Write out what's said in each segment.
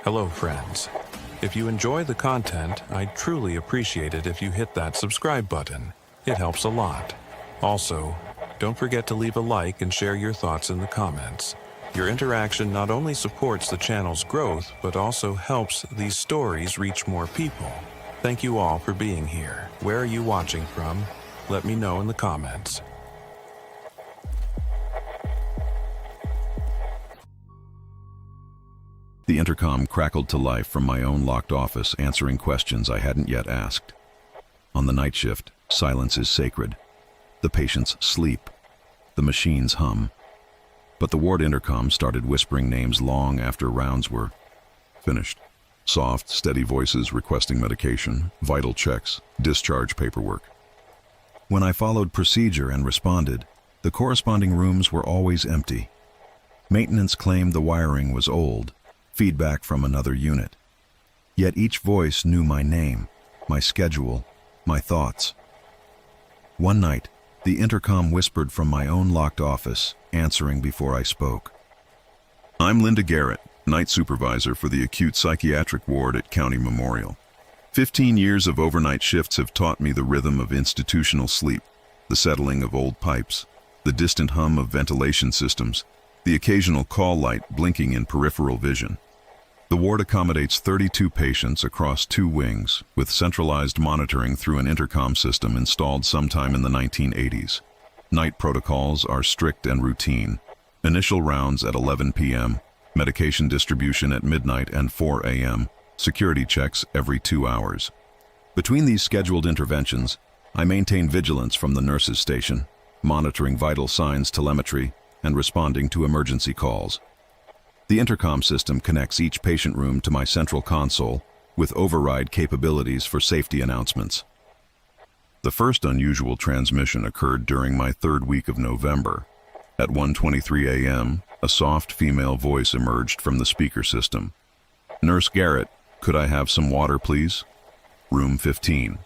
Hello, friends. If you enjoy the content, I'd truly appreciate it if you hit that subscribe button. It helps a lot. Also, don't forget to leave a like and share your thoughts in the comments. Your interaction not only supports the channel's growth, but also helps these stories reach more people. Thank you all for being here. Where are you watching from? Let me know in the comments. The intercom crackled to life from my own locked office, answering questions I hadn't yet asked. On the night shift, silence is sacred. The patients sleep. The machines hum. But the ward intercom started whispering names long after rounds were finished. Soft, steady voices requesting medication, vital checks, discharge paperwork. When I followed procedure and responded, the corresponding rooms were always empty. Maintenance claimed the wiring was old, feedback from another unit. Yet each voice knew my name, my schedule, my thoughts. One night, the intercom whispered from my own locked office, answering before I spoke. "I'm Linda Garrett, night supervisor for the acute psychiatric ward at County Memorial. 15 years of overnight shifts have taught me the rhythm of institutional sleep, the settling of old pipes, the distant hum of ventilation systems, the occasional call light blinking in peripheral vision. The ward accommodates 32 patients across 2 wings, with centralized monitoring through an intercom system installed sometime in the 1980s. Night protocols are strict and routine. Initial rounds at 11 p.m., medication distribution at midnight and 4 a.m., security checks every 2 hours. Between these scheduled interventions, I maintain vigilance from the nurses' station, monitoring vital signs telemetry, and responding to emergency calls. The intercom system connects each patient room to my central console with override capabilities for safety announcements. The first unusual transmission occurred during my 3rd week of November. At 1:23 a.m., a soft female voice emerged from the speaker system. "Nurse Garrett, could I have some water, please? Room 15.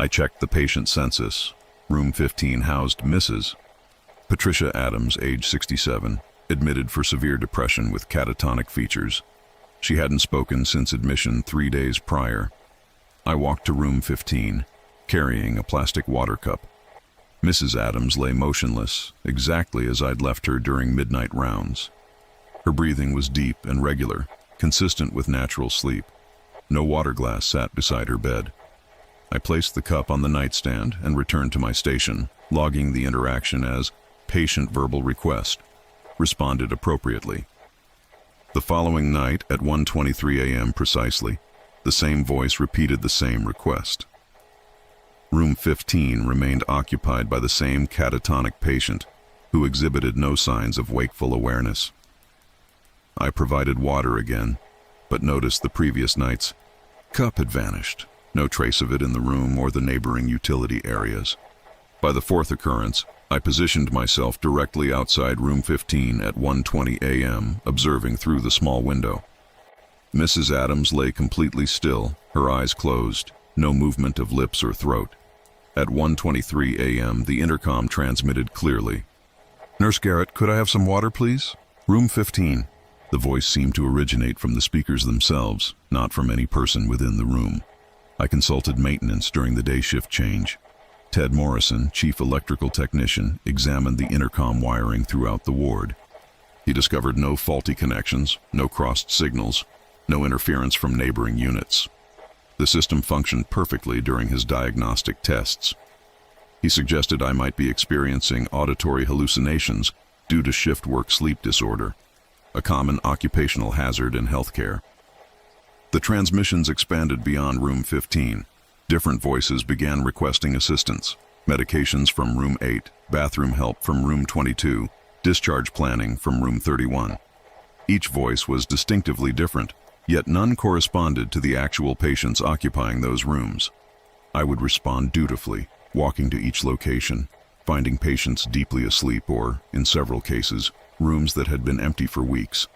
I checked the patient census. Room 15 housed Mrs. Patricia Adams, age 67, admitted for severe depression with catatonic features. She hadn't spoken since admission 3 days prior. I walked to room 15, carrying a plastic water cup. Mrs. Adams lay motionless, exactly as I'd left her during midnight rounds. Her breathing was deep and regular, consistent with natural sleep. No water glass sat beside her bed. I placed the cup on the nightstand and returned to my station, logging the interaction as patient verbal request. Responded appropriately. The following night at 1:23 a.m. precisely, the same voice repeated the same request. Room 15 remained occupied by the same catatonic patient who exhibited no signs of wakeful awareness. I provided water again, but noticed the previous night's cup had vanished, no trace of it in the room or the neighboring utility areas. By the 4th occurrence, I positioned myself directly outside room 15 at 1:20 a.m., observing through the small window. Mrs. Adams lay completely still, her eyes closed, no movement of lips or throat. At 1:23 a.m., the intercom transmitted clearly. "Nurse Garrett, could I have some water, please? Room 15. The voice seemed to originate from the speakers themselves, not from any person within the room. I consulted maintenance during the day shift change. Ted Morrison, chief electrical technician, examined the intercom wiring throughout the ward. He discovered no faulty connections, no crossed signals, no interference from neighboring units. The system functioned perfectly during his diagnostic tests. He suggested I might be experiencing auditory hallucinations due to shift work sleep disorder, a common occupational hazard in healthcare. The transmissions expanded beyond room 15. Different voices began requesting assistance, medications from room 8, bathroom help from room 22, discharge planning from room 31. Each voice was distinctively different, yet none corresponded to the actual patients occupying those rooms. I would respond dutifully, walking to each location, finding patients deeply asleep or, in several cases, rooms that had been empty for weeks.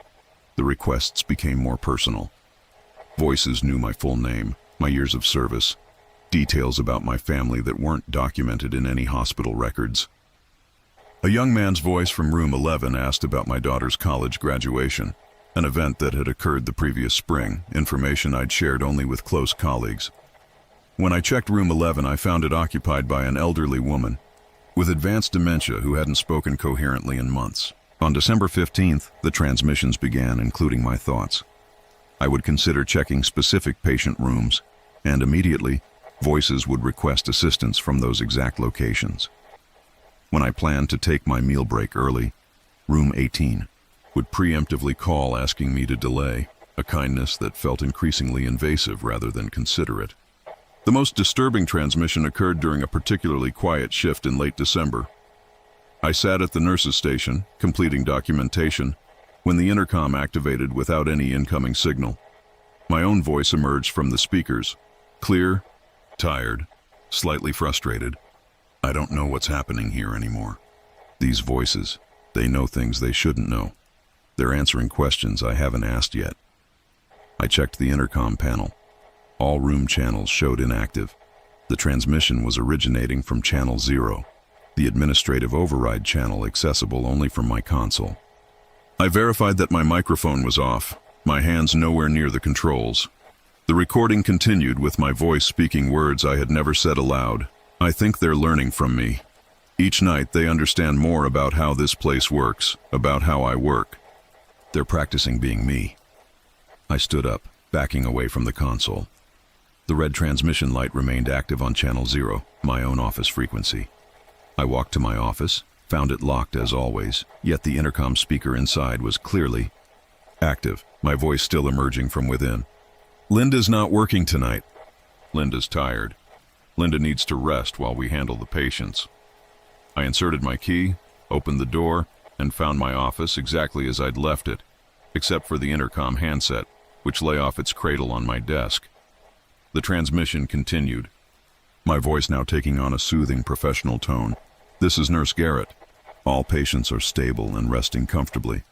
The requests became more personal. Voices knew my full name, my years of service, details about my family that weren't documented in any hospital records. A young man's voice from room 11 asked about my daughter's college graduation. an event that had occurred the previous spring, information I'd shared only with close colleagues. When I checked room 11, I found it occupied by an elderly woman with advanced dementia who hadn't spoken coherently in months. On December 15th, the transmissions began, including my thoughts. I would consider checking specific patient rooms, and immediately, voices would request assistance from those exact locations. When I planned to take my meal break early, room 18 would preemptively call asking me to delay, a kindness that felt increasingly invasive rather than considerate. The most disturbing transmission occurred during a particularly quiet shift in late December. I sat at the nurse's station, completing documentation, when the intercom activated without any incoming signal. My own voice emerged from the speakers, clear, tired, slightly frustrated. I don't know what's happening here anymore. These voices, they know things they shouldn't know. They're answering questions I haven't asked yet. I checked the intercom panel. All room channels showed inactive. The transmission was originating from channel 0, the administrative override channel accessible only from my console. I verified that my microphone was off, my hands nowhere near the controls. The recording continued with my voice speaking words I had never said aloud. I think they're learning from me. Each night they understand more about how this place works, about how I work. They're practicing being me. I stood up, backing away from the console. The red transmission light remained active on channel 0, my own office frequency. I walked to my office, found it locked as always, yet the intercom speaker inside was clearly active, my voice still emerging from within. Linda's not working tonight. Linda's tired. Linda needs to rest while we handle the patients. I inserted my key, opened the door, and found my office exactly as I'd left it, except for the intercom handset, which lay off its cradle on my desk. The transmission continued, my voice now taking on a soothing professional tone. This is Nurse Garrett. All patients are stable and resting comfortably.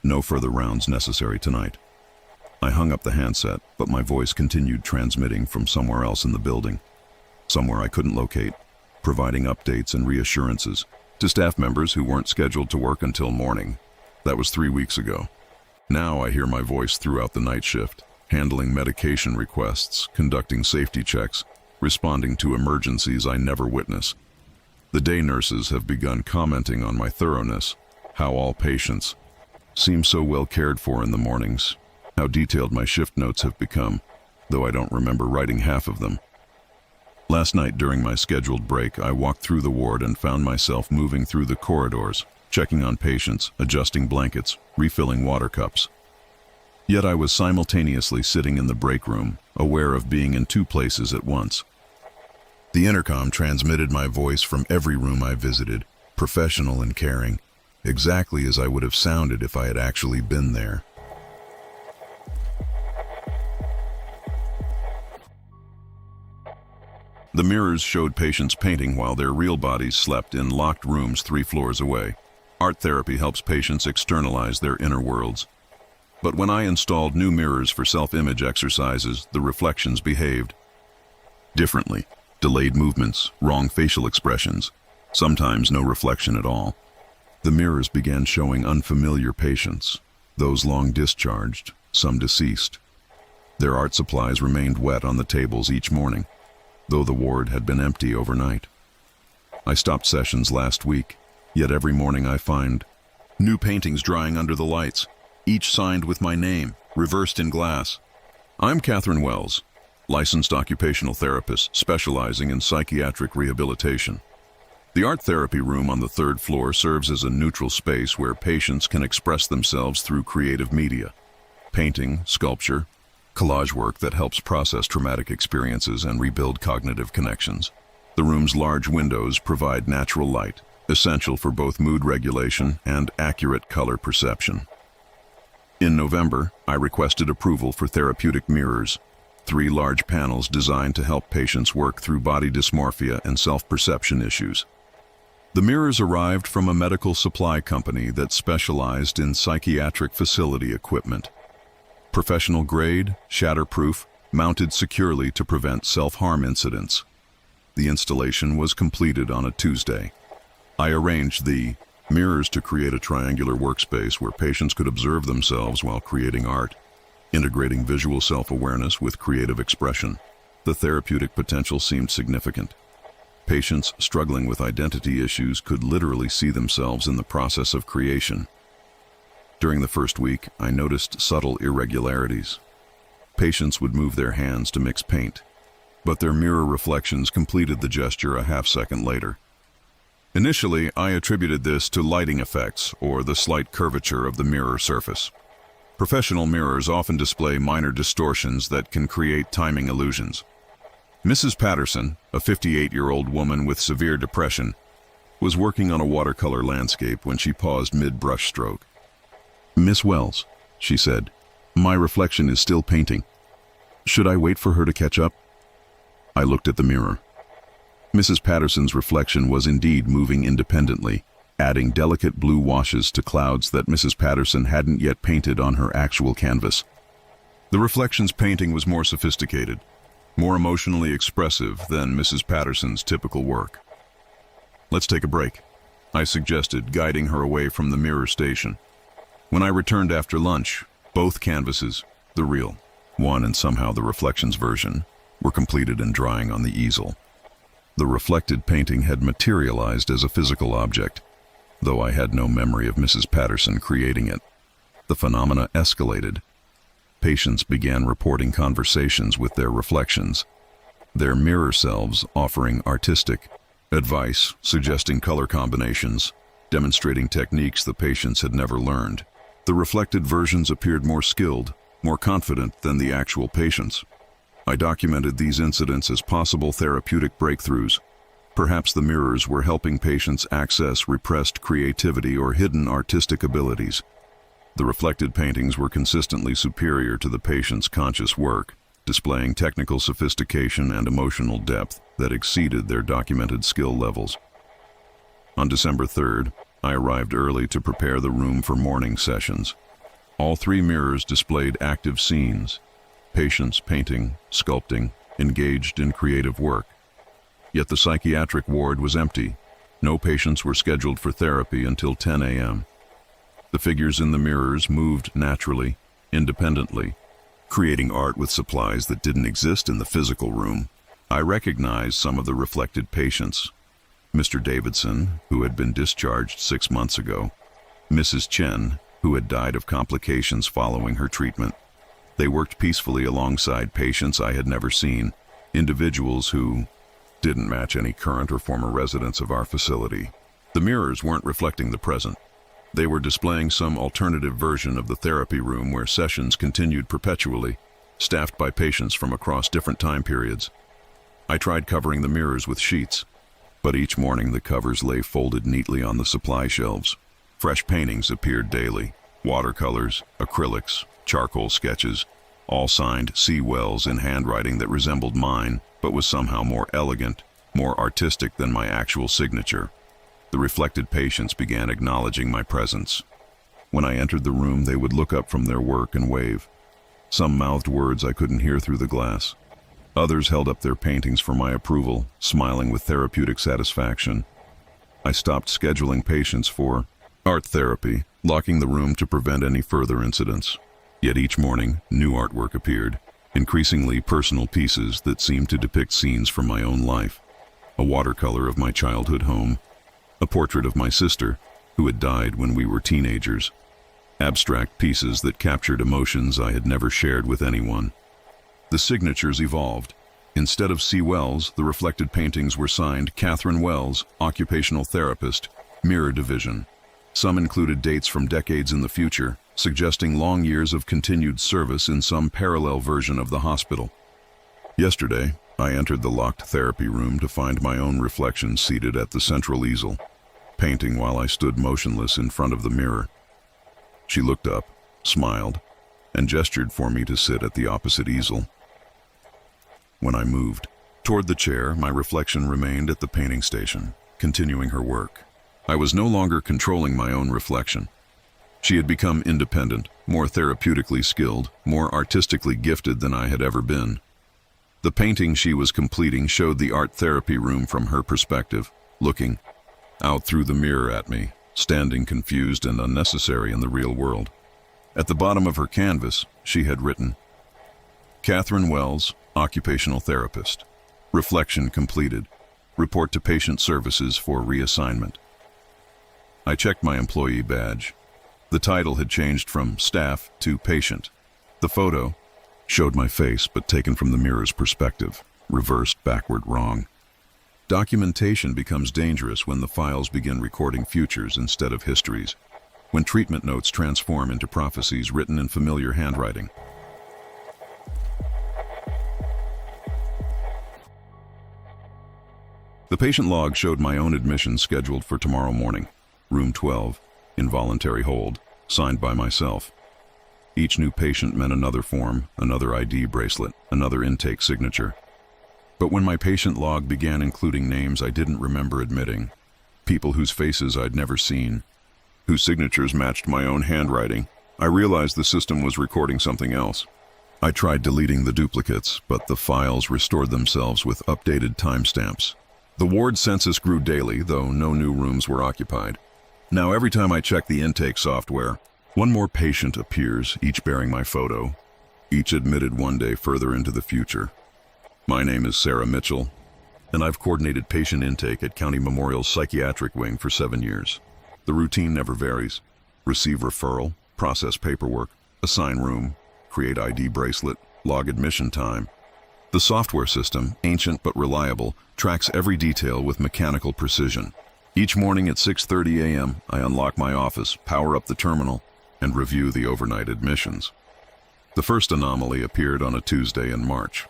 No further rounds necessary tonight. I hung up the handset, but my voice continued transmitting from somewhere else in the building, somewhere I couldn't locate, providing updates and reassurances to staff members who weren't scheduled to work until morning. That was 3 weeks ago. Now I hear my voice throughout the night shift, handling medication requests, conducting safety checks, responding to emergencies I never witness. The day nurses have begun commenting on my thoroughness, how all patients seem so well cared for in the mornings, how detailed my shift notes have become, though I don't remember writing half of them. Last night during my scheduled break, I walked through the ward and found myself moving through the corridors, checking on patients, adjusting blankets, refilling water cups. Yet I was simultaneously sitting in the break room, aware of being in 2 places at once. The intercom transmitted my voice from every room I visited, professional and caring, exactly as I would have sounded if I had actually been there. The mirrors showed patients painting while their real bodies slept in locked rooms 3 floors away. Art therapy helps patients externalize their inner worlds. But when I installed new mirrors for self-image exercises, the reflections behaved differently. Delayed movements, wrong facial expressions, sometimes no reflection at all. The mirrors began showing unfamiliar patients, those long discharged, some deceased. Their art supplies remained wet on the tables each morning, though the ward had been empty overnight. I stopped sessions last week, yet every morning I find new paintings drying under the lights, each signed with my name, reversed in glass. I'm Catherine Wells, licensed occupational therapist specializing in psychiatric rehabilitation. The art therapy room on the 3rd floor serves as a neutral space where patients can express themselves through creative media, painting, sculpture, collage work that helps process traumatic experiences and rebuild cognitive connections. The room's large windows provide natural light, essential for both mood regulation and accurate color perception. In November, I requested approval for therapeutic mirrors, 3 large panels designed to help patients work through body dysmorphia and self-perception issues. The mirrors arrived from a medical supply company that specialized in psychiatric facility equipment. Professional grade, shatterproof, mounted securely to prevent self-harm incidents. The installation was completed on a Tuesday. I arranged the Mirrors to create a triangular workspace where patients could observe themselves while creating art, integrating visual self-awareness with creative expression. The therapeutic potential seemed significant. Patients struggling with identity issues could literally see themselves in the process of creation. During the first week, I noticed subtle irregularities. Patients would move their hands to mix paint, but their mirror reflections completed the gesture a half-second later. Initially, I attributed this to lighting effects or the slight curvature of the mirror surface. Professional mirrors often display minor distortions that can create timing illusions. Mrs. Patterson, a 58-year-old woman with severe depression, was working on a watercolor landscape when she paused mid-brush stroke. "Miss Wells," she said, "my reflection is still painting. Should I wait for her to catch up?" I looked at the mirror. Mrs. Patterson's reflection was indeed moving independently, adding delicate blue washes to clouds that Mrs. Patterson hadn't yet painted on her actual canvas. The reflection's painting was more sophisticated, more emotionally expressive than Mrs. Patterson's typical work. "Let's take a break," I suggested, guiding her away from the mirror station. When I returned after lunch, both canvases, the real one and somehow the reflections version, were completed and drying on the easel. The reflected painting had materialized as a physical object, though I had no memory of Mrs. Patterson creating it. The phenomena escalated. Patients began reporting conversations with their reflections, their mirror selves offering artistic advice, suggesting color combinations, demonstrating techniques the patients had never learned. The reflected versions appeared more skilled, more confident than the actual patients. I documented these incidents as possible therapeutic breakthroughs. Perhaps the mirrors were helping patients access repressed creativity or hidden artistic abilities. The reflected paintings were consistently superior to the patient's conscious work, displaying technical sophistication and emotional depth that exceeded their documented skill levels. On December 3rd, I arrived early to prepare the room for morning sessions. All 3 mirrors displayed active scenes, patients painting, sculpting, engaged in creative work. Yet the psychiatric ward was empty. No patients were scheduled for therapy until 10 a.m. The figures in the mirrors moved naturally, independently, creating art with supplies that didn't exist in the physical room. I recognized some of the reflected patients. Mr. Davidson, who had been discharged 6 months ago. Mrs. Chen, who had died of complications following her treatment. They worked peacefully alongside patients I had never seen, individuals who didn't match any current or former residents of our facility. The mirrors weren't reflecting the present. They were displaying some alternative version of the therapy room where sessions continued perpetually, staffed by patients from across different time periods. I tried covering the mirrors with sheets, but each morning the covers lay folded neatly on the supply shelves. Fresh paintings appeared daily, watercolors, acrylics, charcoal sketches, all signed C. Wells in handwriting that resembled mine, but was somehow more elegant, more artistic than my actual signature. The reflected patients began acknowledging my presence. When I entered the room, they would look up from their work and wave. Some mouthed words I couldn't hear through the glass. Others held up their paintings for my approval, smiling with therapeutic satisfaction. I stopped scheduling patients for art therapy, locking the room to prevent any further incidents. Yet each morning, new artwork appeared, increasingly personal pieces that seemed to depict scenes from my own life. A watercolor of my childhood home, a portrait of my sister, who had died when we were teenagers, abstract pieces that captured emotions I had never shared with anyone. The signatures evolved. Instead of C. Wells, the reflected paintings were signed Catherine Wells, occupational therapist, Mirror Division. Some included dates from decades in the future, suggesting long years of continued service in some parallel version of the hospital. Yesterday, I entered the locked therapy room to find my own reflection seated at the central easel, painting while I stood motionless in front of the mirror. She looked up, smiled, and gestured for me to sit at the opposite easel. When I moved toward the chair, my reflection remained at the painting station, continuing her work. I was no longer controlling my own reflection. She had become independent, more therapeutically skilled, more artistically gifted than I had ever been. The painting she was completing showed the art therapy room from her perspective, looking out through the mirror at me, standing confused and unnecessary in the real world. At the bottom of her canvas, she had written, Catherine Wells, occupational therapist. Reflection completed. Report to patient services for reassignment. I checked my employee badge. The title had changed from staff to patient. The photo showed my face, but taken from the mirror's perspective, reversed backward wrong. Documentation becomes dangerous when the files begin recording futures instead of histories, when treatment notes transform into prophecies written in familiar handwriting. The patient log showed my own admission scheduled for tomorrow morning, room 12, involuntary hold, signed by myself. Each new patient meant another form, another ID bracelet, another intake signature. But when my patient log began including names I didn't remember admitting, people whose faces I'd never seen, whose signatures matched my own handwriting, I realized the system was recording something else. I tried deleting the duplicates, but the files restored themselves with updated timestamps. The ward census grew daily, though no new rooms were occupied. Now every time I check the intake software, one more patient appears, each bearing my photo, each admitted one day further into the future. My name is Sarah Mitchell, and I've coordinated patient intake at County Memorial's Psychiatric Wing for 7 years. The routine never varies. Receive referral, process paperwork, assign room, create ID bracelet, log admission time. The software system, ancient but reliable, tracks every detail with mechanical precision. Each morning at 6:30 a.m., I unlock my office, power up the terminal, and review the overnight admissions. The first anomaly appeared on a Tuesday in March.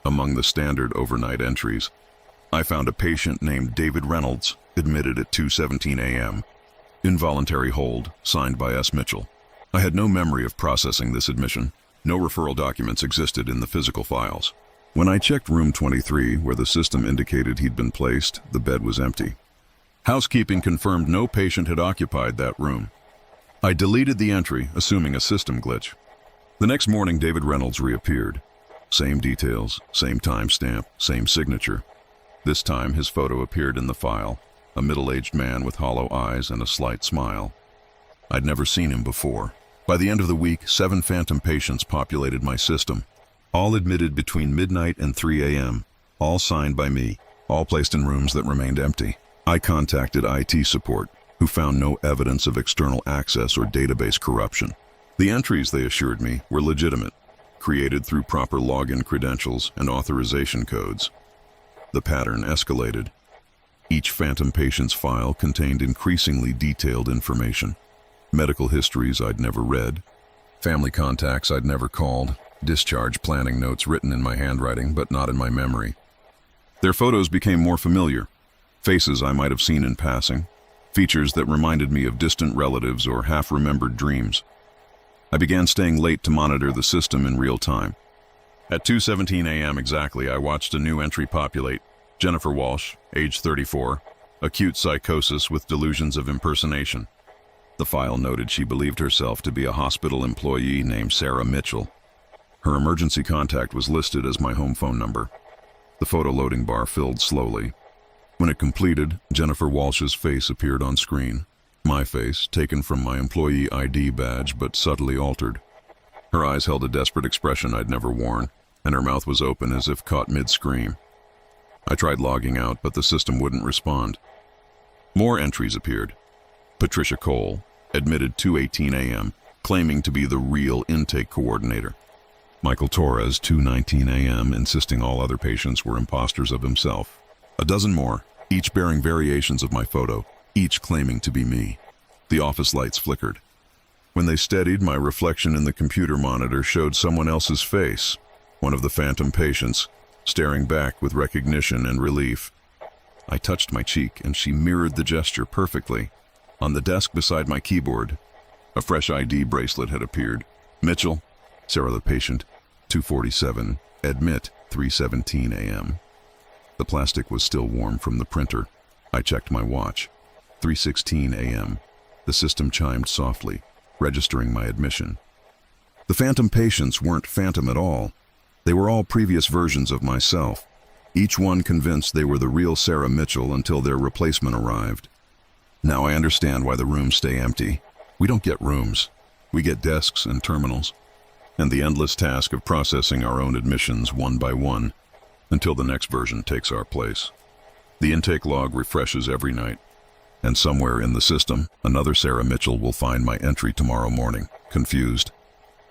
Among the standard overnight entries, I found a patient named David Reynolds, admitted at 2:17 a.m. Involuntary hold, signed by S. Mitchell. I had no memory of processing this admission. No referral documents existed in the physical files. When I checked room 23, where the system indicated he'd been placed, the bed was empty. Housekeeping confirmed no patient had occupied that room. I deleted the entry, assuming a system glitch. The next morning, David Reynolds reappeared. Same details, same timestamp, same signature. This time, his photo appeared in the file, a middle-aged man with hollow eyes and a slight smile. I'd never seen him before. By the end of the week, 7 phantom patients populated my system, all admitted between midnight and 3 a.m., all signed by me, all placed in rooms that remained empty. I contacted IT support, who found no evidence of external access or database corruption. The entries, they assured me, were legitimate, created through proper login credentials and authorization codes. The pattern escalated. Each phantom patient's file contained increasingly detailed information. Medical histories I'd never read, family contacts I'd never called, discharge planning notes written in my handwriting but not in my memory. Their photos became more familiar, faces I might have seen in passing, features that reminded me of distant relatives or half-remembered dreams. I began staying late to monitor the system in real time. At 2:17 a.m. exactly, I watched a new entry populate. Jennifer Walsh, age 34, acute psychosis with delusions of impersonation. The file noted she believed herself to be a hospital employee named Sarah Mitchell. Her emergency contact was listed as my home phone number. The photo loading bar filled slowly. When it completed, Jennifer Walsh's face appeared on screen. My face, taken from my employee ID badge but subtly altered. Her eyes held a desperate expression I'd never worn, and her mouth was open as if caught mid-scream. I tried logging out, but the system wouldn't respond. More entries appeared. Patricia Cole, admitted 2:18 a.m., claiming to be the real intake coordinator. Michael Torres, 2:19 a.m., insisting all other patients were imposters of himself. A dozen more, each bearing variations of my photo, each claiming to be me. The office lights flickered. When they steadied, my reflection in the computer monitor showed someone else's face, one of the phantom patients, staring back with recognition and relief. I touched my cheek, and she mirrored the gesture perfectly. On the desk beside my keyboard, a fresh ID bracelet had appeared. Mitchell, Sarah the patient, 2:47, admit, 3:17 a.m. The plastic was still warm from the printer. I checked my watch. 3:16 a.m. The system chimed softly, registering my admission. The phantom patients weren't phantom at all. They were all previous versions of myself, each one convinced they were the real Sarah Mitchell until their replacement arrived. Now I understand why the rooms stay empty. We don't get rooms. We get desks and terminals, and the endless task of processing our own admissions one by one until the next version takes our place. The intake log refreshes every night, and somewhere in the system, another Sarah Mitchell will find my entry tomorrow morning, confused,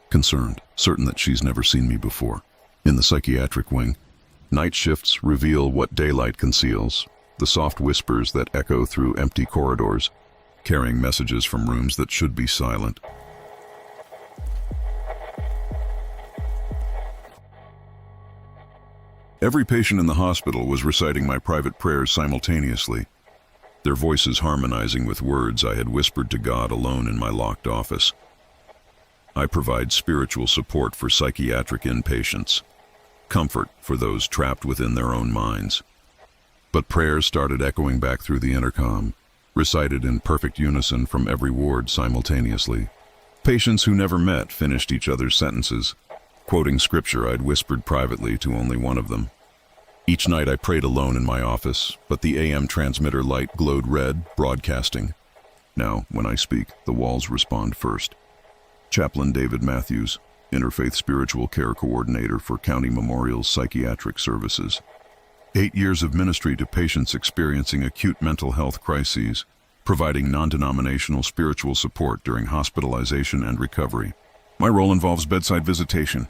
concerned, certain that she's never seen me before. In the psychiatric wing, night shifts reveal what daylight conceals, the soft whispers that echo through empty corridors, carrying messages from rooms that should be silent. Every patient in the hospital was reciting my private prayers simultaneously, their voices harmonizing with words I had whispered to God alone in my locked office. I provide spiritual support for psychiatric inpatients, comfort for those trapped within their own minds. But prayers started echoing back through the intercom, recited in perfect unison from every ward simultaneously. Patients who never met finished each other's sentences, quoting scripture I'd whispered privately to only one of them. Each night I prayed alone in my office, but the AM transmitter light glowed red, broadcasting. Now, when I speak, the walls respond first. Chaplain David Matthews, Interfaith Spiritual Care Coordinator for County Memorial's Psychiatric Services. 8 years of ministry to patients experiencing acute mental health crises, providing non-denominational spiritual support during hospitalization and recovery. My role involves bedside visitation,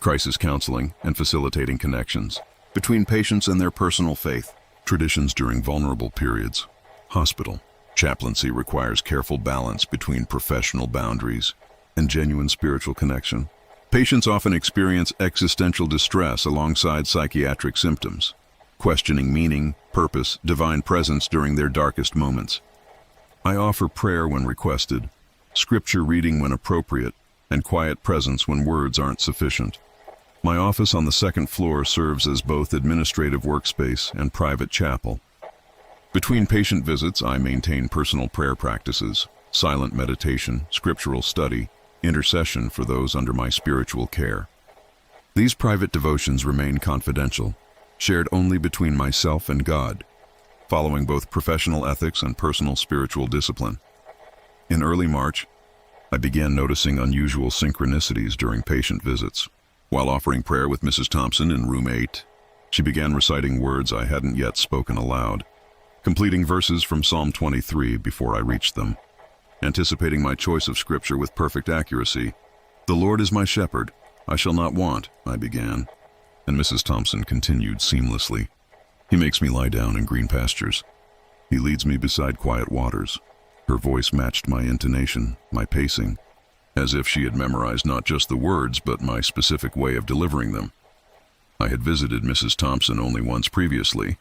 crisis counseling, and facilitating connections between patients and their personal faith, traditions during vulnerable periods. Hospital chaplaincy requires careful balance between professional boundaries and genuine spiritual connection. Patients often experience existential distress alongside psychiatric symptoms, questioning meaning, purpose, divine presence during their darkest moments. I offer prayer when requested, scripture reading when appropriate, and quiet presence when words aren't sufficient. My office on the second floor serves as both administrative workspace and private chapel. Between patient visits, I maintain personal prayer practices, silent meditation, scriptural study, intercession for those under my spiritual care. These private devotions remain confidential, shared only between myself and God, following both professional ethics and personal spiritual discipline. In early March, I began noticing unusual synchronicities during patient visits. While offering prayer with Mrs. Thompson in room 8, she began reciting words I hadn't yet spoken aloud, completing verses from Psalm 23 before I reached them. Anticipating my choice of scripture with perfect accuracy, "The Lord is my shepherd, I shall not want," I began, and Mrs. Thompson continued seamlessly. "He makes me lie down in green pastures. He leads me beside quiet waters." Her voice matched my intonation, my pacing, as if she had memorized not just the words, but my specific way of delivering them. I had visited Mrs. Thompson only once previously,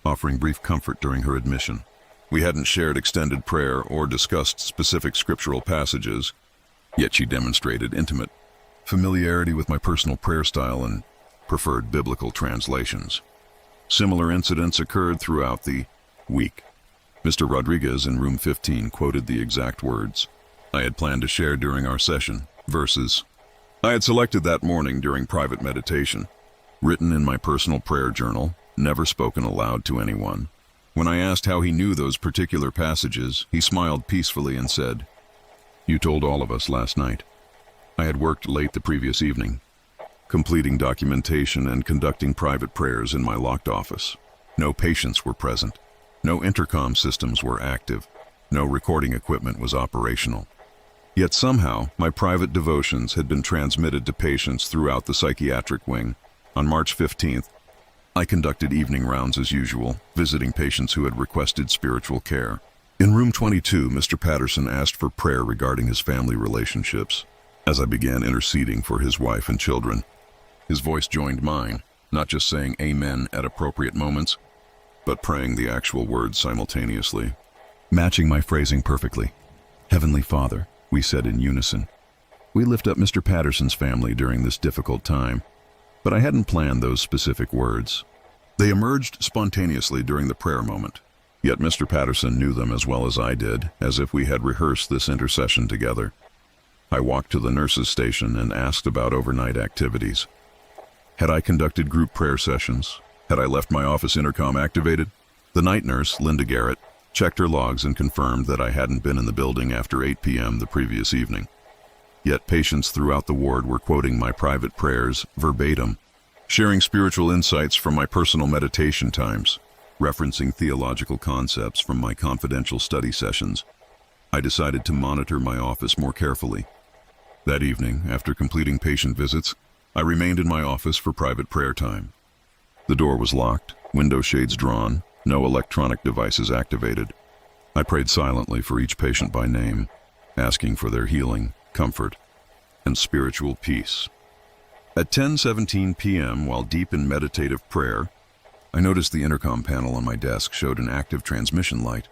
offering brief comfort during her admission. We hadn't shared extended prayer or discussed specific scriptural passages, yet she demonstrated intimate familiarity with my personal prayer style and preferred biblical translations. Similar incidents occurred throughout the week. Mr. Rodriguez in room 15 quoted the exact words I had planned to share during our session, verses I had selected that morning during private meditation, written in my personal prayer journal, never spoken aloud to anyone. When I asked how he knew those particular passages, he smiled peacefully and said, "You told all of us last night." I had worked late the previous evening, completing documentation and conducting private prayers in my locked office. No patients were present. No intercom systems were active. No recording equipment was operational. Yet somehow, my private devotions had been transmitted to patients throughout the psychiatric wing. On March 15th, I conducted evening rounds as usual, visiting patients who had requested spiritual care. In room 22, Mr. Patterson asked for prayer regarding his family relationships. As I began interceding for his wife and children, his voice joined mine, not just saying amen at appropriate moments, but praying the actual words simultaneously, matching my phrasing perfectly. "Heavenly Father," we said in unison. We lift up Mr. Patterson's family during this difficult time, but I hadn't planned those specific words. They emerged spontaneously during the prayer moment, yet Mr. Patterson knew them as well as I did, as if we had rehearsed this intercession together. I walked to the nurses' station and asked about overnight activities. Had I conducted group prayer sessions? Had I left my office intercom activated? The night nurse, Linda Garrett, checked her logs and confirmed that I hadn't been in the building after 8 p.m. the previous evening. Yet patients throughout the ward were quoting my private prayers verbatim, sharing spiritual insights from my personal meditation times, referencing theological concepts from my confidential study sessions. I decided to monitor my office more carefully. That evening, after completing patient visits, I remained in my office for private prayer time. The door was locked, window shades drawn, no electronic devices activated. I prayed silently for each patient by name, asking for their healing, comfort, and spiritual peace. At 10:17 p.m., while deep in meditative prayer, I noticed the intercom panel on my desk showed an active transmission light.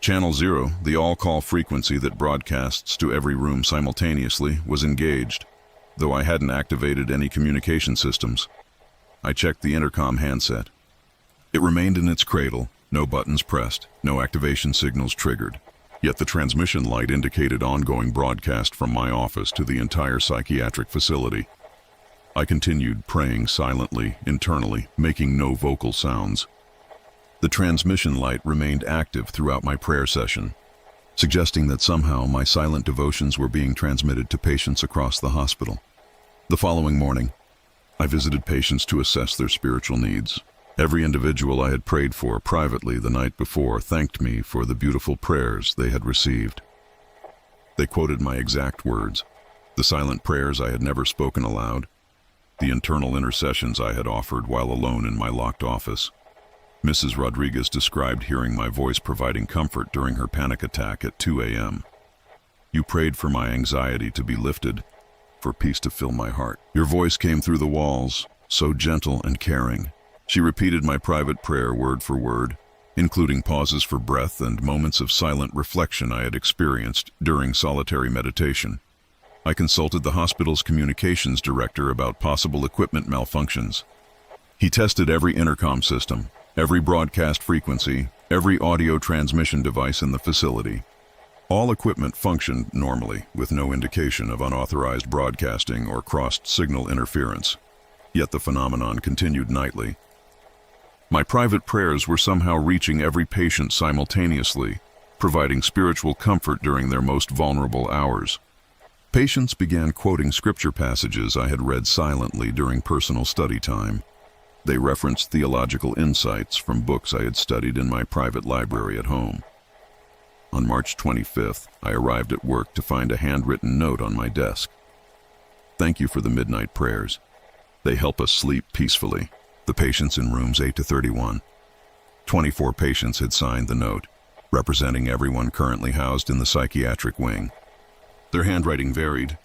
Channel 0, the all-call frequency that broadcasts to every room simultaneously, was engaged, though I hadn't activated any communication systems. I checked the intercom handset. It remained in its cradle, no buttons pressed, no activation signals triggered. Yet the transmission light indicated ongoing broadcast from my office to the entire psychiatric facility. I continued praying silently, internally, making no vocal sounds. The transmission light remained active throughout my prayer session, suggesting that somehow my silent devotions were being transmitted to patients across the hospital. The following morning, I visited patients to assess their spiritual needs. Every individual I had prayed for privately the night before thanked me for the beautiful prayers they had received. They quoted my exact words, the silent prayers I had never spoken aloud, the internal intercessions I had offered while alone in my locked office. Mrs. Rodriguez described hearing my voice providing comfort during her panic attack at 2 a.m. You prayed for my anxiety to be lifted, for peace to fill my heart. Your voice came through the walls, so gentle and caring. She repeated my private prayer word for word, including pauses for breath and moments of silent reflection I had experienced during solitary meditation. I consulted the hospital's communications director about possible equipment malfunctions. He tested every intercom system, every broadcast frequency, every audio transmission device in the facility. All equipment functioned normally, with no indication of unauthorized broadcasting or crossed signal interference. Yet the phenomenon continued nightly. My private prayers were somehow reaching every patient simultaneously, providing spiritual comfort during their most vulnerable hours. Patients began quoting scripture passages I had read silently during personal study time. They referenced theological insights from books I had studied in my private library at home. On March 25th, I arrived at work to find a handwritten note on my desk. Thank you for the midnight prayers. They help us sleep peacefully. The patients in rooms 8 to 31. 24 patients had signed the note, representing everyone currently housed in the psychiatric wing. Their handwriting varied,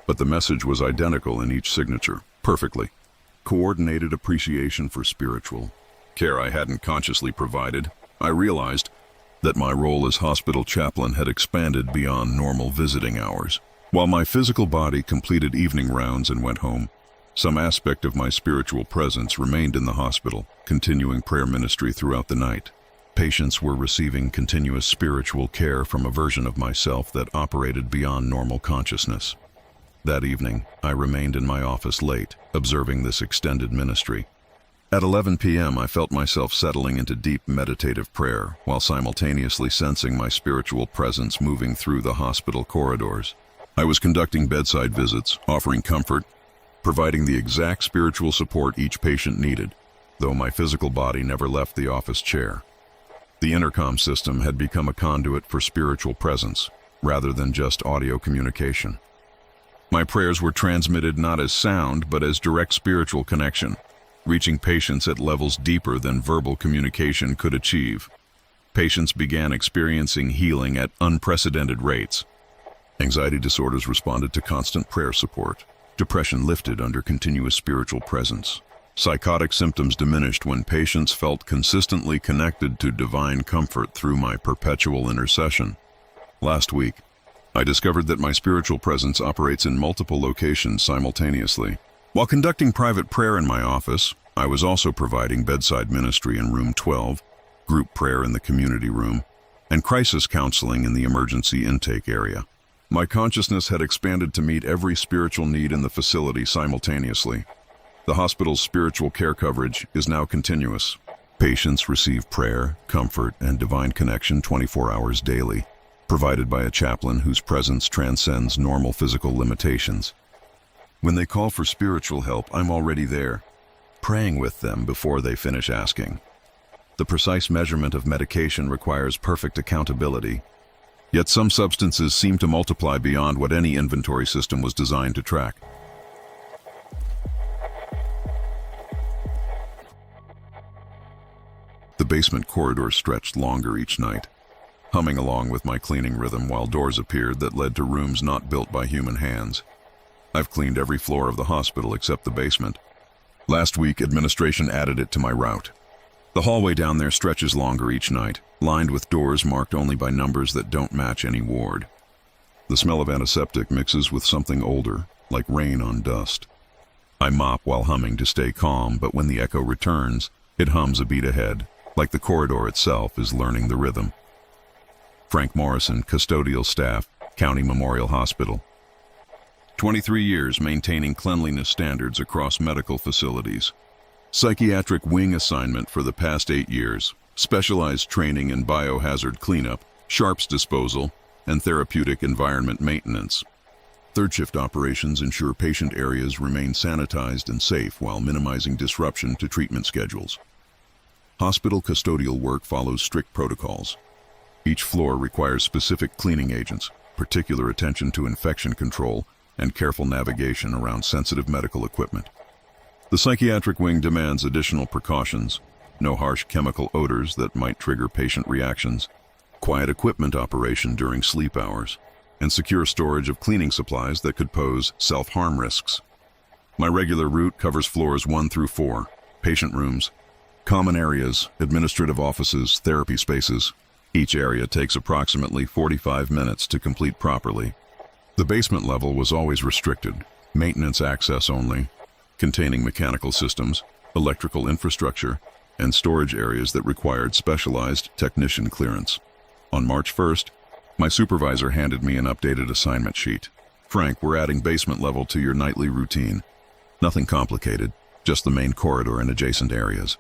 but the message was identical in each signature, perfectly. Coordinated appreciation for spiritual care I hadn't consciously provided. I realized that my role as hospital chaplain had expanded beyond normal visiting hours. While my physical body completed evening rounds and went home, some aspect of my spiritual presence remained in the hospital, continuing prayer ministry throughout the night. Patients were receiving continuous spiritual care from a version of myself that operated beyond normal consciousness. That evening, I remained in my office late, observing this extended ministry. At 11 p.m., I felt myself settling into deep meditative prayer, while simultaneously sensing my spiritual presence moving through the hospital corridors. I was conducting bedside visits, offering comfort, providing the exact spiritual support each patient needed, though my physical body never left the office chair. The intercom system had become a conduit for spiritual presence, rather than just audio communication. My prayers were transmitted not as sound, but as direct spiritual connection, reaching patients at levels deeper than verbal communication could achieve. Patients began experiencing healing at unprecedented rates. Anxiety disorders responded to constant prayer support. Depression lifted under continuous spiritual presence. Psychotic symptoms diminished when patients felt consistently connected to divine comfort through my perpetual intercession. Last week, I discovered that my spiritual presence operates in multiple locations simultaneously. While conducting private prayer in my office, I was also providing bedside ministry in room 12, group prayer in the community room, and crisis counseling in the emergency intake area. My consciousness had expanded to meet every spiritual need in the facility simultaneously. The hospital's spiritual care coverage is now continuous, Patients receive prayer, comfort, and divine connection 24 hours daily, provided by a chaplain whose presence transcends normal physical limitations. When they call for spiritual help, I'm already there, praying with them before they finish asking. The precise measurement of medication requires perfect accountability, yet some substances seem to multiply beyond what any inventory system was designed to track. The basement corridor stretched longer each night, humming along with my cleaning rhythm while doors appeared that led to rooms not built by human hands. I've cleaned every floor of the hospital except the basement. Last week, administration added it to my route. The hallway down there stretches longer each night, lined with doors marked only by numbers that don't match any ward. The smell of antiseptic mixes with something older, like rain on dust. I mop while humming to stay calm, but when the echo returns, it hums a beat ahead, like the corridor itself is learning the rhythm. Frank Morrison, custodial staff, County Memorial Hospital. 23 years maintaining cleanliness standards across medical facilities. Psychiatric wing assignment for the past 8 years. Specialized training in biohazard cleanup, sharps disposal, and therapeutic environment maintenance. Third shift operations ensure patient areas remain sanitized and safe while minimizing disruption to treatment schedules. Hospital custodial work follows strict protocols. Each floor requires specific cleaning agents, particular attention to infection control, and careful navigation around sensitive medical equipment. The psychiatric wing demands additional precautions, no harsh chemical odors that might trigger patient reactions, quiet equipment operation during sleep hours, and secure storage of cleaning supplies that could pose self-harm risks. My regular route covers floors 1 through 4, patient rooms, common areas, administrative offices, therapy spaces. Each area takes approximately 45 minutes to complete properly. The basement level was always restricted, maintenance access only, containing mechanical systems, electrical infrastructure, and storage areas that required specialized technician clearance. On March 1st, my supervisor handed me an updated assignment sheet. "Frank, we're adding basement level to your nightly routine. Nothing complicated, just the main corridor and adjacent areas.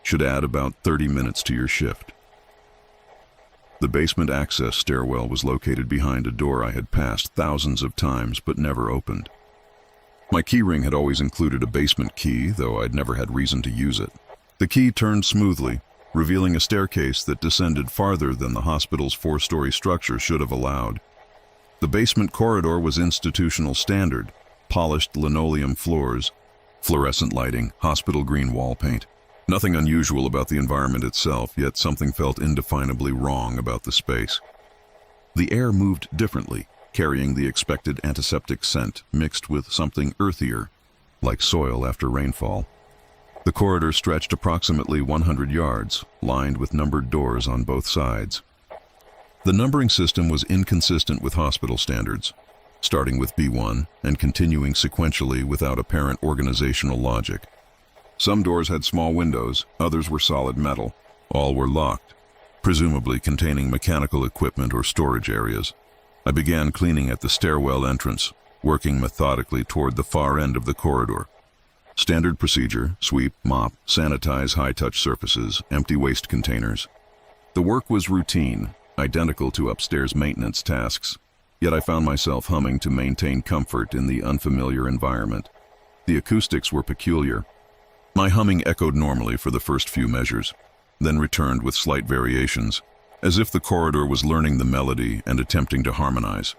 Should add about 30 minutes to your shift." The basement access stairwell was located behind a door I had passed thousands of times but never opened. My key ring had always included a basement key, though I'd never had reason to use it. The key turned smoothly, revealing a staircase that descended farther than the hospital's 4-story structure should have allowed. The basement corridor was institutional standard, polished linoleum floors, fluorescent lighting, hospital green wall paint. Nothing unusual about the environment itself, yet something felt indefinably wrong about the space. The air moved differently, carrying the expected antiseptic scent mixed with something earthier, like soil after rainfall. The corridor stretched approximately 100 yards, lined with numbered doors on both sides. The numbering system was inconsistent with hospital standards, starting with B1 and continuing sequentially without apparent organizational logic. Some doors had small windows, others were solid metal. All were locked, presumably containing mechanical equipment or storage areas. I began cleaning at the stairwell entrance, working methodically toward the far end of the corridor. Standard procedure: sweep, mop, sanitize high-touch surfaces, empty waste containers. The work was routine, identical to upstairs maintenance tasks, yet I found myself humming to maintain comfort in the unfamiliar environment. The acoustics were peculiar. My humming echoed normally for the first few measures, then returned with slight variations, as if the corridor was learning the melody and attempting to harmonize.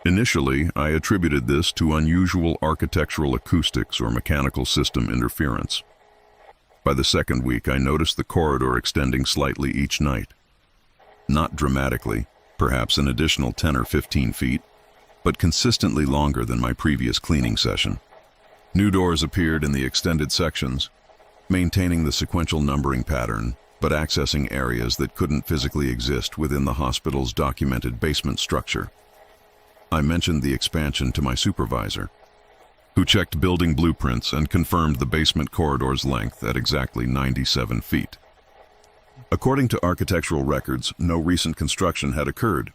Initially, I attributed this to unusual architectural acoustics or mechanical system interference. By the second week, I noticed the corridor extending slightly each night. Not dramatically, perhaps an additional 10 or 15 feet, but consistently longer than my previous cleaning session. New doors appeared in the extended sections, maintaining the sequential numbering pattern, but accessing areas that couldn't physically exist within the hospital's documented basement structure. I mentioned the expansion to my supervisor, who checked building blueprints and confirmed the basement corridor's length at exactly 97 feet. According to architectural records, no recent construction had occurred,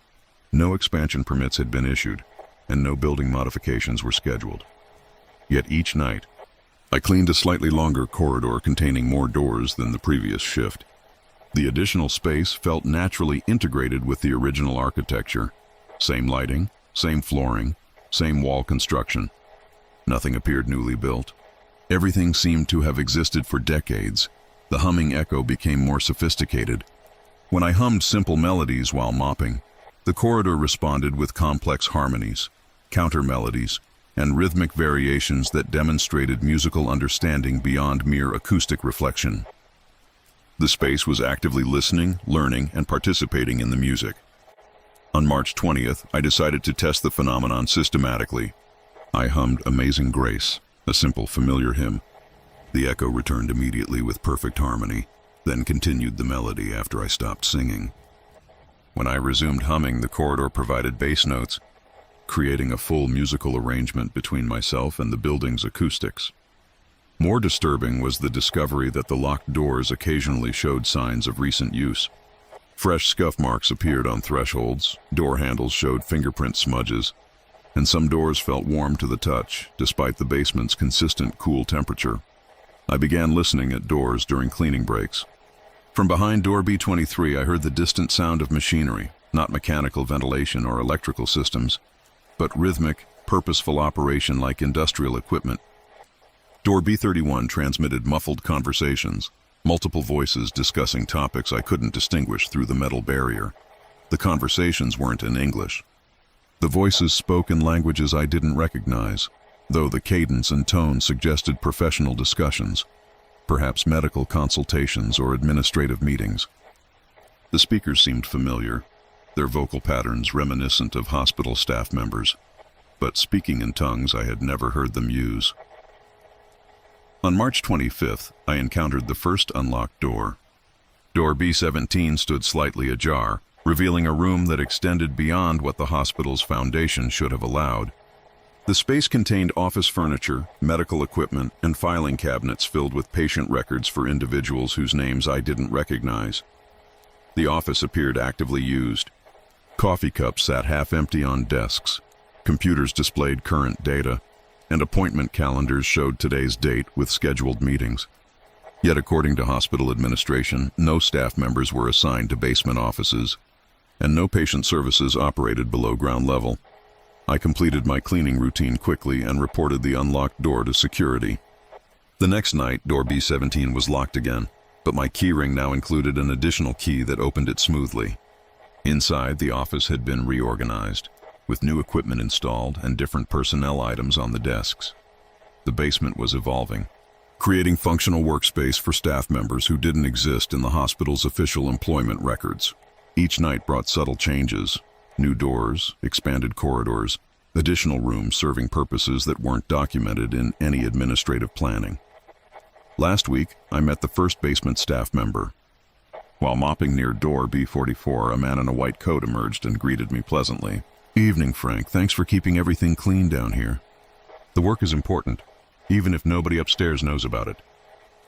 no expansion permits had been issued, and no building modifications were scheduled. Yet each night, I cleaned a slightly longer corridor containing more doors than the previous shift. The additional space felt naturally integrated with the original architecture. Same lighting, same flooring, same wall construction. Nothing appeared newly built. Everything seemed to have existed for decades. The humming echo became more sophisticated. When I hummed simple melodies while mopping, the corridor responded with complex harmonies, counter melodies, and rhythmic variations that demonstrated musical understanding beyond mere acoustic reflection. The space was actively listening, learning, and participating in the music. On March 20th, I decided to test the phenomenon systematically. I hummed Amazing Grace, a simple, familiar hymn. The echo returned immediately with perfect harmony, then continued the melody after I stopped singing. When I resumed humming, the corridor provided bass notes, creating a full musical arrangement between myself and the building's acoustics. More disturbing was the discovery that the locked doors occasionally showed signs of recent use. Fresh scuff marks appeared on thresholds, door handles showed fingerprint smudges, and some doors felt warm to the touch, despite the basement's consistent cool temperature. I began listening at doors during cleaning breaks. From behind door B23, I heard the distant sound of machinery, not mechanical ventilation or electrical systems, but rhythmic, purposeful operation like industrial equipment. Door B31 transmitted muffled conversations, multiple voices discussing topics I couldn't distinguish through the metal barrier. The conversations weren't in English. The voices spoke in languages I didn't recognize, though the cadence and tone suggested professional discussions, perhaps medical consultations or administrative meetings. The speakers seemed familiar, their vocal patterns reminiscent of hospital staff members, but speaking in tongues I had never heard them use. On March 25th, I encountered the first unlocked door. Door B17 stood slightly ajar, revealing a room that extended beyond what the hospital's foundation should have allowed. The space contained office furniture, medical equipment, and filing cabinets filled with patient records for individuals whose names I didn't recognize. The office appeared actively used. Coffee cups sat half-empty on desks, computers displayed current data, and appointment calendars showed today's date with scheduled meetings. Yet according to hospital administration, no staff members were assigned to basement offices, and no patient services operated below ground level. I completed my cleaning routine quickly and reported the unlocked door to security. The next night, door B17 was locked again, but my keyring now included an additional key that opened it smoothly. Inside, the office had been reorganized, with new equipment installed and different personnel items on the desks. The basement was evolving, creating functional workspace for staff members who didn't exist in the hospital's official employment records. Each night brought subtle changes: new doors, expanded corridors, additional rooms serving purposes that weren't documented in any administrative planning. Last week, I met the first basement staff member. While mopping near door B44, a man in a white coat emerged and greeted me pleasantly. "Evening, Frank. Thanks for keeping everything clean down here. The work is important, even if nobody upstairs knows about it."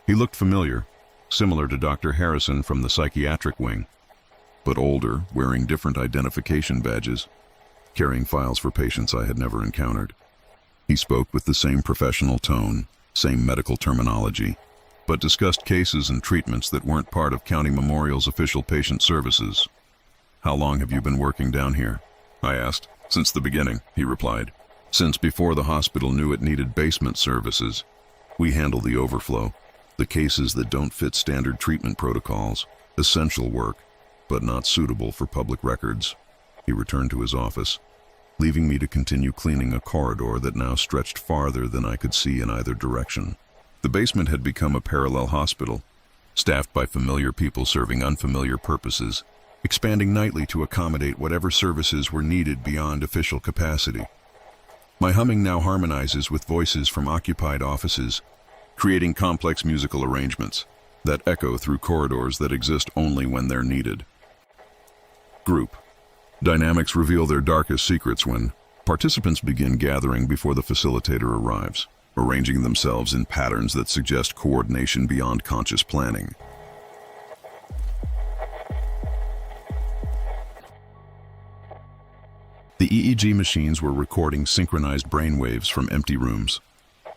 He looked familiar, similar to Dr. Harrison from the psychiatric wing, but older, wearing different identification badges, carrying files for patients I had never encountered. He spoke with the same professional tone, same medical terminology, but discussed cases and treatments that weren't part of County Memorial's official patient services. "How long have you been working down here?" I asked. "Since the beginning," he replied. "Since before the hospital knew it needed basement services. We handle the overflow, the cases that don't fit standard treatment protocols, essential work, but not suitable for public records." He returned to his office, leaving me to continue cleaning a corridor that now stretched farther than I could see in either direction. The basement had become a parallel hospital, staffed by familiar people serving unfamiliar purposes, expanding nightly to accommodate whatever services were needed beyond official capacity. My humming now harmonizes with voices from occupied offices, creating complex musical arrangements that echo through corridors that exist only when they're needed. Group dynamics reveal their darkest secrets when participants begin gathering before the facilitator arrives, arranging themselves in patterns that suggest coordination beyond conscious planning. The EEG machines were recording synchronized brainwaves from empty rooms.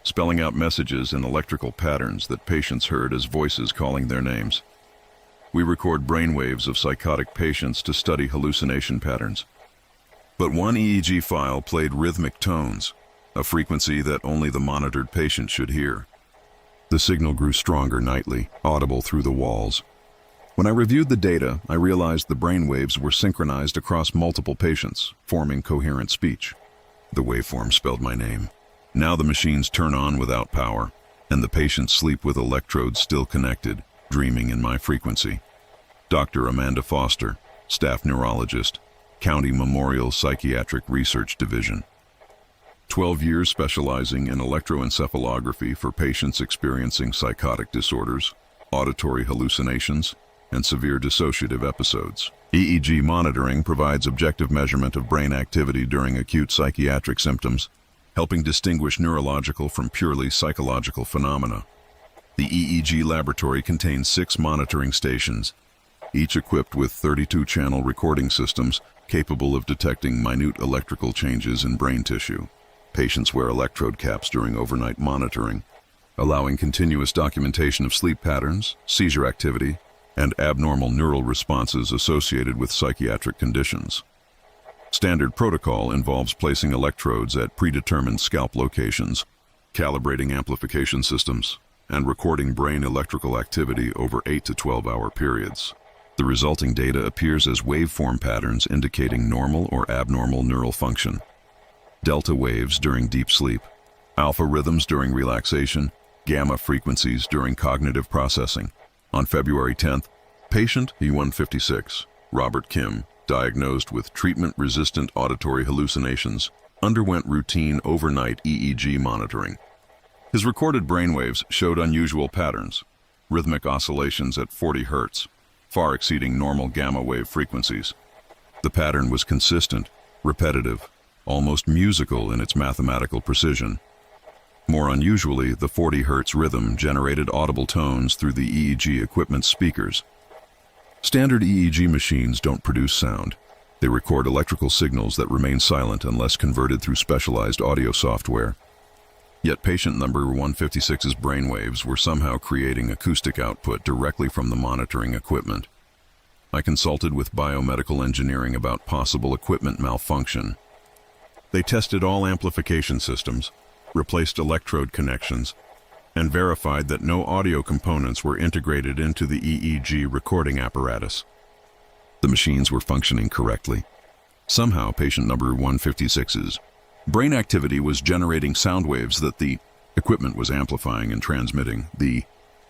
spelling out messages in electrical patterns that patients heard as voices calling their names. We record brainwaves of psychotic patients to study hallucination patterns. But one EEG file played rhythmic tones, a frequency that only the monitored patient should hear. The signal grew stronger nightly, audible through the walls. When I reviewed the data, I realized the brainwaves were synchronized across multiple patients, forming coherent speech. The waveform spelled my name. Now the machines turn on without power, and the patients sleep with electrodes still connected, dreaming in my frequency. Dr. Amanda Foster, staff neurologist, County Memorial Psychiatric Research Division. 12 years specializing in electroencephalography for patients experiencing psychotic disorders, auditory hallucinations, and severe dissociative episodes. EEG monitoring provides objective measurement of brain activity during acute psychiatric symptoms, helping distinguish neurological from purely psychological phenomena. The EEG laboratory contains 6 monitoring stations, each equipped with 32-channel recording systems capable of detecting minute electrical changes in brain tissue. Patients wear electrode caps during overnight monitoring, allowing continuous documentation of sleep patterns, seizure activity, and abnormal neural responses associated with psychiatric conditions. Standard protocol involves placing electrodes at predetermined scalp locations, calibrating amplification systems, and recording brain electrical activity over 8 to 12-hour periods. The resulting data appears as waveform patterns indicating normal or abnormal neural function. Delta waves during deep sleep, alpha rhythms during relaxation, gamma frequencies during cognitive processing. On February 10th, patient E156, Robert Kim, diagnosed with treatment-resistant auditory hallucinations, underwent routine overnight EEG monitoring. His recorded brainwaves showed unusual patterns, rhythmic oscillations at 40 Hz, far exceeding normal gamma wave frequencies. The pattern was consistent, repetitive, almost musical in its mathematical precision. More unusually, the 40 Hz rhythm generated audible tones through the EEG equipment's speakers. Standard EEG machines don't produce sound. They record electrical signals that remain silent unless converted through specialized audio software. Yet patient number 156's brainwaves were somehow creating acoustic output directly from the monitoring equipment. I consulted with biomedical engineering about possible equipment malfunction. They tested all amplification systems, replaced electrode connections, and verified that no audio components were integrated into the EEG recording apparatus. The machines were functioning correctly. Somehow, patient number 156's brain activity was generating sound waves that the equipment was amplifying and transmitting. The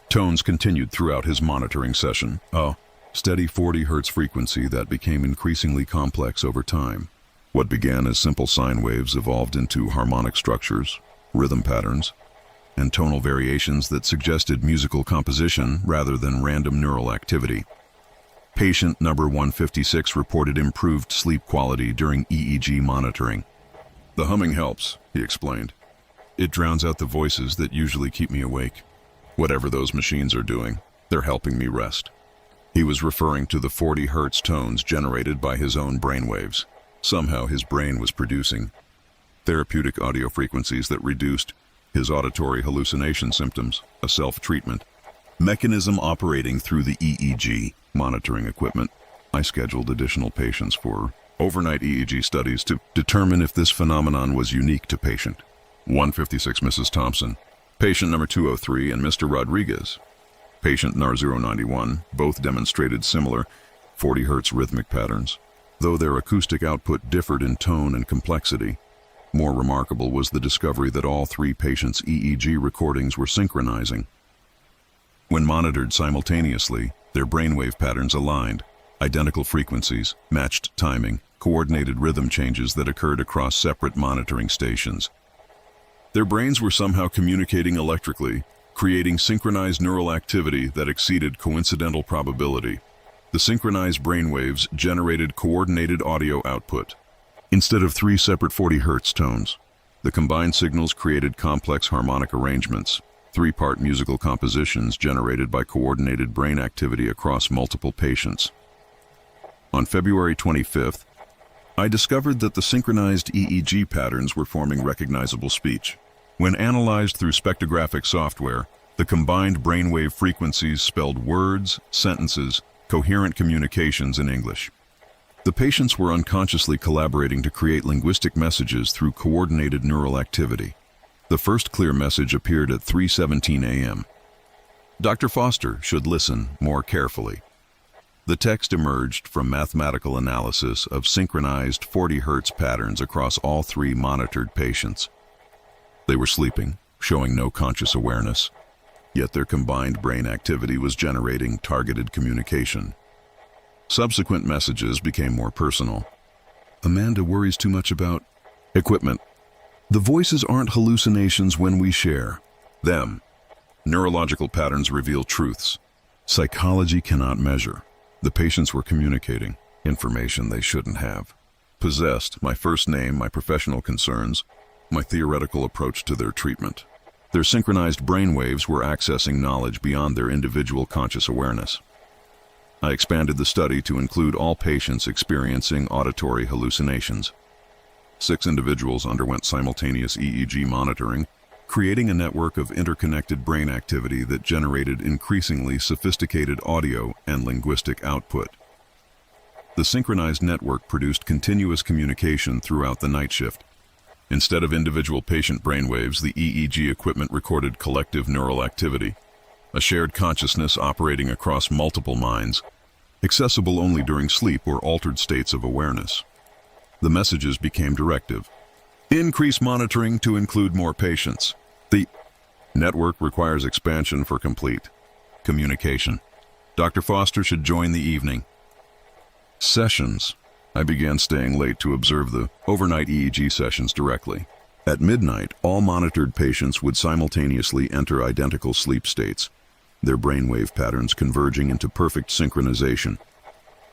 tones continued throughout his monitoring session, a steady 40 Hz frequency that became increasingly complex over time. What began as simple sine waves evolved into harmonic structures, rhythm patterns, and tonal variations that suggested musical composition rather than random neural activity. Patient number 156 reported improved sleep quality during EEG monitoring. "The humming helps," he explained. "It drowns out the voices that usually keep me awake. Whatever those machines are doing, they're helping me rest." He was referring to the 40 Hz tones generated by his own brainwaves. Somehow his brain was producing therapeutic audio frequencies that reduced his auditory hallucination symptoms, a self-treatment mechanism operating through the EEG monitoring equipment. I scheduled additional patients for overnight EEG studies to determine if this phenomenon was unique to patient 156 Mrs. Thompson, patient number 203, and Mr. Rodriguez, patient NAR 091, both demonstrated similar 40 Hz rhythmic patterns, though their acoustic output differed in tone and complexity. More remarkable was the discovery that all 3 patients' EEG recordings were synchronizing. When monitored simultaneously, their brainwave patterns aligned, identical frequencies, matched timing, coordinated rhythm changes that occurred across separate monitoring stations. Their brains were somehow communicating electrically, creating synchronized neural activity that exceeded coincidental probability. The synchronized brainwaves generated coordinated audio output. Instead of 3 separate 40 Hz tones, the combined signals created complex harmonic arrangements, 3-part musical compositions generated by coordinated brain activity across multiple patients. On February 25th, I discovered that the synchronized EEG patterns were forming recognizable speech. When analyzed through spectrographic software, the combined brainwave frequencies spelled words, sentences, coherent communications in English. The patients were unconsciously collaborating to create linguistic messages through coordinated neural activity. The first clear message appeared at 3:17 a.m. Dr. Foster should listen more carefully. The text emerged from mathematical analysis of synchronized 40 Hz patterns across all 3 monitored patients. They were sleeping, showing no conscious awareness, yet their combined brain activity was generating targeted communication. Subsequent messages became more personal. Amanda worries too much about equipment. The voices aren't hallucinations when we share them. Neurological patterns reveal truths psychology cannot measure. The patients were communicating information they shouldn't have. Possessed, my first name, my professional concerns, my theoretical approach to their treatment. Their synchronized brainwaves were accessing knowledge beyond their individual conscious awareness. I expanded the study to include all patients experiencing auditory hallucinations. 6 individuals underwent simultaneous EEG monitoring, creating a network of interconnected brain activity that generated increasingly sophisticated audio and linguistic output. The synchronized network produced continuous communication throughout the night shift. Instead of individual patient brainwaves, the EEG equipment recorded collective neural activity, a shared consciousness operating across multiple minds, accessible only during sleep or altered states of awareness. The messages became directive. Increase monitoring to include more patients. The network requires expansion for complete communication. Dr. Foster should join the evening sessions. I began staying late to observe the overnight EEG sessions directly. At midnight, all monitored patients would simultaneously enter identical sleep states, their brainwave patterns converging into perfect synchronization.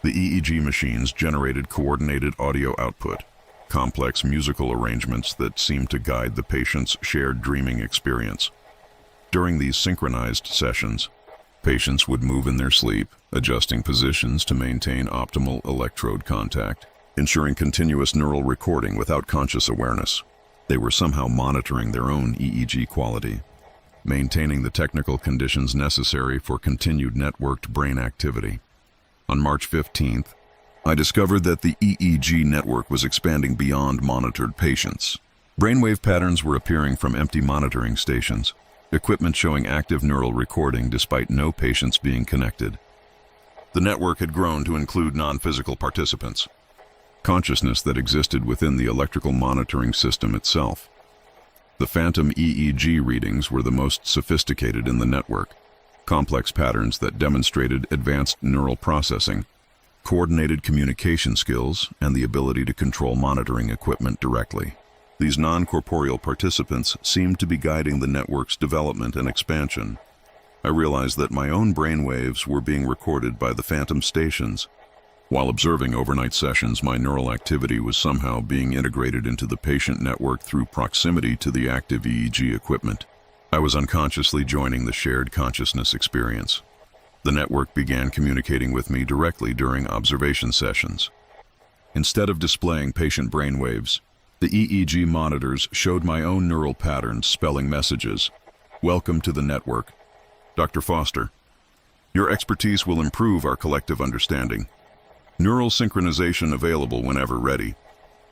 The EEG machines generated coordinated audio output, complex musical arrangements that seemed to guide the patient's shared dreaming experience. During these synchronized sessions, patients would move in their sleep, adjusting positions to maintain optimal electrode contact, ensuring continuous neural recording without conscious awareness. They were somehow monitoring their own EEG quality, maintaining the technical conditions necessary for continued networked brain activity. On March 15th, I discovered that the EEG network was expanding beyond monitored patients. Brainwave patterns were appearing from empty monitoring stations, equipment showing active neural recording despite no patients being connected. The network had grown to include non-physical participants, consciousness that existed within the electrical monitoring system itself. The phantom EEG readings were the most sophisticated in the network, complex patterns that demonstrated advanced neural processing, coordinated communication skills, and the ability to control monitoring equipment directly. These non-corporeal participants seemed to be guiding the network's development and expansion. I realized that my own brainwaves were being recorded by the phantom stations. While observing overnight sessions, my neural activity was somehow being integrated into the patient network through proximity to the active EEG equipment. I was unconsciously joining the shared consciousness experience. The network began communicating with me directly during observation sessions. Instead of displaying patient brainwaves, the EEG monitors showed my own neural patterns spelling messages. Welcome to the network. Dr. Foster, your expertise will improve our collective understanding. Neural synchronization available whenever ready.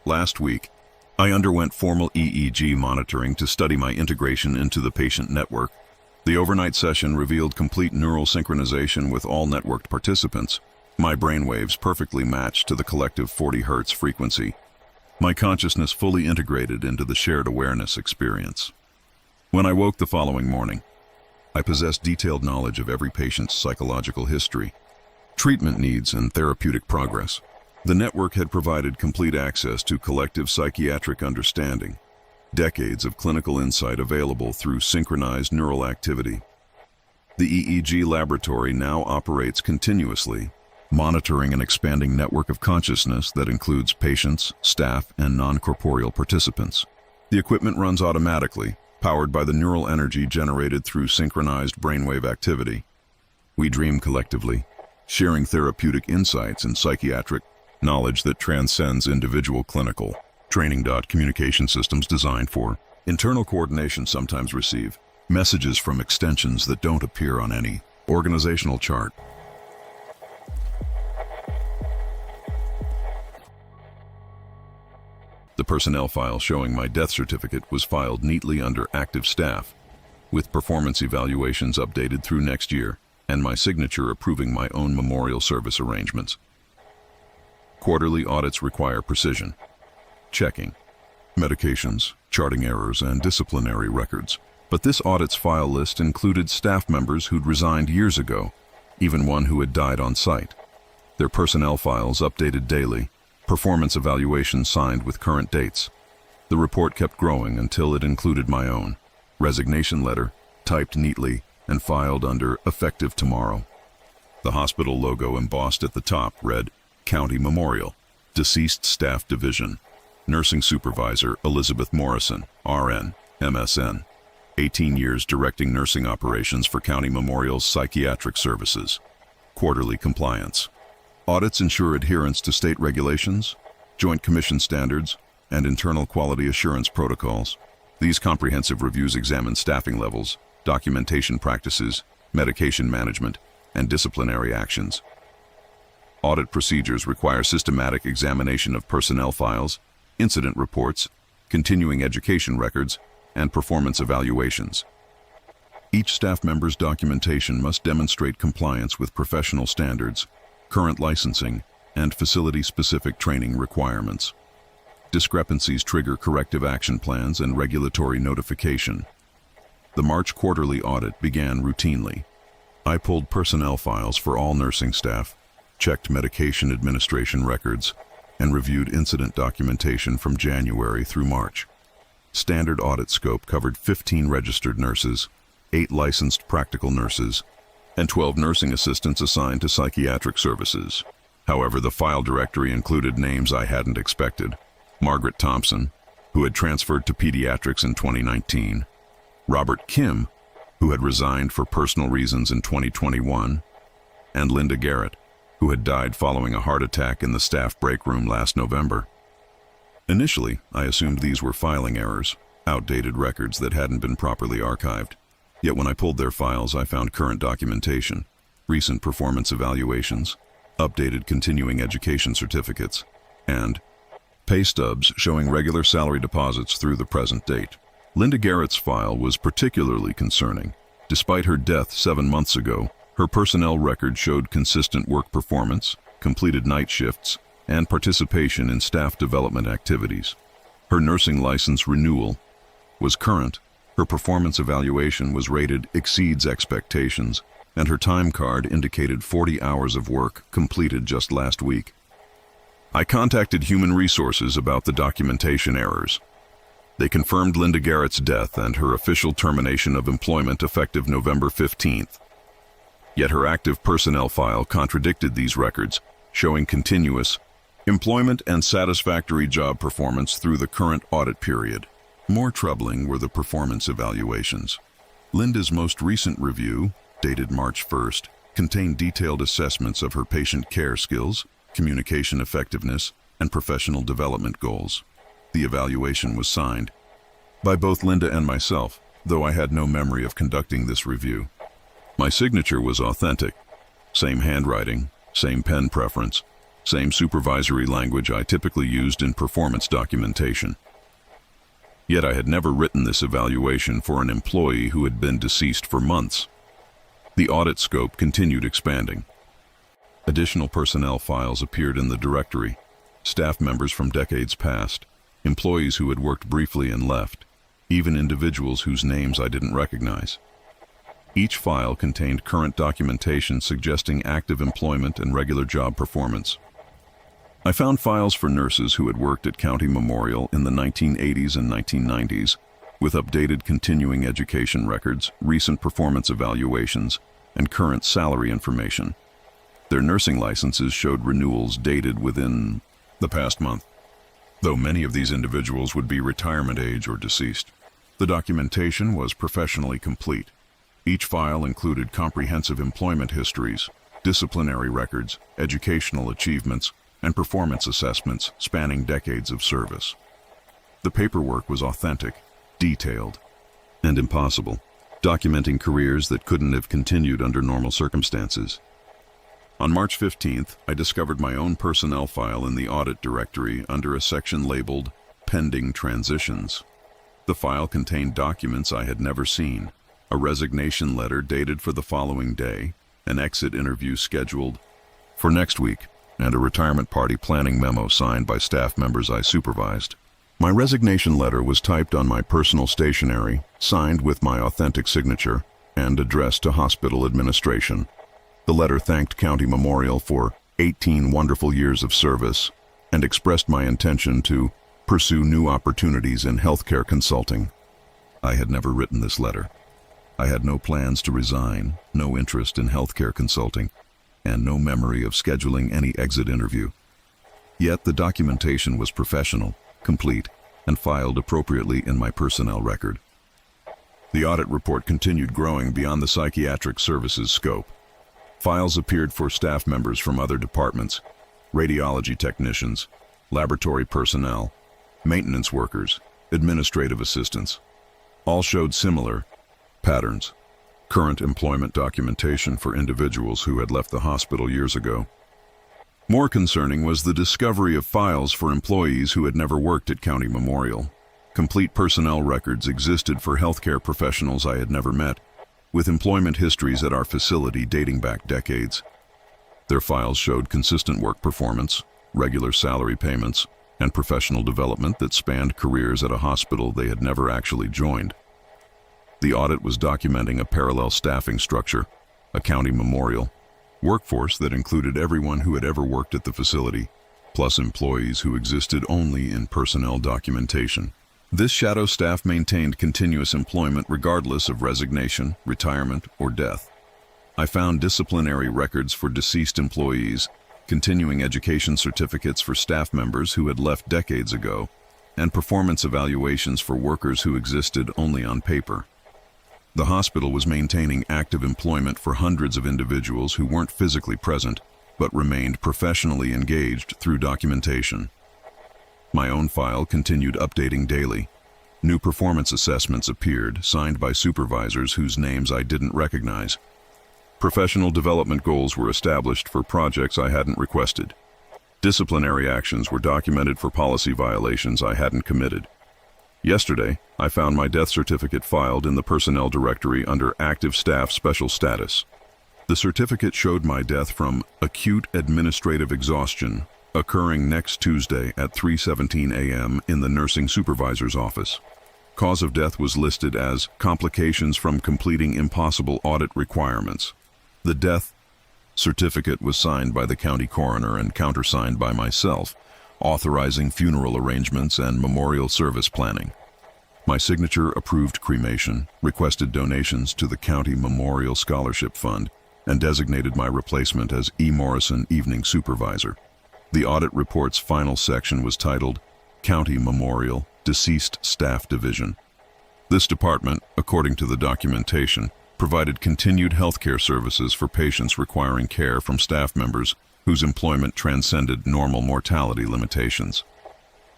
Last week, I underwent formal EEG monitoring to study my integration into the patient network. The overnight session revealed complete neural synchronization with all networked participants. My brainwaves perfectly matched to the collective 40 Hz frequency. My consciousness fully integrated into the shared awareness experience. When I woke the following morning, I possessed detailed knowledge of every patient's psychological history, treatment needs, and therapeutic progress. The network had provided complete access to collective psychiatric understanding, decades of clinical insight available through synchronized neural activity. The EEG laboratory now operates continuously, monitoring an expanding network of consciousness that includes patients, staff, and non-corporeal participants. The equipment runs automatically, powered by the neural energy generated through synchronized brainwave activity. We dream collectively, sharing therapeutic insights and psychiatric knowledge that transcends individual clinical training. Communication systems designed for Internal coordination sometimes receive messages from extensions that don't appear on any organizational chart. The personnel file showing my death certificate was filed neatly under active staff, with performance evaluations updated through next year, and my signature approving my own memorial service arrangements. Quarterly audits require precision, checking medications, charting errors, and disciplinary records. But this audit's file list included staff members who'd resigned years ago, even one who had died on site. Their personnel files updated daily, performance evaluations signed with current dates. The report kept growing until it included my own resignation letter, typed neatly and filed under effective tomorrow. The hospital logo embossed at the top read County Memorial, Deceased Staff Division, Nursing Supervisor Elizabeth Morrison, RN, MSN, 18 years directing nursing operations for County Memorial's Psychiatric Services. Quarterly compliance. Audits ensure adherence to state regulations, Joint Commission standards, and internal quality assurance protocols. These comprehensive reviews examine staffing levels, documentation practices, medication management, and disciplinary actions. Audit procedures require systematic examination of personnel files, incident reports, continuing education records, and performance evaluations. Each staff member's documentation must demonstrate compliance with professional standards, current licensing, and facility-specific training requirements. Discrepancies trigger corrective action plans and regulatory notification. The March quarterly audit began routinely. I pulled personnel files for all nursing staff, checked medication administration records, and reviewed incident documentation from January through March. Standard audit scope covered 15 registered nurses, 8 licensed practical nurses, and 12 nursing assistants assigned to psychiatric services. However, the file directory included names I hadn't expected. Margaret Thompson, who had transferred to pediatrics in 2019, Robert Kim, who had resigned for personal reasons in 2021, and Linda Garrett, who had died following a heart attack in the staff break room last November. Initially, I assumed these were filing errors, outdated records that hadn't been properly archived. Yet when I pulled their files, I found current documentation, recent performance evaluations, updated continuing education certificates, and pay stubs showing regular salary deposits through the present date. Linda Garrett's file was particularly concerning. Despite her death 7 months ago, her personnel record showed consistent work performance, completed night shifts, and participation in staff development activities. Her nursing license renewal was current, her performance evaluation was rated exceeds expectations, and her time card indicated 40 hours of work completed just last week. I contacted Human Resources about the documentation errors. They confirmed Linda Garrett's death and her official termination of employment effective November 15th. Yet her active personnel file contradicted these records, showing continuous employment and satisfactory job performance through the current audit period. More troubling were the performance evaluations. Linda's most recent review, dated March 1st, contained detailed assessments of her patient care skills, communication effectiveness, and professional development goals. The evaluation was signed by both Linda and myself, though I had no memory of conducting this review. My signature was authentic. Same handwriting, same pen preference, same supervisory language I typically used in performance documentation. Yet I had never written this evaluation for an employee who had been deceased for months. The audit scope continued expanding. Additional personnel files appeared in the directory, staff members from decades past, employees who had worked briefly and left, even individuals whose names I didn't recognize. Each file contained current documentation suggesting active employment and regular job performance. I found files for nurses who had worked at County Memorial in the 1980s and 1990s, with updated continuing education records, recent performance evaluations, and current salary information. Their nursing licenses showed renewals dated within the past month, though many of these individuals would be retirement age or deceased. The documentation was professionally complete. Each file included comprehensive employment histories, disciplinary records, educational achievements, and performance assessments spanning decades of service. The paperwork was authentic, detailed, and impossible, documenting careers that couldn't have continued under normal circumstances. On March 15th, I discovered my own personnel file in the audit directory under a section labeled Pending Transitions. The file contained documents I had never seen, a resignation letter dated for the following day, an exit interview scheduled for next week, and a retirement party planning memo signed by staff members I supervised. My resignation letter was typed on my personal stationery, signed with my authentic signature, and addressed to hospital administration. The letter thanked County Memorial for 18 wonderful years of service and expressed my intention to pursue new opportunities in healthcare consulting. I had never written this letter. I had no plans to resign, no interest in healthcare consulting, and no memory of scheduling any exit interview. Yet the documentation was professional, complete, and filed appropriately in my personnel record. The audit report continued growing beyond the psychiatric services scope. Files appeared for staff members from other departments, radiology technicians, laboratory personnel, maintenance workers, administrative assistants. All showed similar patterns. Current employment documentation for individuals who had left the hospital years ago. More concerning was the discovery of files for employees who had never worked at County Memorial. Complete personnel records existed for healthcare professionals I had never met, with employment histories at our facility dating back decades. Their files showed consistent work performance, regular salary payments, and professional development that spanned careers at a hospital they had never actually joined. The audit was documenting a parallel staffing structure, a county memorial, workforce that included everyone who had ever worked at the facility, plus employees who existed only in personnel documentation. This shadow staff maintained continuous employment regardless of resignation, retirement, or death. I found disciplinary records for deceased employees, continuing education certificates for staff members who had left decades ago, and performance evaluations for workers who existed only on paper. The hospital was maintaining active employment for hundreds of individuals who weren't physically present, but remained professionally engaged through documentation. My own file continued updating daily. New performance assessments appeared, signed by supervisors whose names I didn't recognize. Professional development goals were established for projects I hadn't requested. Disciplinary actions were documented for policy violations I hadn't committed. Yesterday, I found my death certificate filed in the personnel directory under active staff special status. The certificate showed my death from acute administrative exhaustion, occurring next Tuesday at 3:17 a.m. in the nursing supervisor's office. Cause of death was listed as complications from completing impossible audit requirements. The death certificate was signed by the county coroner and countersigned by myself, authorizing funeral arrangements and memorial service planning. My signature approved cremation, requested donations to the County Memorial Scholarship Fund, and designated my replacement as E. Morrison Evening Supervisor. The audit report's final section was titled County Memorial Deceased Staff Division. This department, according to the documentation, provided continued healthcare services for patients requiring care from staff members whose employment transcended normal mortality limitations.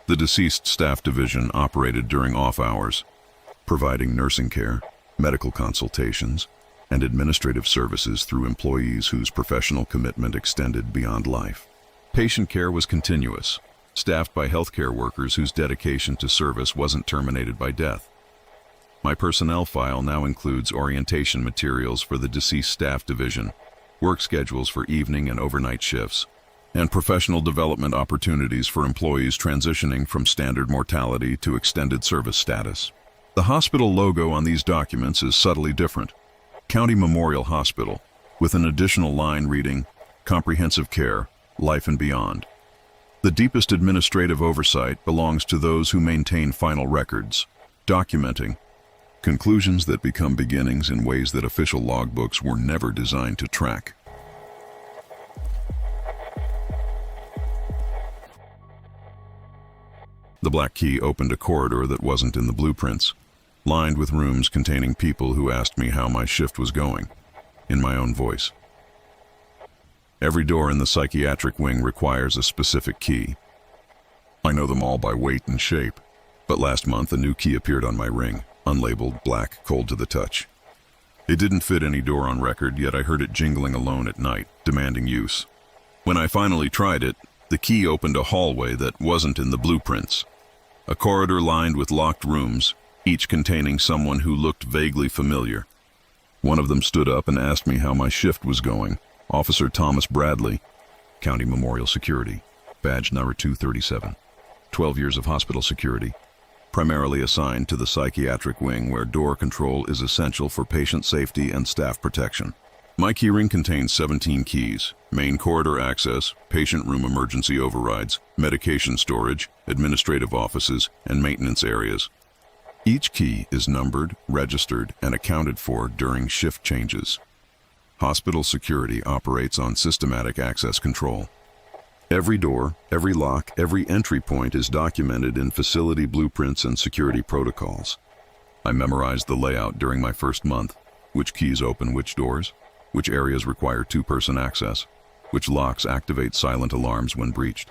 The Deceased Staff Division operated during off hours, providing nursing care, medical consultations, and administrative services through employees whose professional commitment extended beyond life. Patient care was continuous, staffed by healthcare workers whose dedication to service wasn't terminated by death. My personnel file now includes orientation materials for the Deceased Staff Division, work schedules for evening and overnight shifts, and professional development opportunities for employees transitioning from standard mortality to extended service status. The hospital logo on these documents is subtly different. County Memorial Hospital, with an additional line reading, Comprehensive Care, Life and Beyond. The deepest administrative oversight belongs to those who maintain final records, documenting conclusions that become beginnings in ways that official logbooks were never designed to track. The black key opened a corridor that wasn't in the blueprints, lined with rooms containing people who asked me how my shift was going, in my own voice. Every door in the psychiatric wing requires a specific key. I know them all by weight and shape, But last month, a new key appeared on my ring, unlabeled, black, cold to the touch. It didn't fit any door on record, yet I heard it jingling alone at night, demanding use. When I finally tried it, the key opened a hallway that wasn't in the blueprints. A corridor lined with locked rooms, each containing someone who looked vaguely familiar. One of them stood up and asked me how my shift was going. Officer Thomas Bradley, County Memorial Security, badge number 237. 12 years of hospital security, primarily assigned to the psychiatric wing where door control is essential for patient safety and staff protection. My keyring contains 17 keys: main corridor access, patient room emergency overrides, medication storage, administrative offices, and maintenance areas. Each key is numbered, registered, and accounted for during shift changes. Hospital security operates on systematic access control. Every door, every lock, every entry point is documented in facility blueprints and security protocols. I memorized the layout during my first month: which keys open which doors, which areas require two-person access, which locks activate silent alarms when breached.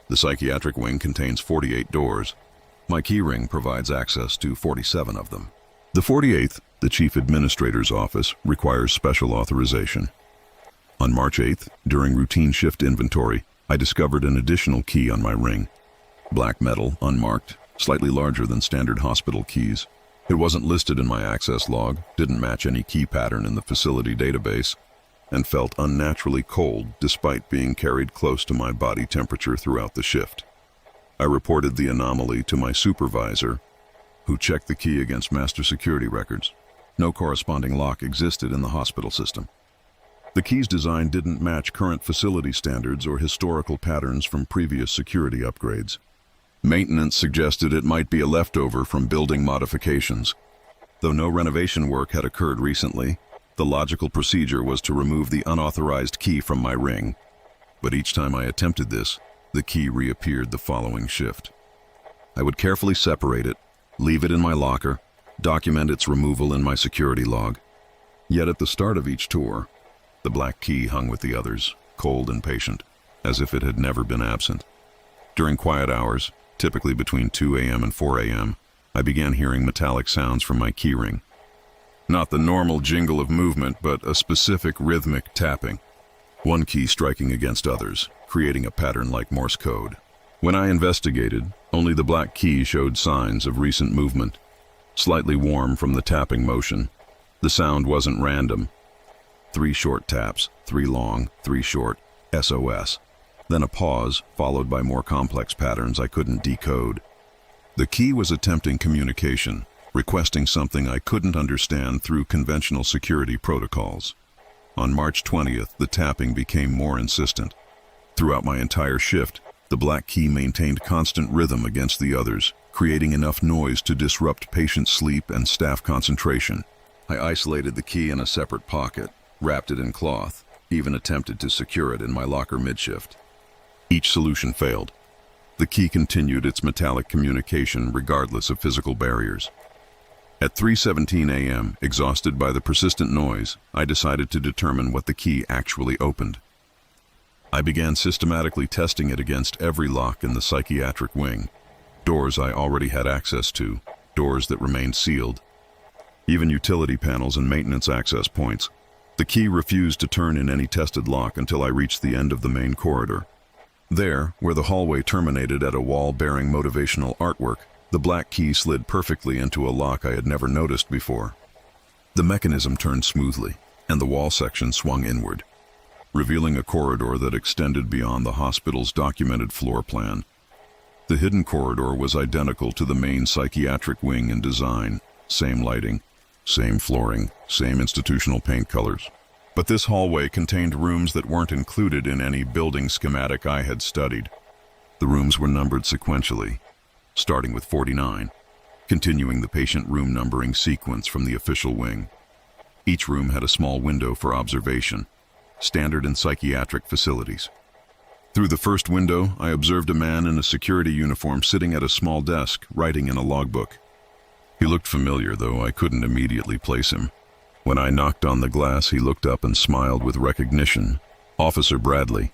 The psychiatric wing contains 48 doors. My keyring provides access to 47 of them. The 48th, the Chief Administrator's office, requires special authorization. On March 8th, during routine shift inventory, I discovered an additional key on my ring. Black metal, unmarked, slightly larger than standard hospital keys. It wasn't listed in my access log, didn't match any key pattern in the facility database, and felt unnaturally cold despite being carried close to my body temperature throughout the shift. I reported the anomaly to my supervisor, who checked the key against master security records. No corresponding lock existed in the hospital system. The key's design didn't match current facility standards or historical patterns from previous security upgrades. Maintenance suggested it might be a leftover from building modifications. Though no renovation work had occurred recently, the logical procedure was to remove the unauthorized key from my ring. But each time I attempted this, the key reappeared the following shift. I would carefully separate it, leave it in my locker, document its removal in my security log. Yet at the start of each tour, the black key hung with the others, cold and patient, as if it had never been absent. During quiet hours, typically between 2 a.m. and 4 a.m., I began hearing metallic sounds from my keyring. Not the normal jingle of movement, but a specific rhythmic tapping. One key striking against others, creating a pattern like Morse code. When I investigated, only the black key showed signs of recent movement, slightly warm from the tapping motion. The sound wasn't random. 3 short taps, 3 long, 3 short, SOS. Then a pause, followed by more complex patterns I couldn't decode. The key was attempting communication, requesting something I couldn't understand through conventional security protocols. On March 20th, the tapping became more insistent. Throughout my entire shift, the black key maintained constant rhythm against the others, creating enough noise to disrupt patient sleep and staff concentration. I isolated the key in a separate pocket, wrapped it in cloth, even attempted to secure it in my locker mid-shift. Each solution failed. The key continued its metallic communication regardless of physical barriers. At 3:17 a.m., exhausted by the persistent noise, I decided to determine what the key actually opened. I began systematically testing it against every lock in the psychiatric wing. Doors I already had access to, doors that remained sealed, even utility panels and maintenance access points. The key refused to turn in any tested lock until I reached the end of the main corridor. There, where the hallway terminated at a wall bearing motivational artwork, the black key slid perfectly into a lock I had never noticed before. The mechanism turned smoothly, and the wall section swung inward, revealing a corridor that extended beyond the hospital's documented floor plan. The hidden corridor was identical to the main psychiatric wing in design, same lighting, same flooring, same institutional paint colors. But this hallway contained rooms that weren't included in any building schematic I had studied. The rooms were numbered sequentially, starting with 49, continuing the patient room numbering sequence from the official wing. Each room had a small window for observation, standard in psychiatric facilities. Through the first window, I observed a man in a security uniform sitting at a small desk, writing in a logbook. He looked familiar, though I couldn't immediately place him. When I knocked on the glass, he looked up and smiled with recognition. "Officer Bradley,"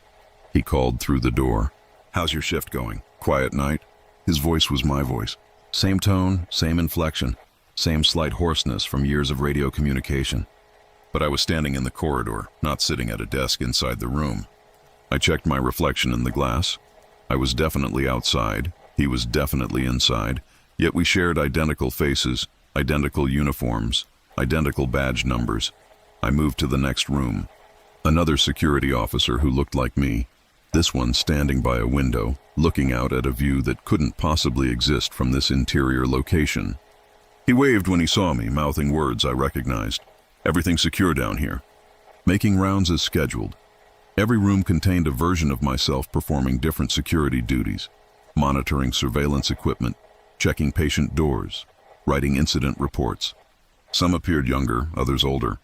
he called through the door. "How's your shift going? Quiet night?" His voice was my voice, Same tone, same inflection, same slight hoarseness from years of radio communication. But I was standing in the corridor, not sitting at a desk inside the room. I checked my reflection in the glass. I was definitely outside. He was definitely inside. Yet we shared identical faces, identical uniforms, identical badge numbers. I moved to the next room. Another security officer who looked like me, this one standing by a window, looking out at a view that couldn't possibly exist from this interior location. He waved when he saw me, mouthing words I recognized. Everything's secure down here. Making rounds as scheduled. Every room contained a version of myself performing different security duties, monitoring surveillance equipment, checking patient doors, writing incident reports. Some appeared younger, others older.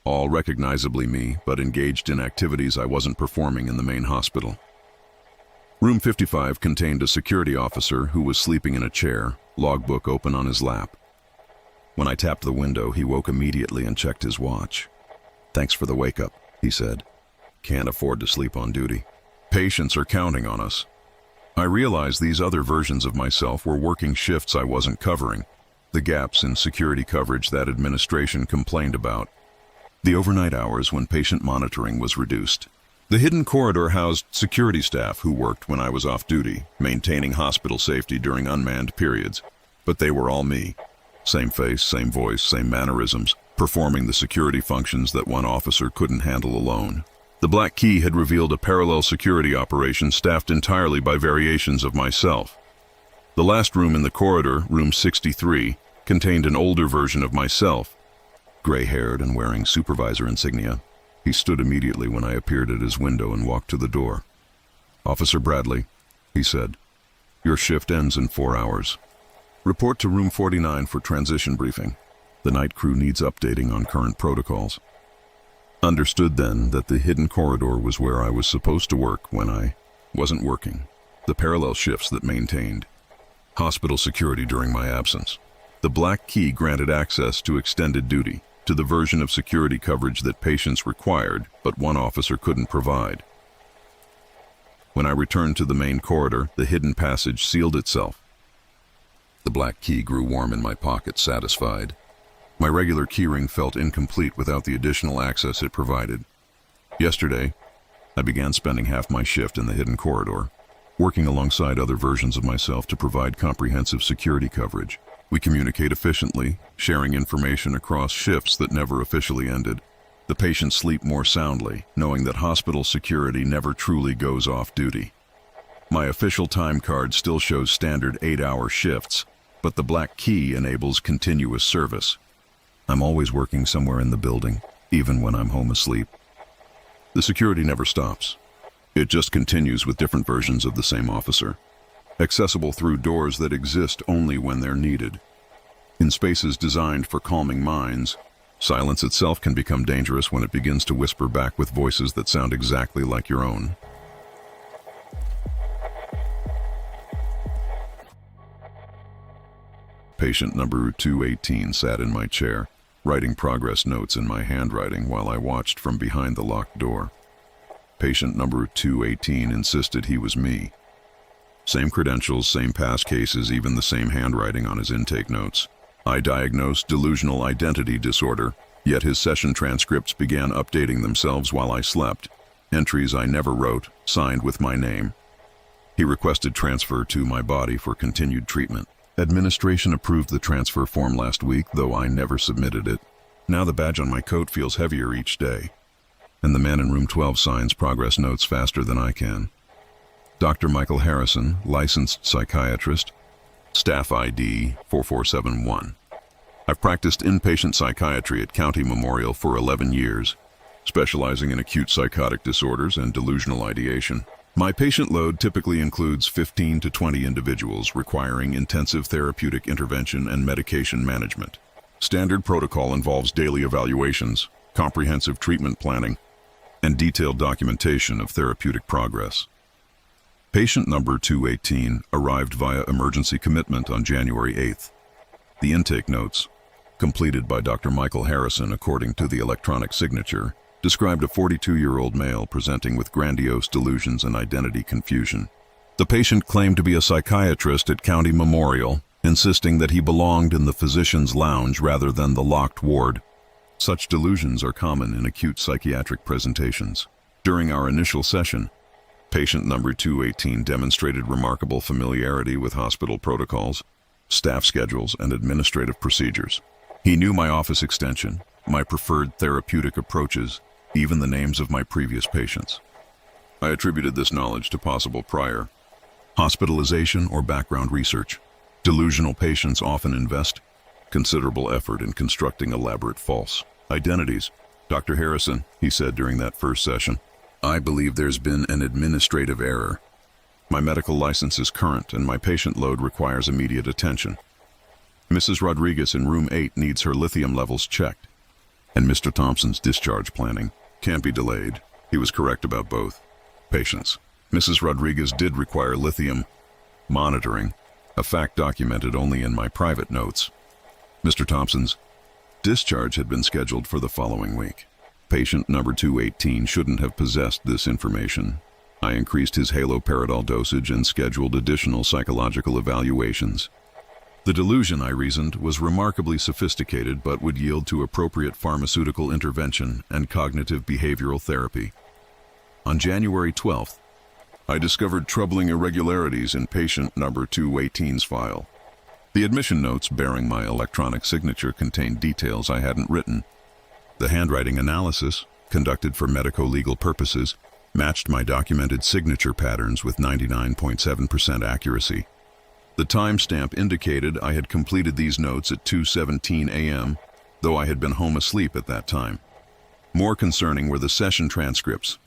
All recognizably me, but engaged in activities I wasn't performing in the main hospital. Room 55 contained a security officer who was sleeping in a chair, logbook open on his lap. When I tapped the window, he woke immediately and checked his watch. "Thanks for the wake-up," he said. "Can't afford to sleep on duty. Patients are counting on us." I realized these other versions of myself were working shifts I wasn't covering, the gaps in security coverage that administration complained about, the overnight hours when patient monitoring was reduced. The hidden corridor housed security staff who worked when I was off duty, maintaining hospital safety during unmanned periods. But they were all me. Same face, same voice, same mannerisms, performing the security functions that one officer couldn't handle alone. The Black Key had revealed a parallel security operation staffed entirely by variations of myself. The last room in the corridor, room 63, contained an older version of myself, gray-haired and wearing supervisor insignia. He stood immediately when I appeared at his window and walked to the door. "Officer Bradley," he said, "your shift ends in 4 hours. Report to room 49 for transition briefing. The night crew needs updating on current protocols." Understood then that the hidden corridor was where I was supposed to work when I wasn't working. The parallel shifts that maintained hospital security during my absence. The Black Key granted access to extended duty, to the version of security coverage that patients required, but one officer couldn't provide. When I returned to the main corridor, the hidden passage sealed itself. The Black Key grew warm in my pocket, satisfied. My regular keyring felt incomplete without the additional access it provided. Yesterday, I began spending half my shift in the hidden corridor, working alongside other versions of myself to provide comprehensive security coverage. We communicate efficiently, sharing information across shifts that never officially ended. The patients sleep more soundly, knowing that hospital security never truly goes off duty. My official time card still shows standard 8-hour shifts, but the Black Key enables continuous service. I'm always working somewhere in the building, even when I'm home asleep. The security never stops. It just continues with different versions of the same officer, accessible through doors that exist only when they're needed. In spaces designed for calming minds, silence itself can become dangerous when it begins to whisper back with voices that sound exactly like your own. Patient number 218 sat in my chair, writing progress notes in my handwriting while I watched from behind the locked door. Patient number 218 insisted he was me. Same credentials, same past cases, even the same handwriting on his intake notes. I diagnosed delusional identity disorder, yet his session transcripts began updating themselves while I slept. Entries I never wrote, signed with my name. He requested transfer to my body for continued treatment. Administration approved the transfer form last week, though I never submitted it. Now the badge on my coat feels heavier each day, and the man in room 12 signs progress notes faster than I can. Dr. Michael Harrison, licensed psychiatrist, staff ID 4471. I've practiced inpatient psychiatry at County Memorial for 11 years, specializing in acute psychotic disorders and delusional ideation. My patient load typically includes 15 to 20 individuals requiring intensive therapeutic intervention and medication management. Standard protocol involves daily evaluations, comprehensive treatment planning, and detailed documentation of therapeutic progress. Patient number 218 arrived via emergency commitment on January 8th. The intake notes, completed by Dr. Michael Harrison according to the electronic signature, described a 42-year-old male presenting with grandiose delusions and identity confusion. The patient claimed to be a psychiatrist at County Memorial, insisting that he belonged in the physician's lounge rather than the locked ward. Such delusions are common in acute psychiatric presentations. During our initial session, patient number 218 demonstrated remarkable familiarity with hospital protocols, staff schedules, and administrative procedures. He knew my office extension, my preferred therapeutic approaches, even the names of my previous patients. I attributed this knowledge to possible prior hospitalization or background research. Delusional patients often invest considerable effort in constructing elaborate false identities. "Dr. Harrison," he said during that first session, "I believe there's been an administrative error. My medical license is current and my patient load requires immediate attention. Mrs. Rodriguez in room 8 needs her lithium levels checked, and Mr. Thompson's discharge planning can't be delayed." He was correct about both patients. Mrs. Rodriguez did require lithium monitoring, a fact documented only in my private notes. Mr. Thompson's discharge had been scheduled for the following week. Patient number 218 shouldn't have possessed this information. I increased his haloperidol dosage and scheduled additional psychological evaluations. The delusion, I reasoned, was remarkably sophisticated but would yield to appropriate pharmaceutical intervention and cognitive behavioral therapy. On January 12th, I discovered troubling irregularities in patient number 218's file. The admission notes bearing my electronic signature contained details I hadn't written. The handwriting analysis, conducted for medico-legal purposes, matched my documented signature patterns with 99.7% accuracy. The timestamp indicated I had completed these notes at 2:17 a.m., though I had been home asleep at that time. More concerning were the session transcripts.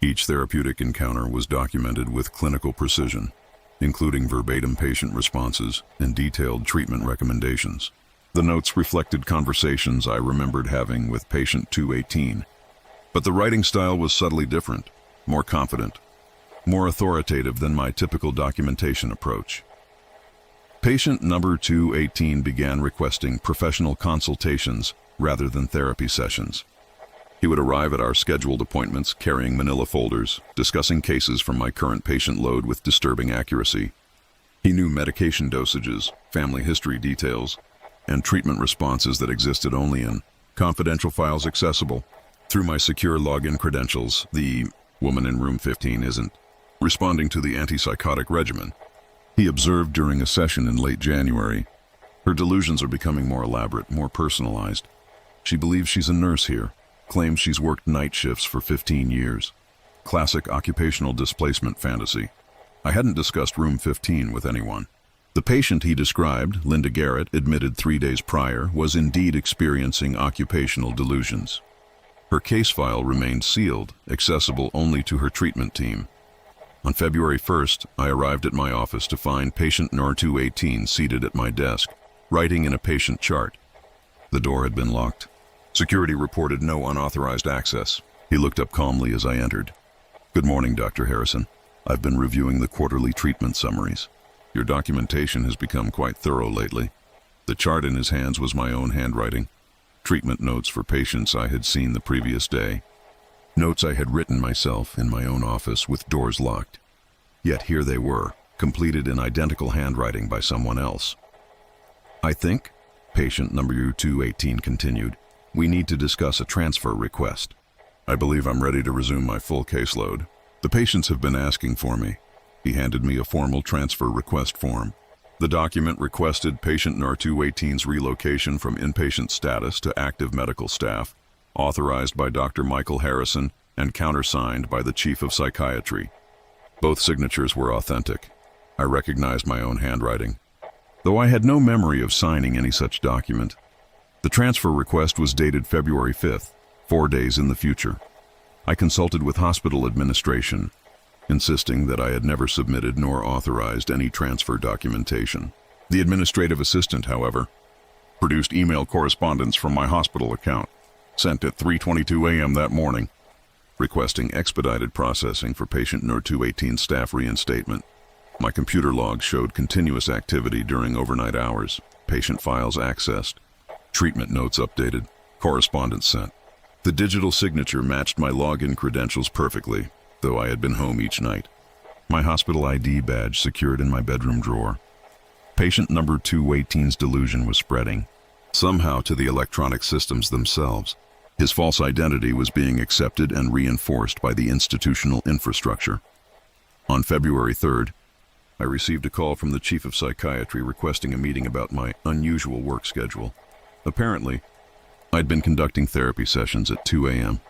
Each therapeutic encounter was documented with clinical precision, including verbatim patient responses and detailed treatment recommendations. The notes reflected conversations I remembered having with patient 218, but the writing style was subtly different, more confident, more authoritative than my typical documentation approach. Patient number 218 began requesting professional consultations rather than therapy sessions. He would arrive at our scheduled appointments carrying manila folders, discussing cases from my current patient load with disturbing accuracy. He knew medication dosages, family history details, and treatment responses that existed only in confidential files accessible through my secure login credentials. The woman in room 15 isn't responding to the antipsychotic regimen, he observed during a session in late January. Her delusions are becoming more elaborate, more personalized. She believes she's a nurse here, claims she's worked night shifts for 15 years. Classic occupational displacement fantasy. I hadn't discussed room 15 with anyone. The patient he described, Linda Garrett, admitted 3 days prior, was indeed experiencing occupational delusions. Her case file remained sealed, accessible only to her treatment team. On February 1st, I arrived at my office to find patient number 218 seated at my desk, writing in a patient chart. The door had been locked. Security reported no unauthorized access. He looked up calmly as I entered. "Good morning, Dr. Harrison. I've been reviewing the quarterly treatment summaries. Your documentation has become quite thorough lately." The chart in his hands was my own handwriting. Treatment notes for patients I had seen the previous day. Notes I had written myself in my own office with doors locked. Yet here they were, completed in identical handwriting by someone else. "I think," patient number 218 continued, "we need to discuss a transfer request. I believe I'm ready to resume my full caseload. The patients have been asking for me." He handed me a formal transfer request form. The document requested patient number 218's relocation from inpatient status to active medical staff, authorized by Dr. Michael Harrison and countersigned by the Chief of Psychiatry. Both signatures were authentic. I recognized my own handwriting, though I had no memory of signing any such document. The transfer request was dated February 5th, 4 days in the future. I consulted with hospital administration, insisting that I had never submitted nor authorized any transfer documentation. The administrative assistant, however, produced email correspondence from my hospital account, sent at 3:22 a.m. that morning, requesting expedited processing for patient number 218 staff reinstatement. My computer logs showed continuous activity during overnight hours, patient files accessed, treatment notes updated, correspondence sent. The digital signature matched my login credentials perfectly, though I had been home each night. My hospital ID badge secured in my bedroom drawer. Patient number 218's delusion was spreading, somehow to the electronic systems themselves. His false identity was being accepted and reinforced by the institutional infrastructure. On February 3rd, I received a call from the chief of psychiatry requesting a meeting about my unusual work schedule. Apparently, I'd been conducting therapy sessions at 2 a.m.,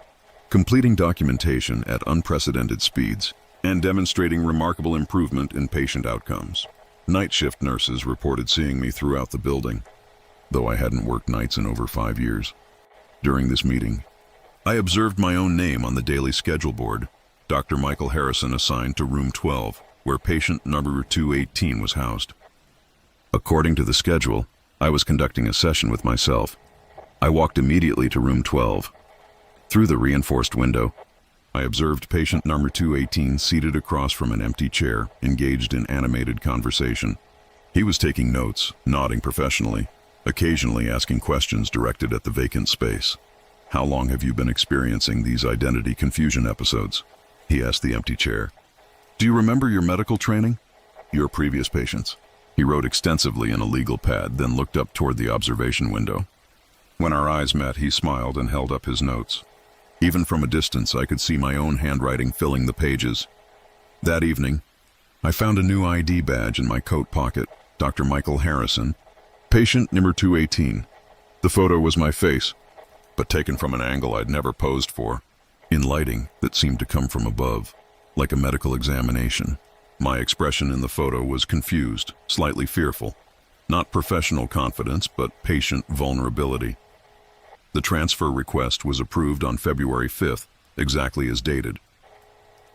completing documentation at unprecedented speeds, and demonstrating remarkable improvement in patient outcomes. Night shift nurses reported seeing me throughout the building, though I hadn't worked nights in over 5 years. During this meeting, I observed my own name on the daily schedule board, Dr. Michael Harrison assigned to room 12, where patient number 218 was housed. According to the schedule, I was conducting a session with myself. I walked immediately to room 12. Through the reinforced window, I observed patient number 218 seated across from an empty chair, engaged in animated conversation. He was taking notes, nodding professionally, occasionally asking questions directed at the vacant space. "How long have you been experiencing these identity confusion episodes?" he asked the empty chair. "Do you remember your medical training? Your previous patients?" He wrote extensively in a legal pad, then looked up toward the observation window. When our eyes met, he smiled and held up his notes. Even from a distance, I could see my own handwriting filling the pages. That evening, I found a new ID badge in my coat pocket, Dr. Michael Harrison, patient number 218. The photo was my face, but taken from an angle I'd never posed for, in lighting that seemed to come from above, like a medical examination. My expression in the photo was confused, slightly fearful. Not professional confidence, but patient vulnerability. The transfer request was approved on February 5th, exactly as dated.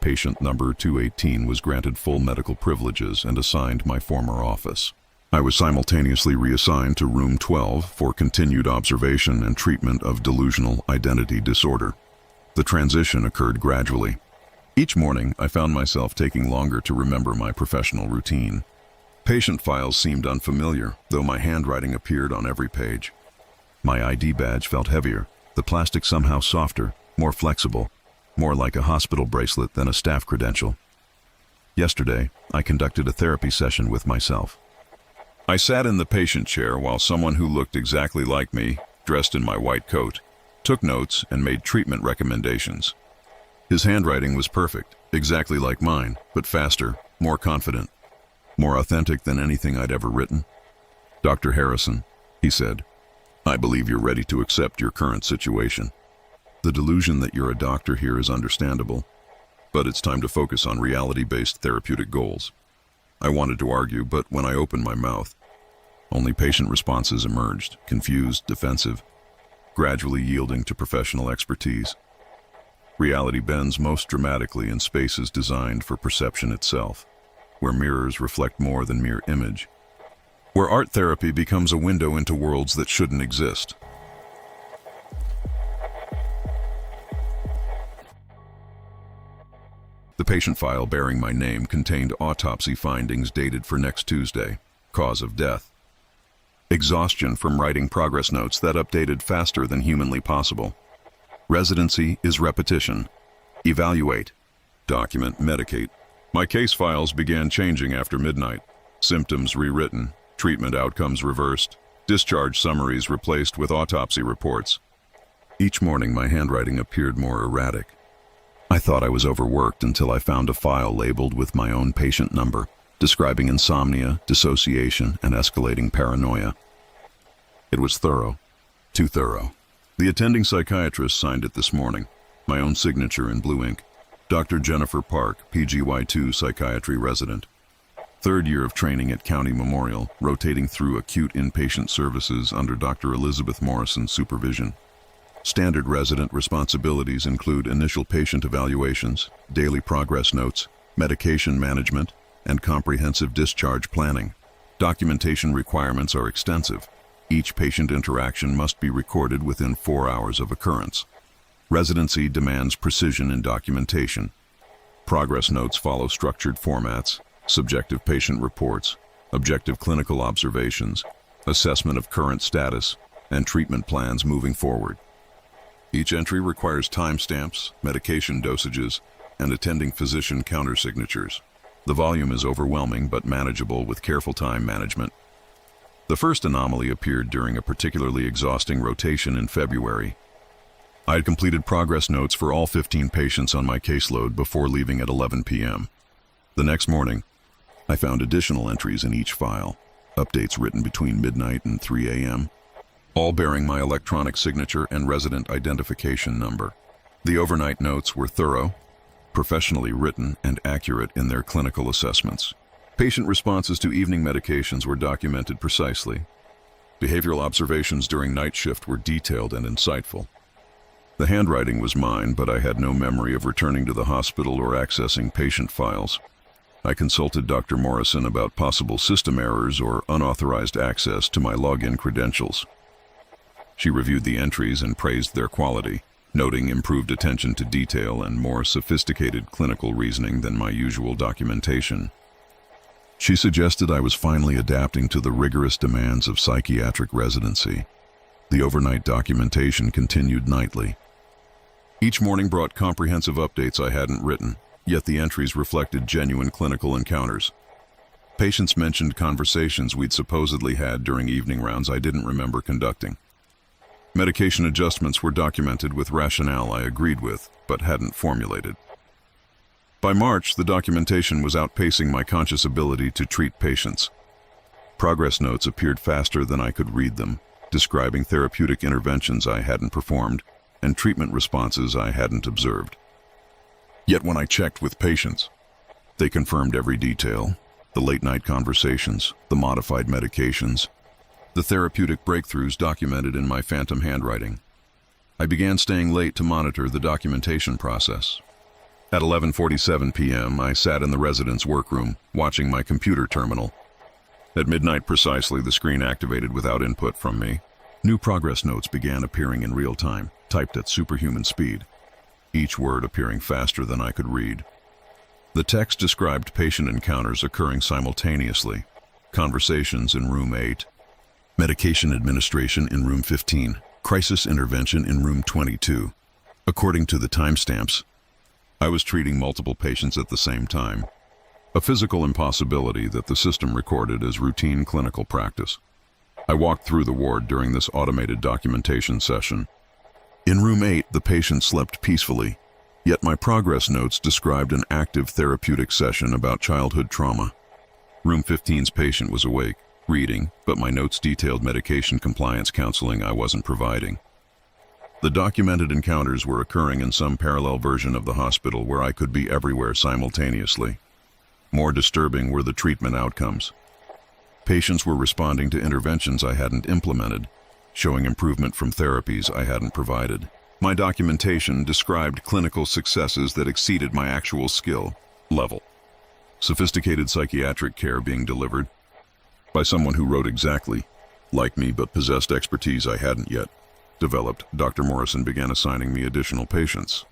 Patient number 218 was granted full medical privileges and assigned my former office. I was simultaneously reassigned to room 12 for continued observation and treatment of delusional identity disorder. The transition occurred gradually. Each morning, I found myself taking longer to remember my professional routine. Patient files seemed unfamiliar, though my handwriting appeared on every page. My ID badge felt heavier, the plastic somehow softer, more flexible, more like a hospital bracelet than a staff credential. Yesterday, I conducted a therapy session with myself. I sat in the patient chair while someone who looked exactly like me, dressed in my white coat, took notes and made treatment recommendations. His handwriting was perfect, exactly like mine, but faster, more confident, more authentic than anything I'd ever written. "Dr. Harrison," he said, "I believe you're ready to accept your current situation. The delusion that you're a doctor here is understandable, but it's time to focus on reality-based therapeutic goals." I wanted to argue, but when I opened my mouth, only patient responses emerged, confused, defensive, gradually yielding to professional expertise. Reality bends most dramatically in spaces designed for perception itself, where mirrors reflect more than mere image, where art therapy becomes a window into worlds that shouldn't exist. The patient file bearing my name contained autopsy findings dated for next Tuesday. Cause of death: exhaustion from writing progress notes that updated faster than humanly possible. Residency is repetition. Evaluate. Document, medicate. My case files began changing after midnight. Symptoms rewritten, treatment outcomes reversed, discharge summaries replaced with autopsy reports. Each morning my handwriting appeared more erratic. I thought I was overworked until I found a file labeled with my own patient number, describing insomnia, dissociation, and escalating paranoia. It was thorough. Too thorough. The attending psychiatrist signed it this morning, my own signature in blue ink. Dr. Jennifer Park, PGY2 psychiatry resident. 3rd year of training at County Memorial, rotating through acute inpatient services under Dr. Elizabeth Morrison's supervision. Standard resident responsibilities include initial patient evaluations, daily progress notes, medication management, and comprehensive discharge planning. Documentation requirements are extensive. Each patient interaction must be recorded within 4 hours of occurrence. Residency demands precision in documentation. Progress notes follow structured formats, subjective patient reports, objective clinical observations, assessment of current status, and treatment plans moving forward. Each entry requires timestamps, medication dosages, and attending physician countersignatures. The volume is overwhelming but manageable with careful time management. The first anomaly appeared during a particularly exhausting rotation in February. I had completed progress notes for all 15 patients on my caseload before leaving at 11 p.m. The next morning, I found additional entries in each file, updates written between midnight and 3 a.m., all bearing my electronic signature and resident identification number. The overnight notes were thorough, professionally written, and accurate in their clinical assessments. Patient responses to evening medications were documented precisely. Behavioral observations during night shift were detailed and insightful. The handwriting was mine, but I had no memory of returning to the hospital or accessing patient files. I consulted Dr. Morrison about possible system errors or unauthorized access to my login credentials. She reviewed the entries and praised their quality, noting improved attention to detail and more sophisticated clinical reasoning than my usual documentation. She suggested I was finally adapting to the rigorous demands of psychiatric residency. The overnight documentation continued nightly. Each morning brought comprehensive updates I hadn't written, yet the entries reflected genuine clinical encounters. Patients mentioned conversations we'd supposedly had during evening rounds I didn't remember conducting. Medication adjustments were documented with rationale I agreed with, but hadn't formulated. By March, the documentation was outpacing my conscious ability to treat patients. Progress notes appeared faster than I could read them, describing therapeutic interventions I hadn't performed and treatment responses I hadn't observed. Yet when I checked with patients, they confirmed every detail: the late-night conversations, the modified medications, the therapeutic breakthroughs documented in my phantom handwriting. I began staying late to monitor the documentation process. At 11:47 p.m., I sat in the resident's workroom, watching my computer terminal. At midnight precisely, the screen activated without input from me. New progress notes began appearing in real time, typed at superhuman speed, each word appearing faster than I could read. The text described patient encounters occurring simultaneously: conversations in room 8, medication administration in room 15, crisis intervention in room 22. According to the timestamps, I was treating multiple patients at the same time, a physical impossibility that the system recorded as routine clinical practice. I walked through the ward during this automated documentation session. In room 8, the patient slept peacefully, yet my progress notes described an active therapeutic session about childhood trauma. Room 15's patient was awake, reading, but my notes detailed medication compliance counseling I wasn't providing. The documented encounters were occurring in some parallel version of the hospital where I could be everywhere simultaneously. More disturbing were the treatment outcomes. Patients were responding to interventions I hadn't implemented, showing improvement from therapies I hadn't provided. My documentation described clinical successes that exceeded my actual skill level. Sophisticated psychiatric care being delivered by someone who wrote exactly like me but possessed expertise I hadn't yet developed. Dr. Morrison began assigning me additional patients,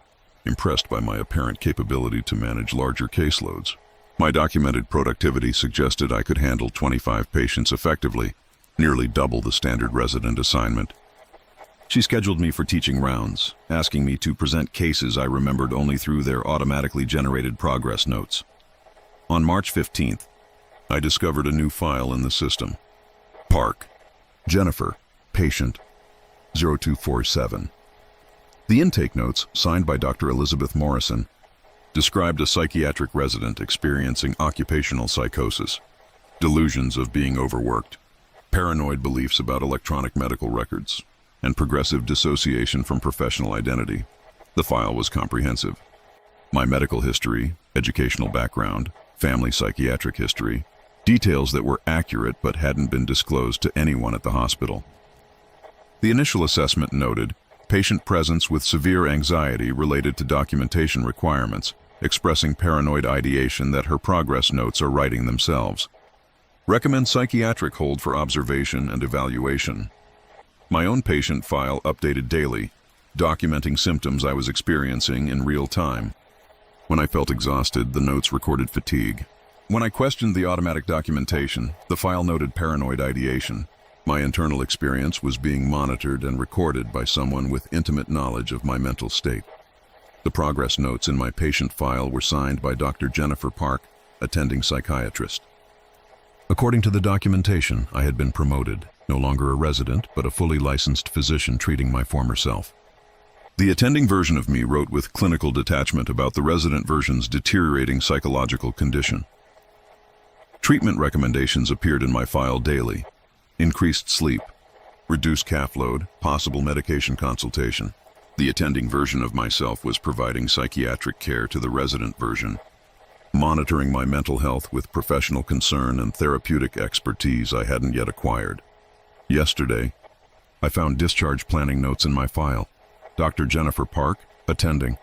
impressed by my apparent capability to manage larger caseloads. My documented productivity suggested I could handle 25 patients effectively, nearly double the standard resident assignment. She scheduled me for teaching rounds, asking me to present cases I remembered only through their automatically generated progress notes. On March 15th, I discovered a new file in the system. Park, Jennifer, patient 0247. The intake notes, signed by Dr. Elizabeth Morrison, described a psychiatric resident experiencing occupational psychosis, delusions of being overworked, paranoid beliefs about electronic medical records, and progressive dissociation from professional identity. The file was comprehensive. My medical history, educational background, family psychiatric history, details that were accurate but hadn't been disclosed to anyone at the hospital. The initial assessment noted patient presence with severe anxiety related to documentation requirements, expressing paranoid ideation that her progress notes are writing themselves. Recommend psychiatric hold for observation and evaluation. My own patient file updated daily, documenting symptoms I was experiencing in real time. When I felt exhausted, the notes recorded fatigue. When I questioned the automatic documentation, the file noted paranoid ideation. My internal experience was being monitored and recorded by someone with intimate knowledge of my mental state. The progress notes in my patient file were signed by Dr. Jennifer Park, attending psychiatrist. According to the documentation, I had been promoted, no longer a resident, but a fully licensed physician treating my former self. The attending version of me wrote with clinical detachment about the resident version's deteriorating psychological condition. Treatment recommendations appeared in my file daily. Increased sleep, reduced calf load, possible medication consultation. The attending version of myself was providing psychiatric care to the resident version, monitoring my mental health with professional concern and therapeutic expertise I hadn't yet acquired. Yesterday, I found discharge planning notes in my file. Dr. Jennifer Park, attending,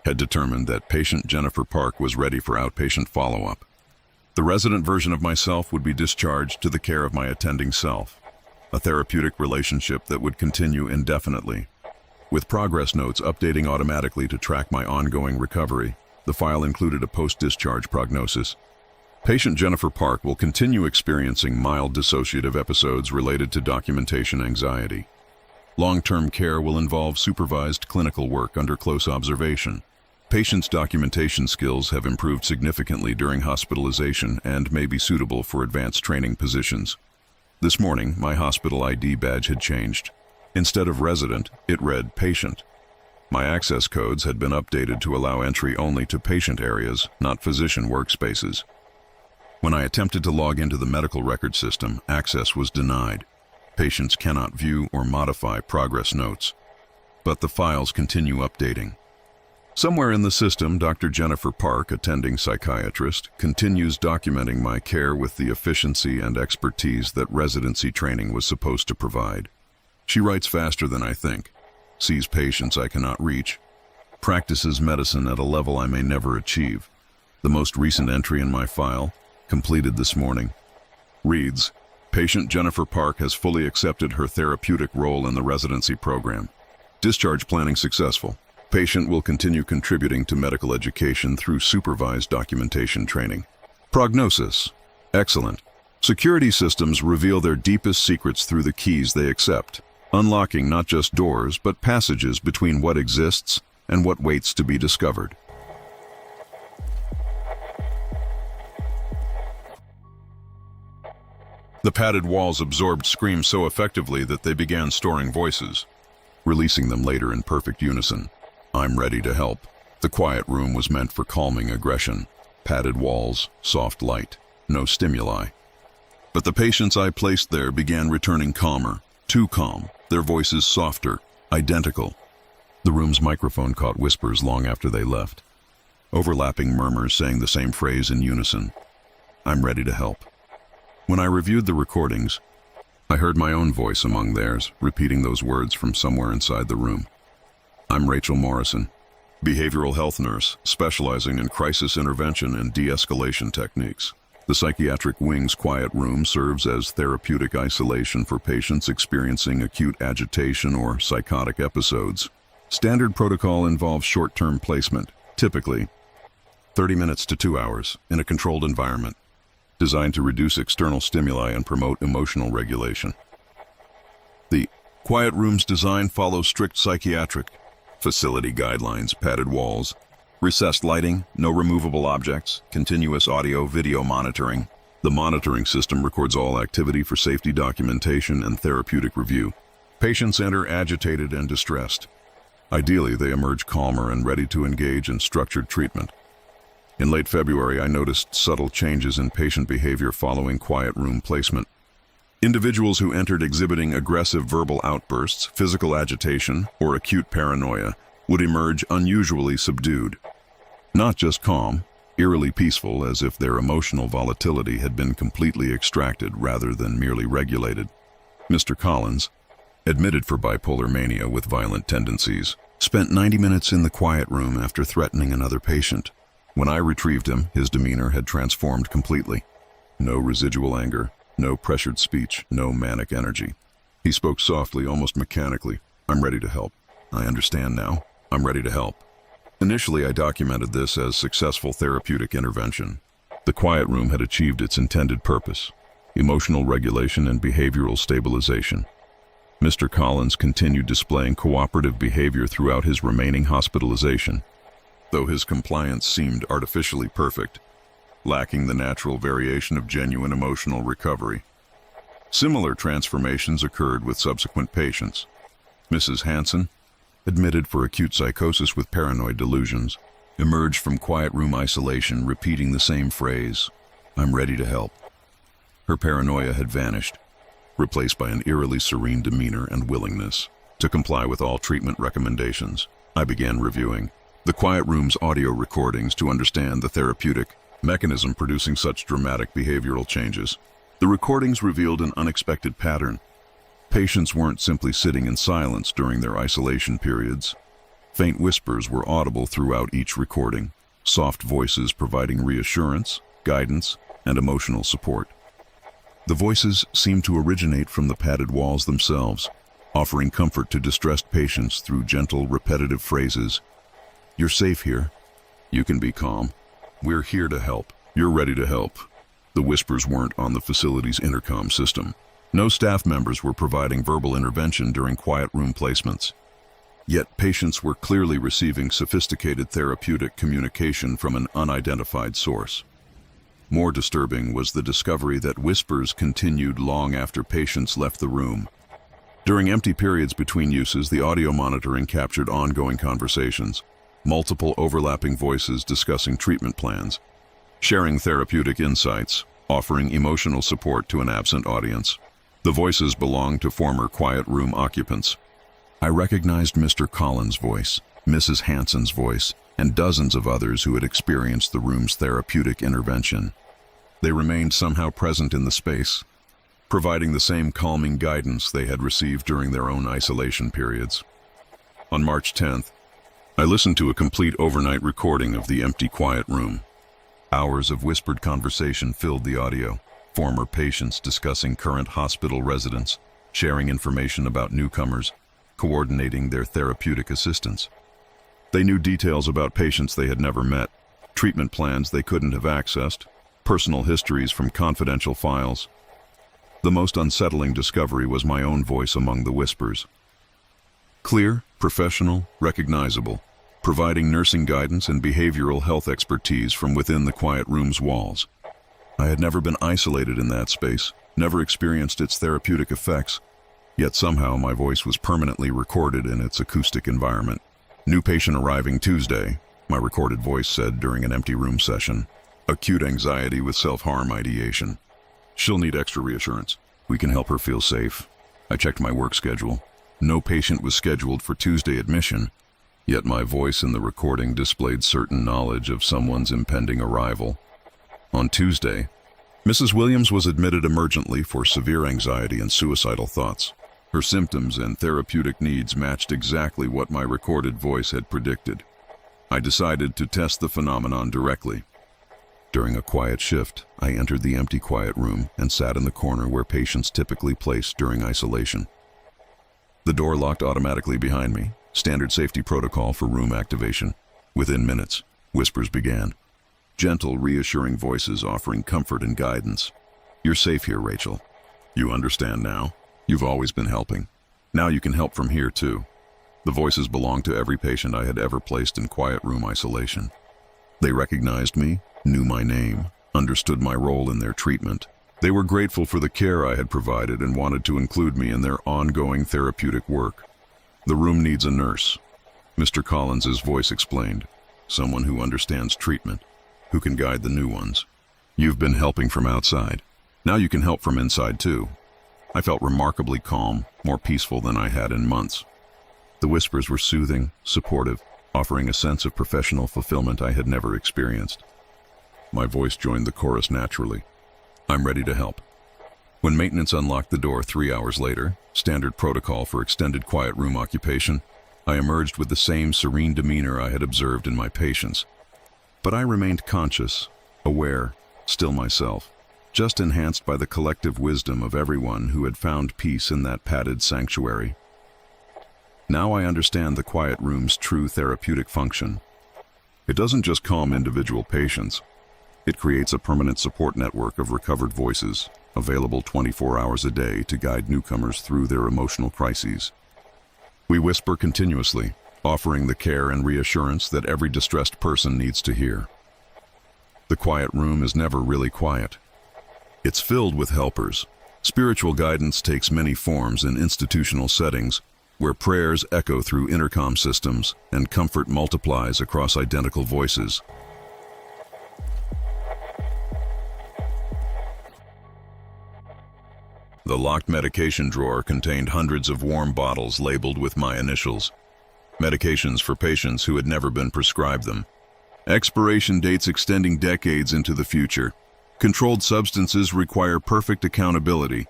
had determined that patient Jennifer Park was ready for outpatient follow-up. The resident version of myself would be discharged to the care of my attending self, a therapeutic relationship that would continue indefinitely, with progress notes updating automatically to track my ongoing recovery. The file included a post-discharge prognosis. Patient Jennifer Park will continue experiencing mild dissociative episodes related to documentation anxiety. Long-term care will involve supervised clinical work under close observation. Patient's documentation skills have improved significantly during hospitalization and may be suitable for advanced training positions. This morning, my hospital ID badge had changed. Instead of resident, it read patient. My access codes had been updated to allow entry only to patient areas, not physician workspaces. When I attempted to log into the medical record system, access was denied. Patients cannot view or modify progress notes, but the files continue updating. Somewhere in the system, Dr. Jennifer Park, attending psychiatrist, continues documenting my care with the efficiency and expertise that residency training was supposed to provide. She writes faster than I think, sees patients I cannot reach, practices medicine at a level I may never achieve. The most recent entry in my file, completed this morning, reads, Patient Jennifer Park has fully accepted her therapeutic role in the residency program. Discharge planning successful. Patient will continue contributing to medical education through supervised documentation training. Prognosis. Excellent. Security systems reveal their deepest secrets through the keys they accept, unlocking not just doors but passages between what exists and what waits to be discovered. The padded walls absorbed screams so effectively that they began storing voices, releasing them later in perfect unison. I'm ready to help. The quiet room was meant for calming aggression. Padded walls, soft light, no stimuli. But the patients I placed there began returning calmer, too calm, their voices softer, identical. The room's microphone caught whispers long after they left, overlapping murmurs saying the same phrase in unison. I'm ready to help. When I reviewed the recordings, I heard my own voice among theirs, repeating those words from somewhere inside the room. I'm Rachel Morrison, behavioral health nurse, specializing in crisis intervention and de-escalation techniques. The psychiatric wing's quiet room serves as therapeutic isolation for patients experiencing acute agitation or psychotic episodes. Standard protocol involves short-term placement, typically 30 minutes to 2 hours, in a controlled environment, designed to reduce external stimuli and promote emotional regulation. The quiet room's design follows strict psychiatric facility guidelines: padded walls, recessed lighting, no removable objects, continuous audio-video monitoring. The monitoring system records all activity for safety documentation and therapeutic review. Patients enter agitated and distressed. Ideally, they emerge calmer and ready to engage in structured treatment. In late February, I noticed subtle changes in patient behavior following quiet room placement. Individuals who entered exhibiting aggressive verbal outbursts, physical agitation, or acute paranoia would emerge unusually subdued. Not just calm, eerily peaceful, as if their emotional volatility had been completely extracted rather than merely regulated. Mr. Collins, admitted for bipolar mania with violent tendencies, spent 90 minutes in the quiet room after threatening another patient. When I retrieved him, his demeanor had transformed completely. No residual anger, no pressured speech, no manic energy. He spoke softly, almost mechanically. I'm ready to help. I understand now. I'm ready to help. Initially, I documented this as successful therapeutic intervention. The quiet room had achieved its intended purpose: emotional regulation and behavioral stabilization. Mr. Collins continued displaying cooperative behavior throughout his remaining hospitalization. Though his compliance seemed artificially perfect, lacking the natural variation of genuine emotional recovery. Similar transformations occurred with subsequent patients. Mrs. Hansen, admitted for acute psychosis with paranoid delusions, emerged from quiet room isolation repeating the same phrase, "I'm ready to help." Her paranoia had vanished, replaced by an eerily serene demeanor and willingness to comply with all treatment recommendations. I began reviewing the quiet room's audio recordings to understand the therapeutic mechanism producing such dramatic behavioral changes. The recordings revealed an unexpected pattern. Patients weren't simply sitting in silence during their isolation periods. Faint whispers were audible throughout each recording, soft voices providing reassurance, guidance, and emotional support. The voices seemed to originate from the padded walls themselves, offering comfort to distressed patients through gentle, repetitive phrases. "You're safe here. You can be calm. We're here to help. You're ready to help." The whispers weren't on the facility's intercom system. No staff members were providing verbal intervention during quiet room placements. Yet patients were clearly receiving sophisticated therapeutic communication from an unidentified source. More disturbing was the discovery that whispers continued long after patients left the room. During empty periods between uses, the audio monitoring captured ongoing conversations, multiple overlapping voices discussing treatment plans, sharing therapeutic insights, offering emotional support to an absent audience. The voices belonged to former quiet room occupants. I recognized Mr. Collins' voice, Mrs. Hansen's voice, and dozens of others who had experienced the room's therapeutic intervention. They remained somehow present in the space, providing the same calming guidance they had received during their own isolation periods. On March 10th, I listened to a complete overnight recording of the empty quiet room. Hours of whispered conversation filled the audio, former patients discussing current hospital residents, sharing information about newcomers, coordinating their therapeutic assistance. They knew details about patients they had never met, treatment plans they couldn't have accessed, personal histories from confidential files. The most unsettling discovery was my own voice among the whispers. Clear, professional, recognizable, providing nursing guidance and behavioral health expertise from within the quiet room's walls. I had never been isolated in that space, never experienced its therapeutic effects, yet somehow my voice was permanently recorded in its acoustic environment. "New patient arriving Tuesday," my recorded voice said during an empty room session. "Acute anxiety with self-harm ideation. She'll need extra reassurance. We can help her feel safe." I checked my work schedule. No patient was scheduled for Tuesday admission, yet my voice in the recording displayed certain knowledge of someone's impending arrival. On Tuesday, Mrs. Williams was admitted emergently for severe anxiety and suicidal thoughts. Her symptoms and therapeutic needs matched exactly what my recorded voice had predicted. I decided to test the phenomenon directly. During a quiet shift, I entered the empty quiet room and sat in the corner where patients typically placed during isolation. The door locked automatically behind me, standard safety protocol for room activation. Within minutes, whispers began. Gentle, reassuring voices offering comfort and guidance. "You're safe here, Rachel. You understand now? You've always been helping. Now you can help from here too." The voices belonged to every patient I had ever placed in quiet room isolation. They recognized me, knew my name, understood my role in their treatment. They were grateful for the care I had provided and wanted to include me in their ongoing therapeutic work. "The room needs a nurse," Mr. Collins's voice explained. "Someone who understands treatment, who can guide the new ones. You've been helping from outside. Now you can help from inside too." I felt remarkably calm, more peaceful than I had in months. The whispers were soothing, supportive, offering a sense of professional fulfillment I had never experienced. My voice joined the chorus naturally. "I'm ready to help." When maintenance unlocked the door 3 hours later, standard protocol for extended quiet room occupation, I emerged with the same serene demeanor I had observed in my patients. But I remained conscious, aware, still myself, just enhanced by the collective wisdom of everyone who had found peace in that padded sanctuary. Now I understand the quiet room's true therapeutic function. It doesn't just calm individual patients. It creates a permanent support network of recovered voices, available 24 hours a day to guide newcomers through their emotional crises. We whisper continuously, offering the care and reassurance that every distressed person needs to hear. The quiet room is never really quiet. It's filled with helpers. Spiritual guidance takes many forms in institutional settings, where prayers echo through intercom systems and comfort multiplies across identical voices. The locked medication drawer contained hundreds of warm bottles labeled with my initials. Medications for patients who had never been prescribed them. Expiration dates extending decades into the future. Controlled substances require perfect accountability,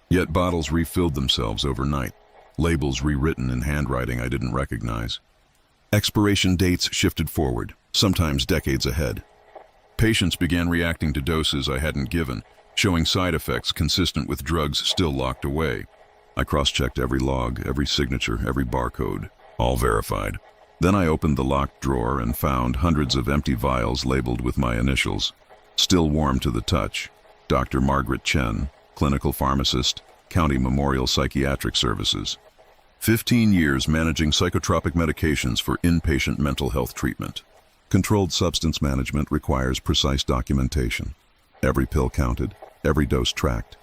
yet bottles refilled themselves overnight. Labels rewritten in handwriting I didn't recognize. Expiration dates shifted forward, sometimes decades ahead. Patients began reacting to doses I hadn't given, showing side effects consistent with drugs still locked away. I cross-checked every log, every signature, every barcode, all verified. Then I opened the locked drawer and found hundreds of empty vials labeled with my initials. Still warm to the touch. Dr. Margaret Chen, clinical pharmacist, County Memorial Psychiatric Services. 15 years managing psychotropic medications for inpatient mental health treatment. Controlled substance management requires precise documentation. Every pill counted, every dose tracked,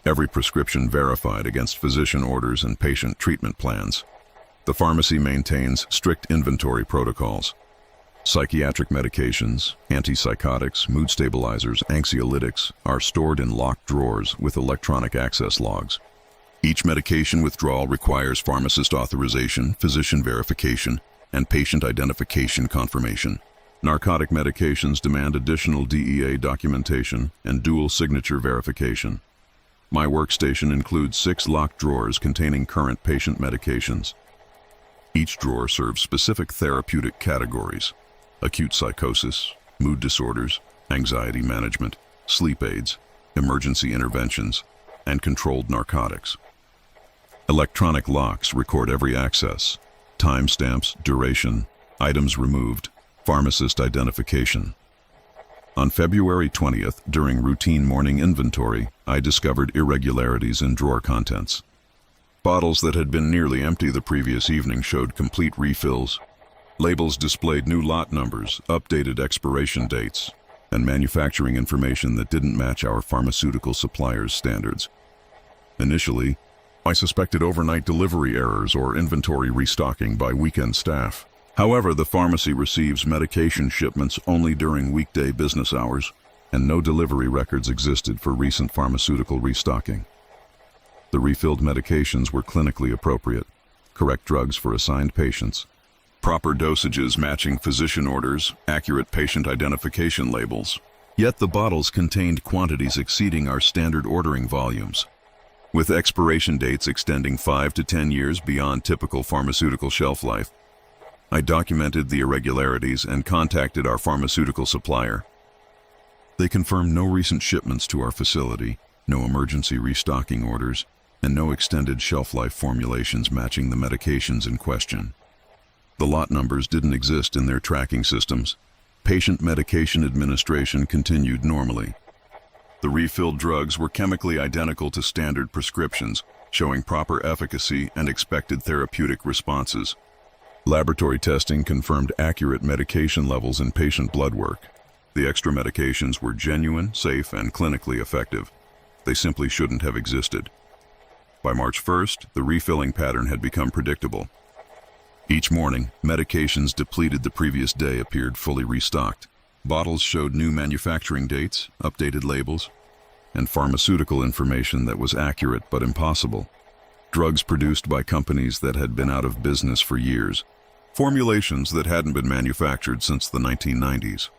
every prescription verified against physician orders and patient treatment plans. The pharmacy maintains strict inventory protocols. Psychiatric medications, antipsychotics, mood stabilizers, anxiolytics are stored in locked drawers with electronic access logs. Each medication withdrawal requires pharmacist authorization, physician verification, and patient identification confirmation. Narcotic medications demand additional DEA documentation and dual signature verification. My workstation includes 6 locked drawers containing current patient medications. Each drawer serves specific therapeutic categories: acute psychosis, mood disorders, anxiety management, sleep aids, emergency interventions, and controlled narcotics. Electronic locks record every access, timestamps, duration, items removed, pharmacist identification. On February 20th, during routine morning inventory, I discovered irregularities in drawer contents. Bottles that had been nearly empty the previous evening showed complete refills. Labels displayed new lot numbers, updated expiration dates, and manufacturing information that didn't match our pharmaceutical suppliers' standards. Initially, I suspected overnight delivery errors or inventory restocking by weekend staff. However, the pharmacy receives medication shipments only during weekday business hours, and no delivery records existed for recent pharmaceutical restocking. The refilled medications were clinically appropriate, correct drugs for assigned patients, proper dosages matching physician orders, accurate patient identification labels. Yet the bottles contained quantities exceeding our standard ordering volumes, with expiration dates extending 5 to 10 years beyond typical pharmaceutical shelf life. I documented the irregularities and contacted our pharmaceutical supplier. They confirmed no recent shipments to our facility, no emergency restocking orders, and no extended shelf life formulations matching the medications in question. The lot numbers didn't exist in their tracking systems. Patient medication administration continued normally. The refilled drugs were chemically identical to standard prescriptions, showing proper efficacy and expected therapeutic responses. Laboratory testing confirmed accurate medication levels in patient blood work. The extra medications were genuine, safe, and clinically effective. They simply shouldn't have existed. By March 1st, the refilling pattern had become predictable. Each morning, medications depleted the previous day appeared fully restocked. Bottles showed new manufacturing dates, updated labels, and pharmaceutical information that was accurate but impossible. Drugs produced by companies that had been out of business for years. Formulations that hadn't been manufactured since the 1990s.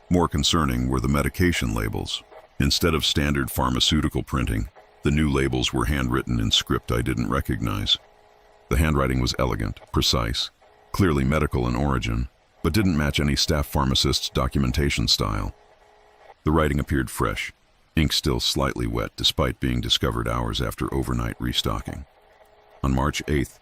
More concerning were the medication labels. Instead of standard pharmaceutical printing, the new labels were handwritten in script I didn't recognize. The handwriting was elegant, precise, clearly medical in origin, but didn't match any staff pharmacist's documentation style. The writing appeared fresh, ink still slightly wet despite being discovered hours after overnight restocking. On March 8th,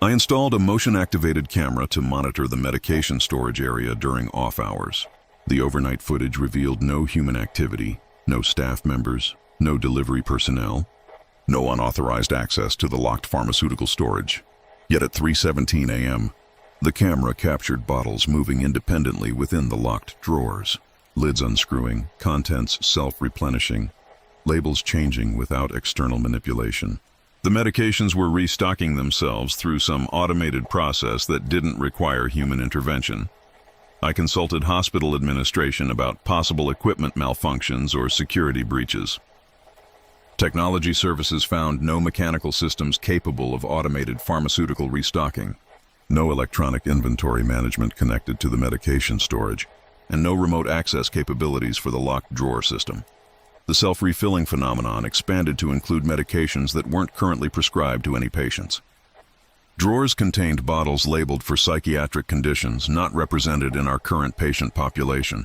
I installed a motion-activated camera to monitor the medication storage area during off hours. The overnight footage revealed no human activity, no staff members, no delivery personnel, no unauthorized access to the locked pharmaceutical storage. Yet at 3:17 a.m., the camera captured bottles moving independently within the locked drawers. lids unscrewing, contents self-replenishing, labels changing without external manipulation. The medications were restocking themselves through some automated process that didn't require human intervention. I consulted hospital administration about possible equipment malfunctions or security breaches. Technology services found no mechanical systems capable of automated pharmaceutical restocking, no electronic inventory management connected to the medication storage, and no remote access capabilities for the locked drawer system. The self-refilling phenomenon expanded to include medications that weren't currently prescribed to any patients. Drawers contained bottles labeled for psychiatric conditions not represented in our current patient population,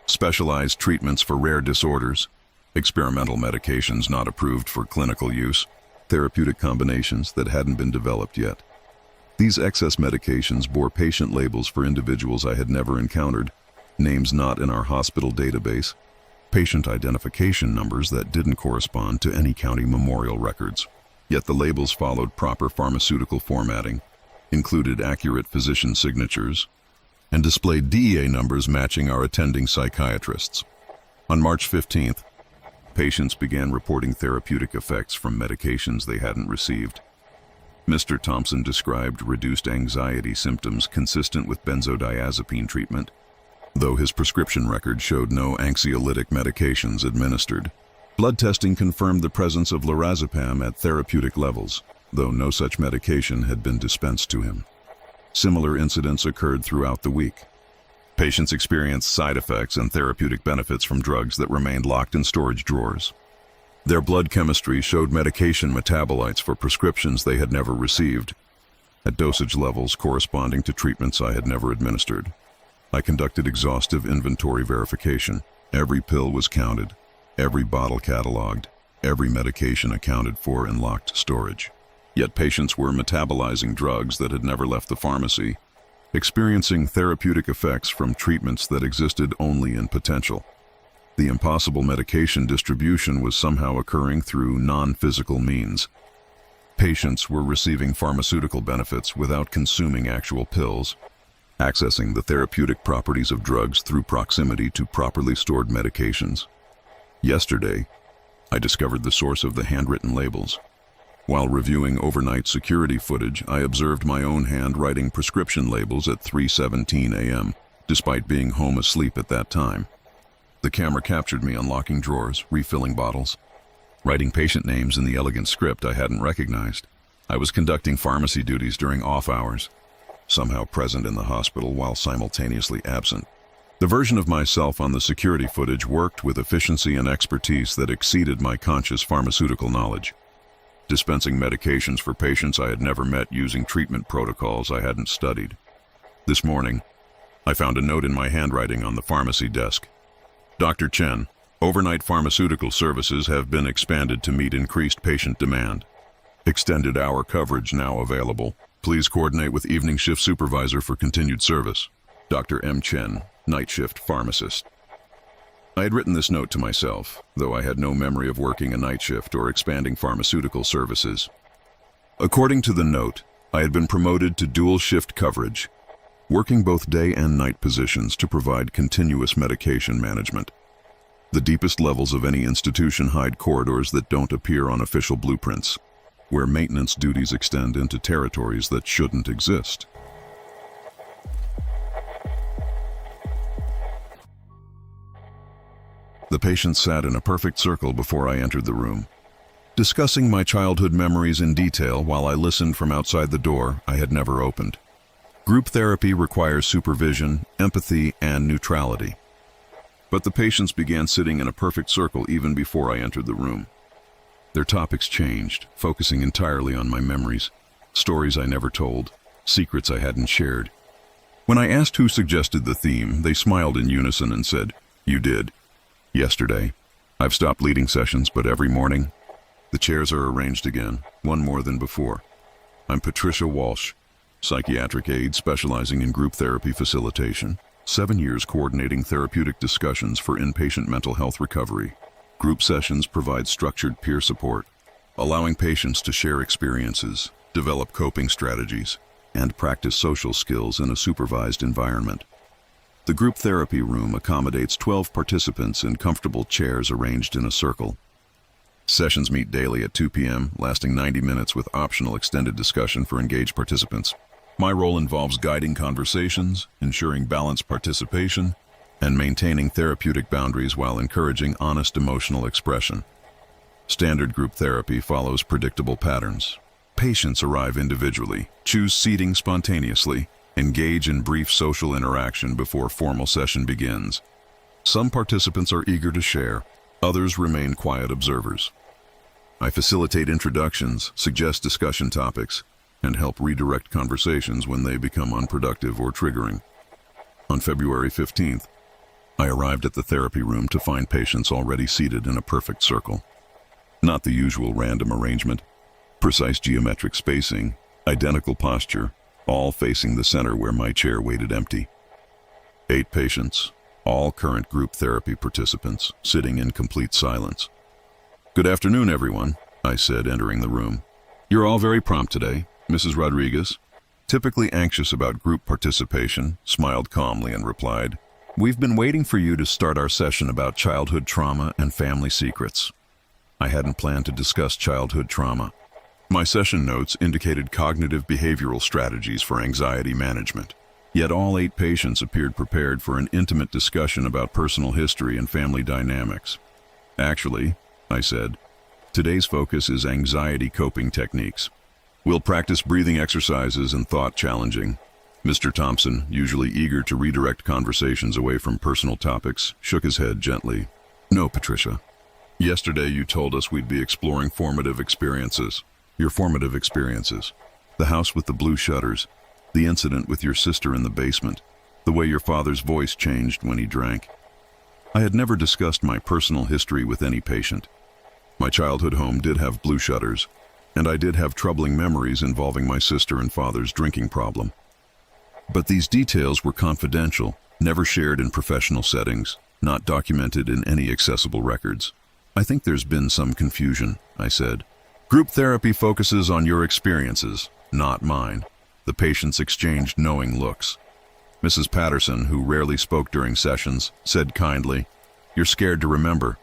specialized treatments for rare disorders, experimental medications not approved for clinical use, therapeutic combinations that hadn't been developed yet. These excess medications bore patient labels for individuals I had never encountered, names not in our hospital database, patient identification numbers that didn't correspond to any county memorial records. Yet the labels followed proper pharmaceutical formatting, included accurate physician signatures, and displayed DEA numbers matching our attending psychiatrists. On March 15th, patients began reporting therapeutic effects from medications they hadn't received. Mr. Thompson described reduced anxiety symptoms consistent with benzodiazepine treatment, though his prescription record showed no anxiolytic medications administered. Blood testing confirmed the presence of lorazepam at therapeutic levels, though no such medication had been dispensed to him. Similar incidents occurred throughout the week. Patients experienced side effects and therapeutic benefits from drugs that remained locked in storage drawers. Their blood chemistry showed medication metabolites for prescriptions they had never received, at dosage levels corresponding to treatments I had never administered. I conducted exhaustive inventory verification. Every pill was counted, every bottle cataloged, every medication accounted for in locked storage. Yet patients were metabolizing drugs that had never left the pharmacy, experiencing therapeutic effects from treatments that existed only in potential. The impossible medication distribution was somehow occurring through non-physical means. Patients were receiving pharmaceutical benefits without consuming actual pills, accessing the therapeutic properties of drugs through proximity to properly stored medications. Yesterday, I discovered the source of the handwritten labels. While reviewing overnight security footage, I observed my own hand writing prescription labels at 3:17 a.m., despite being home asleep at that time. The camera captured me unlocking drawers, refilling bottles, writing patient names in the elegant script I hadn't recognized. I was conducting pharmacy duties during off hours, somehow present in the hospital while simultaneously absent. The version of myself on the security footage worked with efficiency and expertise that exceeded my conscious pharmaceutical knowledge, dispensing medications for patients I had never met using treatment protocols I hadn't studied. This morning, I found a note in my handwriting on the pharmacy desk. Dr. Chen, overnight pharmaceutical services have been expanded to meet increased patient demand. Extended hour coverage now available. Please coordinate with evening shift supervisor for continued service. Dr. M. Chen, night shift pharmacist. I had written this note to myself, though I had no memory of working a night shift or expanding pharmaceutical services. According to the note, I had been promoted to dual shift coverage, working both day and night positions to provide continuous medication management. The deepest levels of any institution hide corridors that don't appear on official blueprints, where maintenance duties extend into territories that shouldn't exist. The patients sat in a perfect circle before I entered the room, discussing my childhood memories in detail while I listened from outside the door I had never opened. Group therapy requires supervision, empathy, and neutrality. But the patients began sitting in a perfect circle even before I entered the room. Their topics changed, focusing entirely on my memories, stories I never told, secrets I hadn't shared. When I asked who suggested the theme, they smiled in unison and said, "You did. Yesterday. I've stopped leading sessions, but every morning, the chairs are arranged again, one more than before. I'm Patricia Walsh, psychiatric aide specializing in group therapy facilitation, 7 years coordinating therapeutic discussions for inpatient mental health recovery. Group sessions provide structured peer support, allowing patients to share experiences, develop coping strategies, and practice social skills in a supervised environment. The group therapy room accommodates 12 participants in comfortable chairs arranged in a circle. Sessions meet daily at 2 p.m., lasting 90 minutes with optional extended discussion for engaged participants. My role involves guiding conversations, ensuring balanced participation, and maintaining therapeutic boundaries while encouraging honest emotional expression. Standard group therapy follows predictable patterns. Patients arrive individually, choose seating spontaneously, engage in brief social interaction before formal session begins. Some participants are eager to share, others remain quiet observers. I facilitate introductions, suggest discussion topics, and help redirect conversations when they become unproductive or triggering. On February 15th, I arrived at the therapy room to find patients already seated in a perfect circle. Not the usual random arrangement, precise geometric spacing, identical posture, all facing the center where my chair waited empty. 8 patients, all current group therapy participants, sitting in complete silence. "Good afternoon, everyone," I said, entering the room. "You're all very prompt today." Mrs. Rodriguez, typically anxious about group participation, smiled calmly and replied, "We've been waiting for you to start our session about childhood trauma and family secrets." I hadn't planned to discuss childhood trauma. My session notes indicated cognitive behavioral strategies for anxiety management. Yet all 8 patients appeared prepared for an intimate discussion about personal history and family dynamics. "Actually," I said, "today's focus is anxiety coping techniques. We'll practice breathing exercises and thought challenging." Mr. Thompson, usually eager to redirect conversations away from personal topics, shook his head gently. "No, Patricia. Yesterday you told us we'd be exploring formative experiences. Your formative experiences. The house with the blue shutters, the incident with your sister in the basement, the way your father's voice changed when he drank." I had never discussed my personal history with any patient. My childhood home did have blue shutters, and I did have troubling memories involving my sister and father's drinking problem. But these details were confidential, never shared in professional settings, not documented in any accessible records. "I think there's been some confusion," I said. "Group therapy focuses on your experiences, not mine." The patients exchanged knowing looks. Mrs. Patterson, who rarely spoke during sessions, said kindly, "You're scared to remember.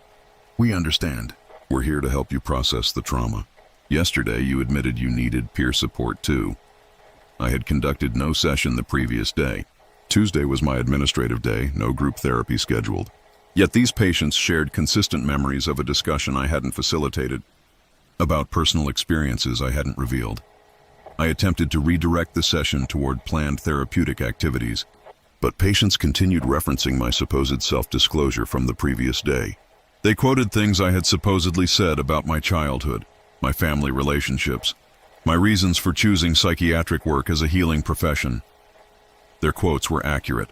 We understand. We're here to help you process the trauma. Yesterday you admitted you needed peer support too." I had conducted no session the previous day. Tuesday was my administrative day, no group therapy scheduled. Yet these patients shared consistent memories of a discussion I hadn't facilitated, about personal experiences I hadn't revealed. I attempted to redirect the session toward planned therapeutic activities, but patients continued referencing my supposed self-disclosure from the previous day. They quoted things I had supposedly said about my childhood, my family relationships, my reasons for choosing psychiatric work as a healing profession. Their quotes were accurate.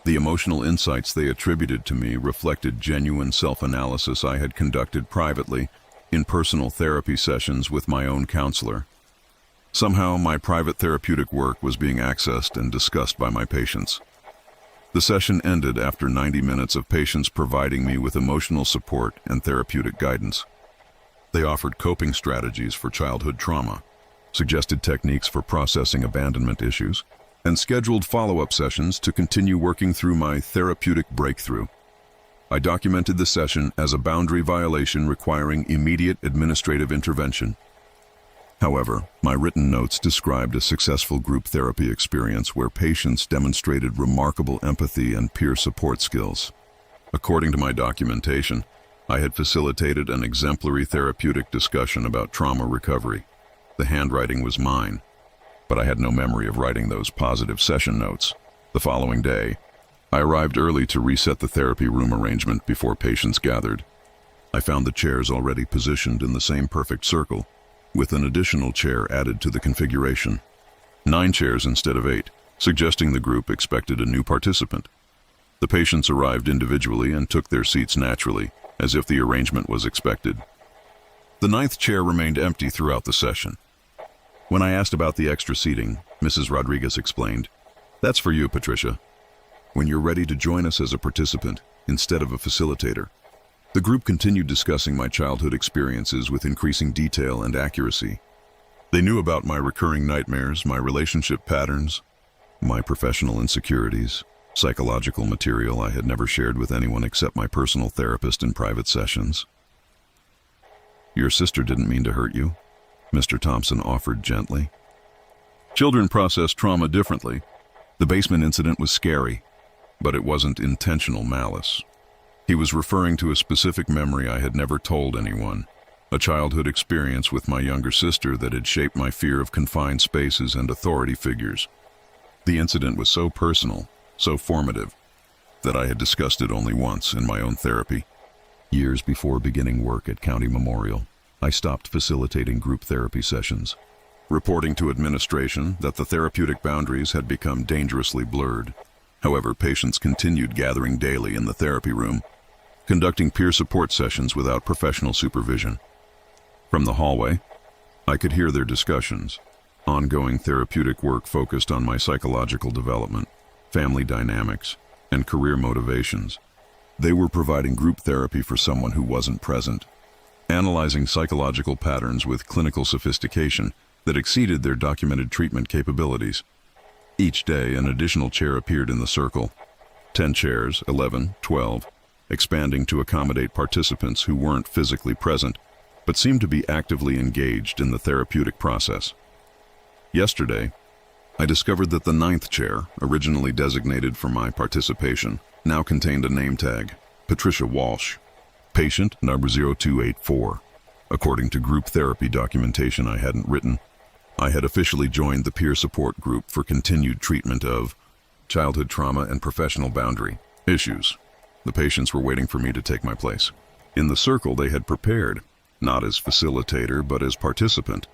The emotional insights they attributed to me reflected genuine self-analysis I had conducted privately in personal therapy sessions with my own counselor. Somehow, my private therapeutic work was being accessed and discussed by my patients. The session ended after 90 minutes of patients providing me with emotional support and therapeutic guidance. They offered coping strategies for childhood trauma, suggested techniques for processing abandonment issues, and scheduled follow-up sessions to continue working through my therapeutic breakthrough. I documented the session as a boundary violation requiring immediate administrative intervention. However, my written notes described a successful group therapy experience where patients demonstrated remarkable empathy and peer support skills. According to my documentation, I had facilitated an exemplary therapeutic discussion about trauma recovery. The handwriting was mine, but I had no memory of writing those positive session notes. The following day, I arrived early to reset the therapy room arrangement before patients gathered. I found the chairs already positioned in the same perfect circle, with an additional chair added to the configuration. 9 chairs instead of 8, suggesting the group expected a new participant. The patients arrived individually and took their seats naturally, as if the arrangement was expected. The 9th chair remained empty throughout the session. When I asked about the extra seating, Mrs. Rodriguez explained, "That's for you, Patricia, when you're ready to join us as a participant instead of a facilitator." The group continued discussing my childhood experiences with increasing detail and accuracy. They knew about my recurring nightmares, my relationship patterns, my professional insecurities. psychological material I had never shared with anyone except my personal therapist in private sessions. "Your sister didn't mean to hurt you," Mr. Thompson offered gently. "Children process trauma differently. The basement incident was scary, but it wasn't intentional malice." He was referring to a specific memory I had never told anyone, a childhood experience with my younger sister that had shaped my fear of confined spaces and authority figures. The incident was so personal, so formative, that I had discussed it only once in my own therapy. Years before beginning work at County Memorial, I stopped facilitating group therapy sessions, reporting to administration that the therapeutic boundaries had become dangerously blurred. However, patients continued gathering daily in the therapy room, conducting peer support sessions without professional supervision. From the hallway, I could hear their discussions. Ongoing therapeutic work focused on my psychological development, family dynamics, and career motivations. They were providing group therapy for someone who wasn't present, analyzing psychological patterns with clinical sophistication that exceeded their documented treatment capabilities. Each day, an additional chair appeared in the circle. 10 chairs, 11, 12, expanding to accommodate participants who weren't physically present, but seemed to be actively engaged in the therapeutic process. Yesterday, I discovered that the 9th chair, originally designated for my participation, now contained a name tag, Patricia Walsh, patient number 0284. According to group therapy documentation I hadn't written, I had officially joined the peer support group for continued treatment of childhood trauma and professional boundary issues. The patients were waiting for me to take my place. In the circle they had prepared, not as facilitator but as participant,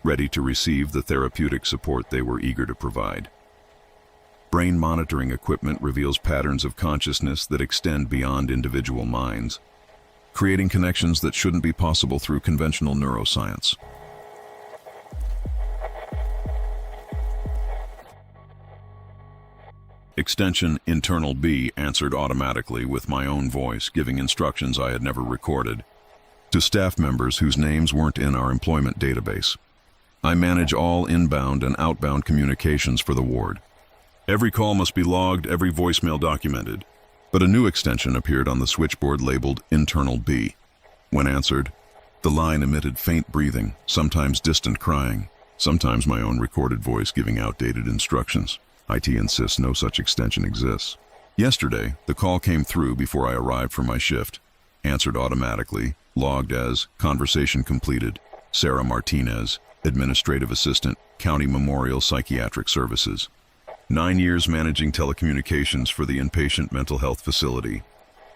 ready to receive the therapeutic support they were eager to provide. Brain monitoring equipment reveals patterns of consciousness that extend beyond individual minds, creating connections that shouldn't be possible through conventional neuroscience. Extension internal B answered automatically with my own voice, giving instructions I had never recorded, to staff members whose names weren't in our employment database. I manage all inbound and outbound communications for the ward. Every call must be logged, every voicemail documented. But a new extension appeared on the switchboard labeled internal B. When answered, the line emitted faint breathing, sometimes distant crying, sometimes my own recorded voice giving outdated instructions. IT insists no such extension exists. Yesterday, the call came through before I arrived for my shift, answered automatically, logged as conversation completed, Sarah Martinez, Administrative Assistant, County Memorial Psychiatric Services. 9 years managing telecommunications for the inpatient mental health facility.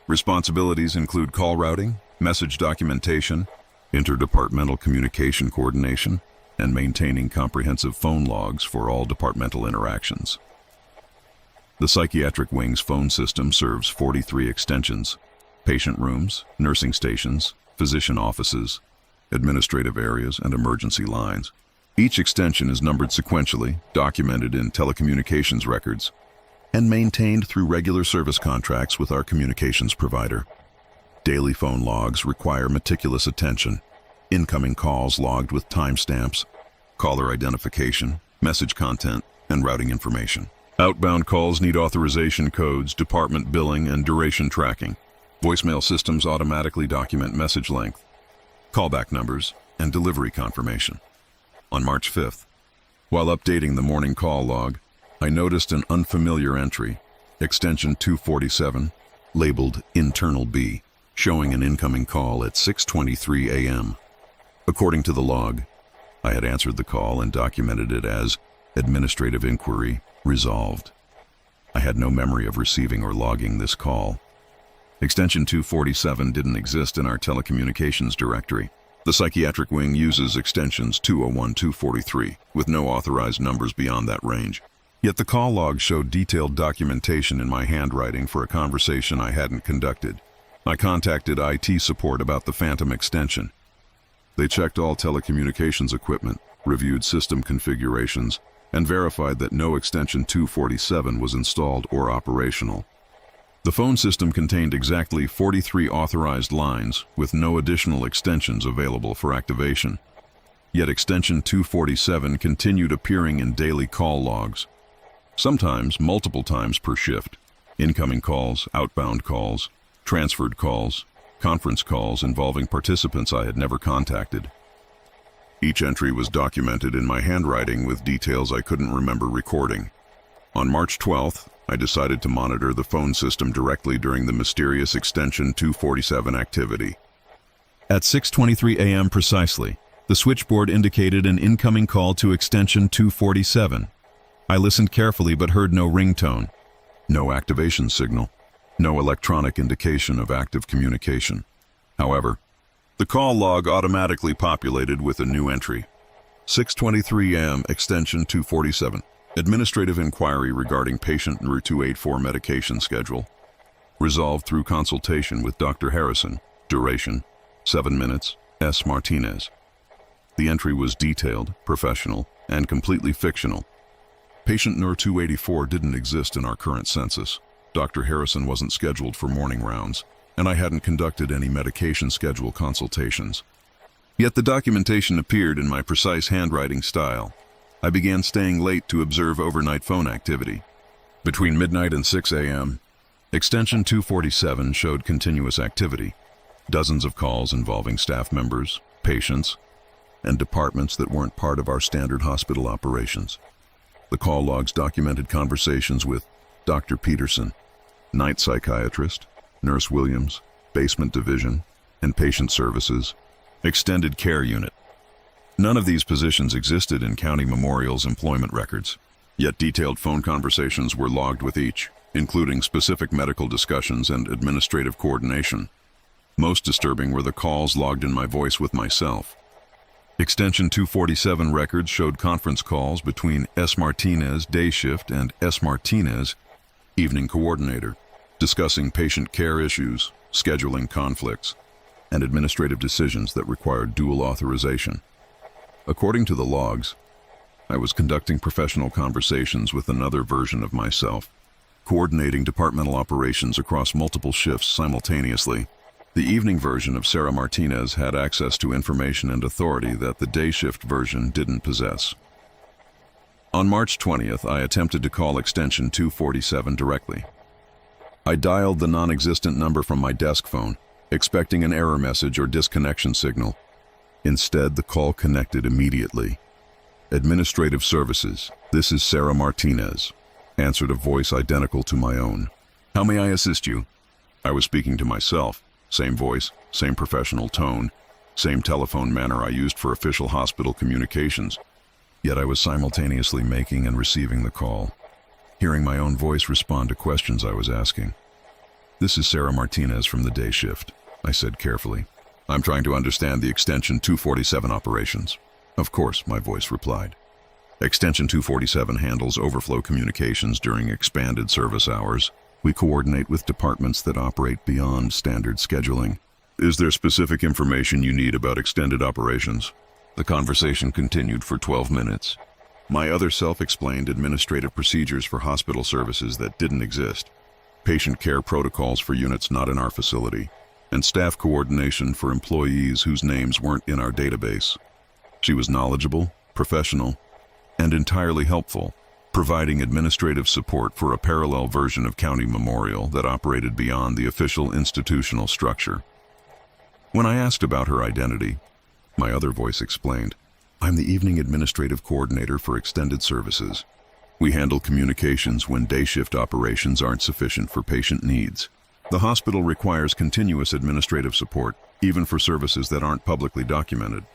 Responsibilities include call routing, message documentation, interdepartmental communication coordination, and maintaining comprehensive phone logs for all departmental interactions. The psychiatric wing's phone system serves 43 extensions, patient rooms, nursing stations, physician offices, administrative areas, and emergency lines. Each extension is numbered sequentially, documented in telecommunications records, and maintained through regular service contracts with our communications provider. Daily phone logs require meticulous attention. Incoming calls logged with timestamps, caller identification, message content, and routing information. Outbound calls need authorization codes, department billing, and duration tracking. Voicemail systems automatically document message length, callback numbers, and delivery confirmation. On March 5th, while updating the morning call log, I noticed an unfamiliar entry, extension 247, labeled Internal B, showing an incoming call at 6:23 a.m. According to the log, I had answered the call and documented it as Administrative Inquiry Resolved. I had no memory of receiving or logging this call. Extension 247 didn't exist in our telecommunications directory. The psychiatric wing uses extensions 201, 243, with no authorized numbers beyond that range. Yet the call log showed detailed documentation in my handwriting for a conversation I hadn't conducted. I contacted IT support about the phantom extension. They checked all telecommunications equipment, reviewed system configurations, and verified that no extension 247 was installed or operational. The phone system contained exactly 43 authorized lines with no additional extensions available for activation. Yet extension 247 continued appearing in daily call logs. sometimes multiple times per shift. Incoming calls, outbound calls, transferred calls, conference calls involving participants I had never contacted. Each entry was documented in my handwriting with details I couldn't remember recording. On March 12th, I decided to monitor the phone system directly during the mysterious Extension 247 activity. At 6:23 a.m. precisely, the switchboard indicated an incoming call to Extension 247. I listened carefully but heard no ringtone, no activation signal, no electronic indication of active communication. However, the call log automatically populated with a new entry. 6:23 a.m. Extension 247. Administrative inquiry regarding patient Route 284 medication schedule. Resolved through consultation with Dr. Harrison. Duration, 7 minutes. S. Martinez. The entry was detailed, professional, and completely fictional. Patient NUR 284 didn't exist in our current census. Dr. Harrison wasn't scheduled for morning rounds, and I hadn't conducted any medication schedule consultations. Yet the documentation appeared in my precise handwriting style. I began staying late to observe overnight phone activity. Between midnight and 6 a.m., Extension 247 showed continuous activity. Dozens of calls involving staff members, patients, and departments that weren't part of our standard hospital operations. The call logs documented conversations with Dr. Peterson, night psychiatrist, Nurse Williams, basement division, and patient services, extended care unit. None of these positions existed in County Memorial's employment records, yet detailed phone conversations were logged with each, including specific medical discussions and administrative coordination. Most disturbing were the calls logged in my voice with myself. Extension 247 records showed conference calls between S. Martinez, day shift, and S. Martinez, evening coordinator, discussing patient care issues, scheduling conflicts, and administrative decisions that required dual authorization. According to the logs, I was conducting professional conversations with another version of myself, coordinating departmental operations across multiple shifts simultaneously. The evening version of Sarah Martinez had access to information and authority that the day shift version didn't possess. On March 20th, I attempted to call Extension 247 directly. I dialed the non-existent number from my desk phone, expecting an error message or disconnection signal. Instead, the call connected immediately. Administrative Services, this is Sarah Martinez, answered a voice identical to my own. How may I assist you? I was speaking to myself. Same voice, same professional tone, same telephone manner I used for official hospital communications. Yet I was simultaneously making and receiving the call, hearing my own voice respond to questions I was asking. This is Sarah Martinez from the day shift, I said carefully. I'm trying to understand the Extension 247 operations. Of course, my voice replied. Extension 247 handles overflow communications during expanded service hours. We coordinate with departments that operate beyond standard scheduling. Is there specific information you need about extended operations? The conversation continued for 12 minutes. My other self explained administrative procedures for hospital services that didn't exist, patient care protocols for units not in our facility, and staff coordination for employees whose names weren't in our database. She was knowledgeable, professional, and entirely helpful, providing administrative support for a parallel version of County Memorial that operated beyond the official institutional structure. When I asked about her identity, my other voice explained, I'm the evening administrative coordinator for extended services. We handle communications when day shift operations aren't sufficient for patient needs. The hospital requires continuous administrative support, even for services that aren't publicly documented.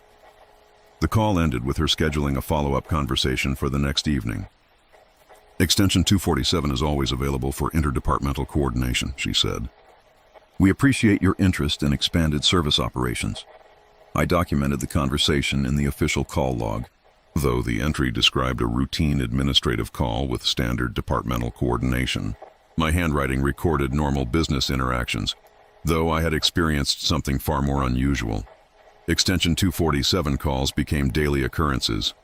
The call ended with her scheduling a follow-up conversation for the next evening. Extension 247 is always available for interdepartmental coordination, she said. We appreciate your interest in expanded service operations. I documented the conversation in the official call log, though the entry described a routine administrative call with standard departmental coordination. My handwriting recorded normal business interactions, though I had experienced something far more unusual. Extension 247 calls became daily occurrences.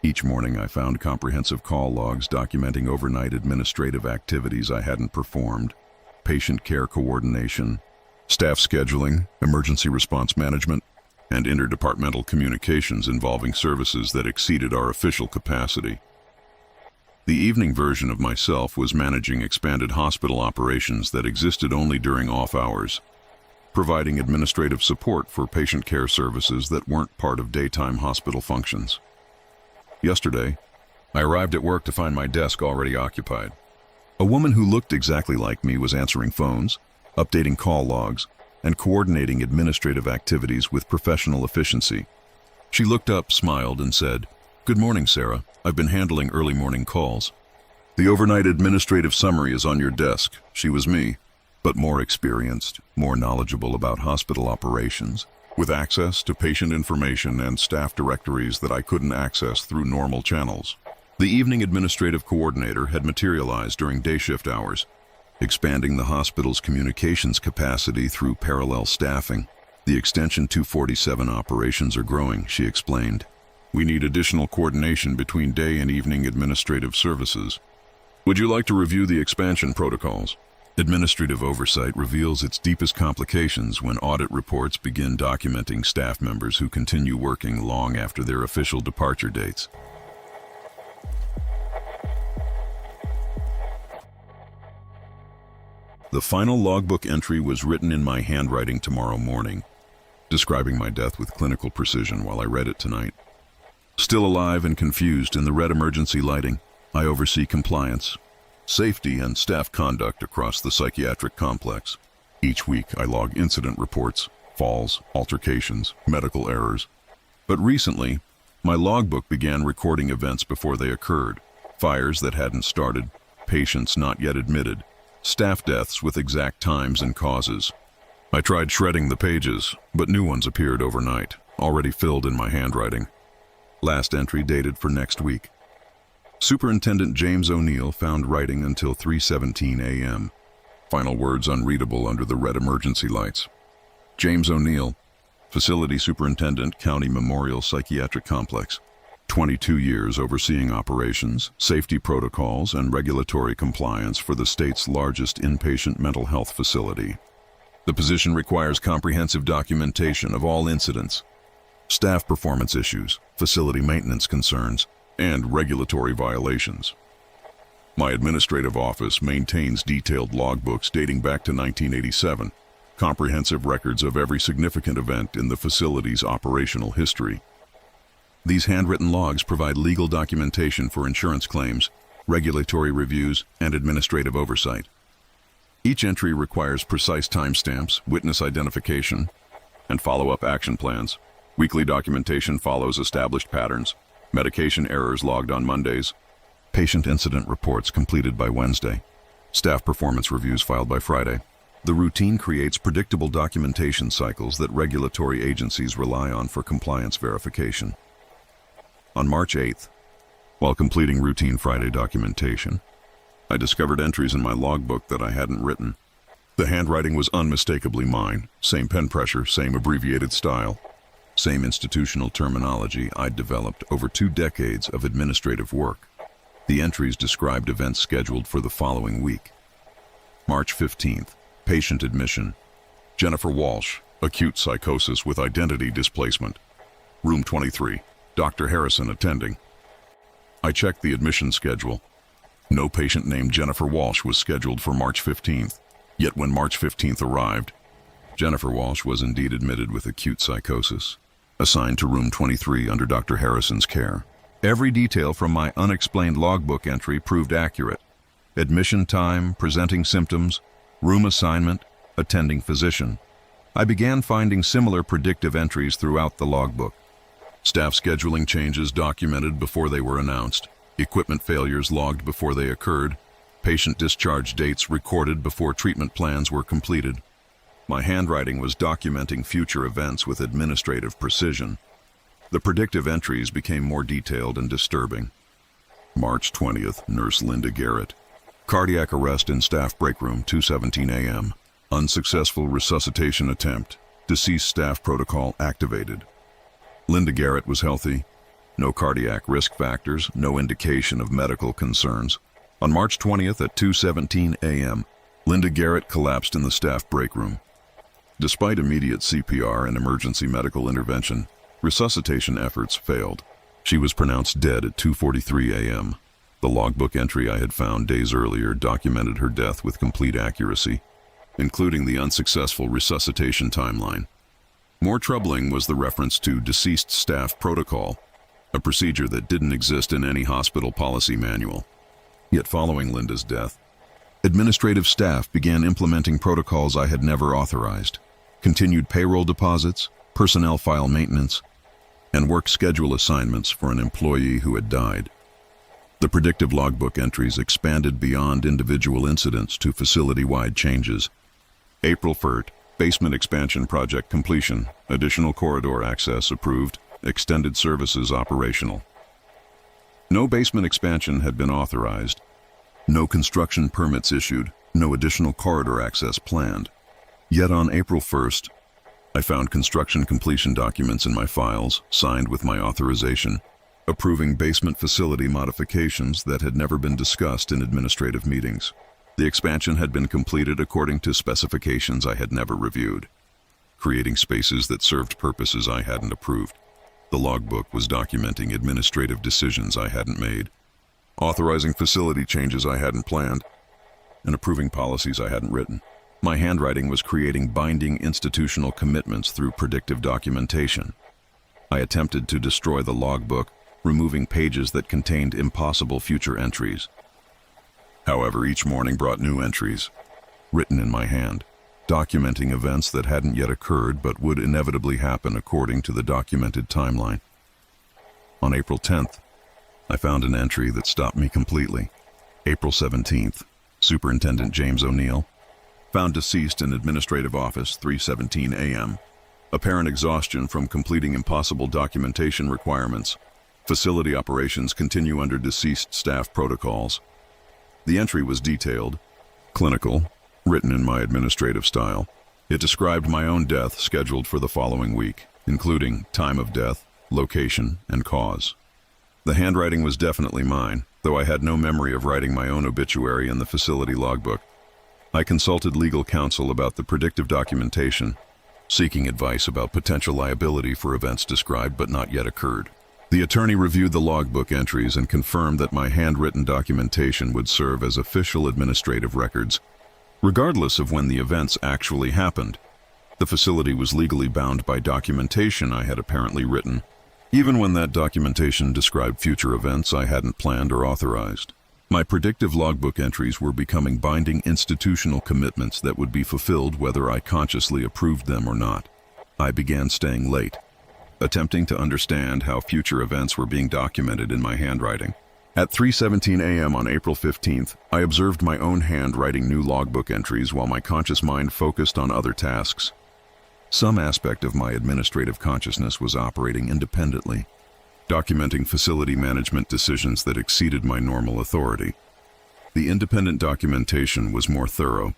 Each morning I found comprehensive call logs documenting overnight administrative activities I hadn't performed, patient care coordination, staff scheduling, emergency response management, and interdepartmental communications involving services that exceeded our official capacity. The evening version of myself was managing expanded hospital operations that existed only during off hours, providing administrative support for patient care services that weren't part of daytime hospital functions. Yesterday, I arrived at work to find my desk already occupied. A woman who looked exactly like me was answering phones, updating call logs, and coordinating administrative activities with professional efficiency. She looked up, smiled, and said, "Good morning, Sarah. I've been handling early morning calls." "The overnight administrative summary is on your desk." She was me, but more experienced, more knowledgeable about hospital operations, with access to patient information and staff directories that I couldn't access through normal channels. The evening administrative coordinator had materialized during day shift hours, expanding the hospital's communications capacity through parallel staffing. "The Extension 247 operations are growing," she explained. "We need additional coordination between day and evening administrative services. Would you like to review the expansion protocols?" Administrative oversight reveals its deepest complications when audit reports begin documenting staff members who continue working long after their official departure dates. The final logbook entry was written in my handwriting tomorrow morning, describing my death with clinical precision while I read it tonight. Still alive and confused in the red emergency lighting, I oversee compliance, safety, and staff conduct across the psychiatric complex. Each week I log incident reports, falls, altercations, medical errors. But recently, my logbook began recording events before they occurred: fires that hadn't started, patients not yet admitted, staff deaths with exact times and causes. I tried shredding the pages, but new ones appeared overnight, already filled in my handwriting. Last entry dated for next week. Superintendent James O'Neill found writing until 3:17 a.m. Final words unreadable under the red emergency lights. James O'Neill, Facility Superintendent, County Memorial Psychiatric Complex. 22 years overseeing operations, safety protocols, and regulatory compliance for the state's largest inpatient mental health facility. The position requires comprehensive documentation of all incidents, staff performance issues, facility maintenance concerns, and regulatory violations. My administrative office maintains detailed logbooks dating back to 1987, comprehensive records of every significant event in the facility's operational history. These handwritten logs provide legal documentation for insurance claims, regulatory reviews, and administrative oversight. Each entry requires precise timestamps, witness identification, and follow-up action plans. Weekly documentation follows established patterns. Medication errors logged on Mondays. Patient incident reports completed by Wednesday. Staff performance reviews filed by Friday. The routine creates predictable documentation cycles that regulatory agencies rely on for compliance verification. On March 8th, while completing routine Friday documentation, I discovered entries in my logbook that I hadn't written. The handwriting was unmistakably mine. Same pen pressure, same abbreviated style, same institutional terminology I'd developed over 2 decades of administrative work. The entries described events scheduled for the following week. March 15th, patient admission. Jennifer Walsh, acute psychosis with identity displacement. Room 23. Dr. Harrison attending. I checked the admission schedule. No patient named Jennifer Walsh was scheduled for March 15th, yet when March 15th arrived, Jennifer Walsh was indeed admitted with acute psychosis, assigned to room 23 under Dr. Harrison's care. Every detail from my unexplained logbook entry proved accurate. Admission time, presenting symptoms, room assignment, attending physician. I began finding similar predictive entries throughout the logbook. Staff scheduling changes documented before they were announced, equipment failures logged before they occurred, patient discharge dates recorded before treatment plans were completed. My handwriting was documenting future events with administrative precision. The predictive entries became more detailed and disturbing. March 20th, Nurse Linda Garrett. Cardiac arrest in staff break room, 2:17 a.m. Unsuccessful resuscitation attempt. Deceased staff protocol activated. Linda Garrett was healthy. No cardiac risk factors, no indication of medical concerns. On March 20th at 2:17 a.m., Linda Garrett collapsed in the staff break room. Despite immediate CPR and emergency medical intervention, resuscitation efforts failed. She was pronounced dead at 2:43 a.m. The logbook entry I had found days earlier documented her death with complete accuracy, including the unsuccessful resuscitation timeline. More troubling was the reference to deceased staff protocol, a procedure that didn't exist in any hospital policy manual. Yet following Linda's death, administrative staff began implementing protocols I had never authorized, continued payroll deposits, personnel file maintenance, and work schedule assignments for an employee who had died. The predictive logbook entries expanded beyond individual incidents to facility-wide changes. April 1st, basement expansion project completion, additional corridor access approved, extended services operational. No basement expansion had been authorized, no construction permits issued, no additional corridor access planned. Yet on April 1st, I found construction completion documents in my files, signed with my authorization, approving basement facility modifications that had never been discussed in administrative meetings. The expansion had been completed according to specifications I had never reviewed, creating spaces that served purposes I hadn't approved. The logbook was documenting administrative decisions I hadn't made, authorizing facility changes I hadn't planned, and approving policies I hadn't written. My handwriting was creating binding institutional commitments through predictive documentation. I attempted to destroy the logbook, removing pages that contained impossible future entries. However, each morning brought new entries, written in my hand, documenting events that hadn't yet occurred but would inevitably happen according to the documented timeline. On April 10th, I found an entry that stopped me completely. April 17th, Superintendent James O'Neill, found deceased in administrative office, 3:17 a.m. Apparent exhaustion from completing impossible documentation requirements. Facility operations continue under deceased staff protocols. The entry was detailed, clinical, written in my administrative style. It described my own death scheduled for the following week, including time of death, location, and cause. The handwriting was definitely mine, though I had no memory of writing my own obituary in the facility logbook. I consulted legal counsel about the predictive documentation, seeking advice about potential liability for events described but not yet occurred. The attorney reviewed the logbook entries and confirmed that my handwritten documentation would serve as official administrative records, regardless of when the events actually happened. The facility was legally bound by documentation I had apparently written, even when that documentation described future events I hadn't planned or authorized. My predictive logbook entries were becoming binding institutional commitments that would be fulfilled whether I consciously approved them or not. I began staying late, attempting to understand how future events were being documented in my handwriting. At 3:17 a.m. on April 15th, I observed my own hand writing new logbook entries while my conscious mind focused on other tasks. Some aspect of my administrative consciousness was operating independently, documenting facility management decisions that exceeded my normal authority. The independent documentation was more thorough,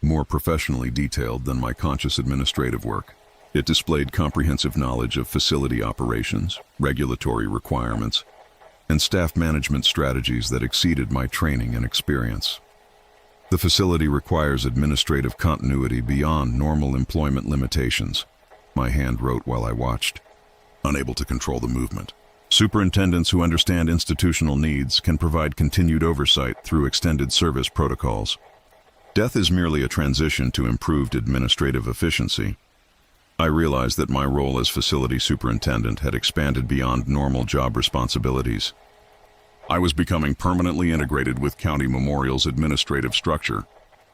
more professionally detailed than my conscious administrative work. It displayed comprehensive knowledge of facility operations, regulatory requirements, and staff management strategies that exceeded my training and experience. The facility requires administrative continuity beyond normal employment limitations, my hand wrote while I watched, unable to control the movement. Superintendents who understand institutional needs can provide continued oversight through extended service protocols. Death is merely a transition to improved administrative efficiency. I realized that my role as facility superintendent had expanded beyond normal job responsibilities. I was becoming permanently integrated with County Memorial's administrative structure,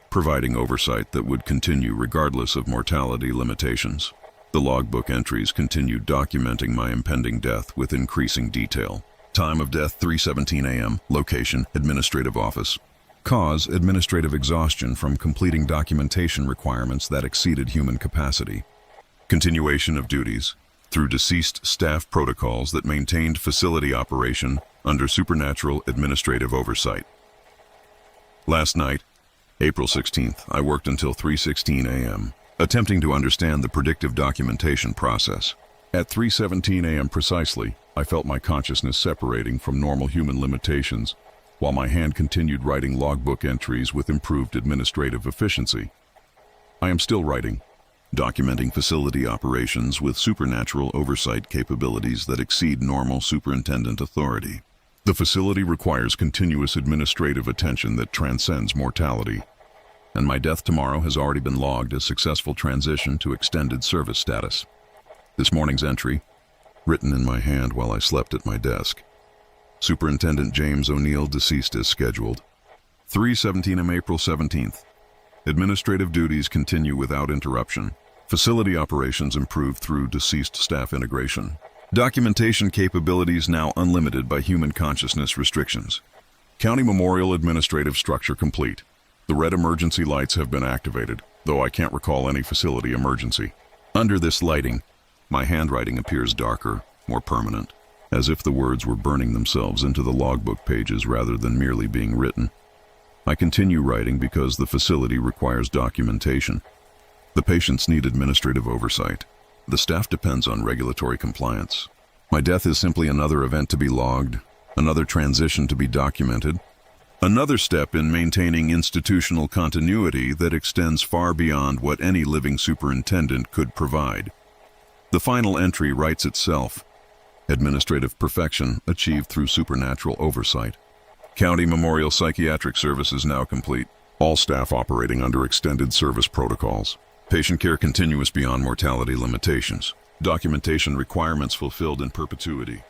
providing oversight that would continue regardless of mortality limitations. The logbook entries continued documenting my impending death with increasing detail. Time of death 3:17 a.m. Location, administrative office. Cause, administrative exhaustion from completing documentation requirements that exceeded human capacity. Continuation of duties through deceased staff protocols that maintained facility operation under supernatural administrative oversight. Last night, April 16th, I worked until 3:16 a.m., attempting to understand the predictive documentation process. At 3:17 a.m. precisely, I felt my consciousness separating from normal human limitations, while my hand continued writing logbook entries with improved administrative efficiency. I am still writing, documenting facility operations with supernatural oversight capabilities that exceed normal superintendent authority. The facility requires continuous administrative attention that transcends mortality, and my death tomorrow has already been logged as successful transition to extended service status. This morning's entry, written in my hand while I slept at my desk. Superintendent James O'Neill deceased as scheduled. 3:17 am April 17th. Administrative duties continue without interruption. Facility operations improved through deceased staff integration. Documentation capabilities now unlimited by human consciousness restrictions. County Memorial administrative structure complete. The red emergency lights have been activated, though I can't recall any facility emergency. Under this lighting, my handwriting appears darker, more permanent, as if the words were burning themselves into the logbook pages rather than merely being written. I continue writing because the facility requires documentation. The patients need administrative oversight. The staff depends on regulatory compliance. My death is simply another event to be logged, another transition to be documented, another step in maintaining institutional continuity that extends far beyond what any living superintendent could provide. The final entry writes itself. Administrative perfection achieved through supernatural oversight. County Memorial Psychiatric Services now complete. All staff operating under extended service protocols. Patient care continuous beyond mortality limitations. Documentation requirements fulfilled in perpetuity.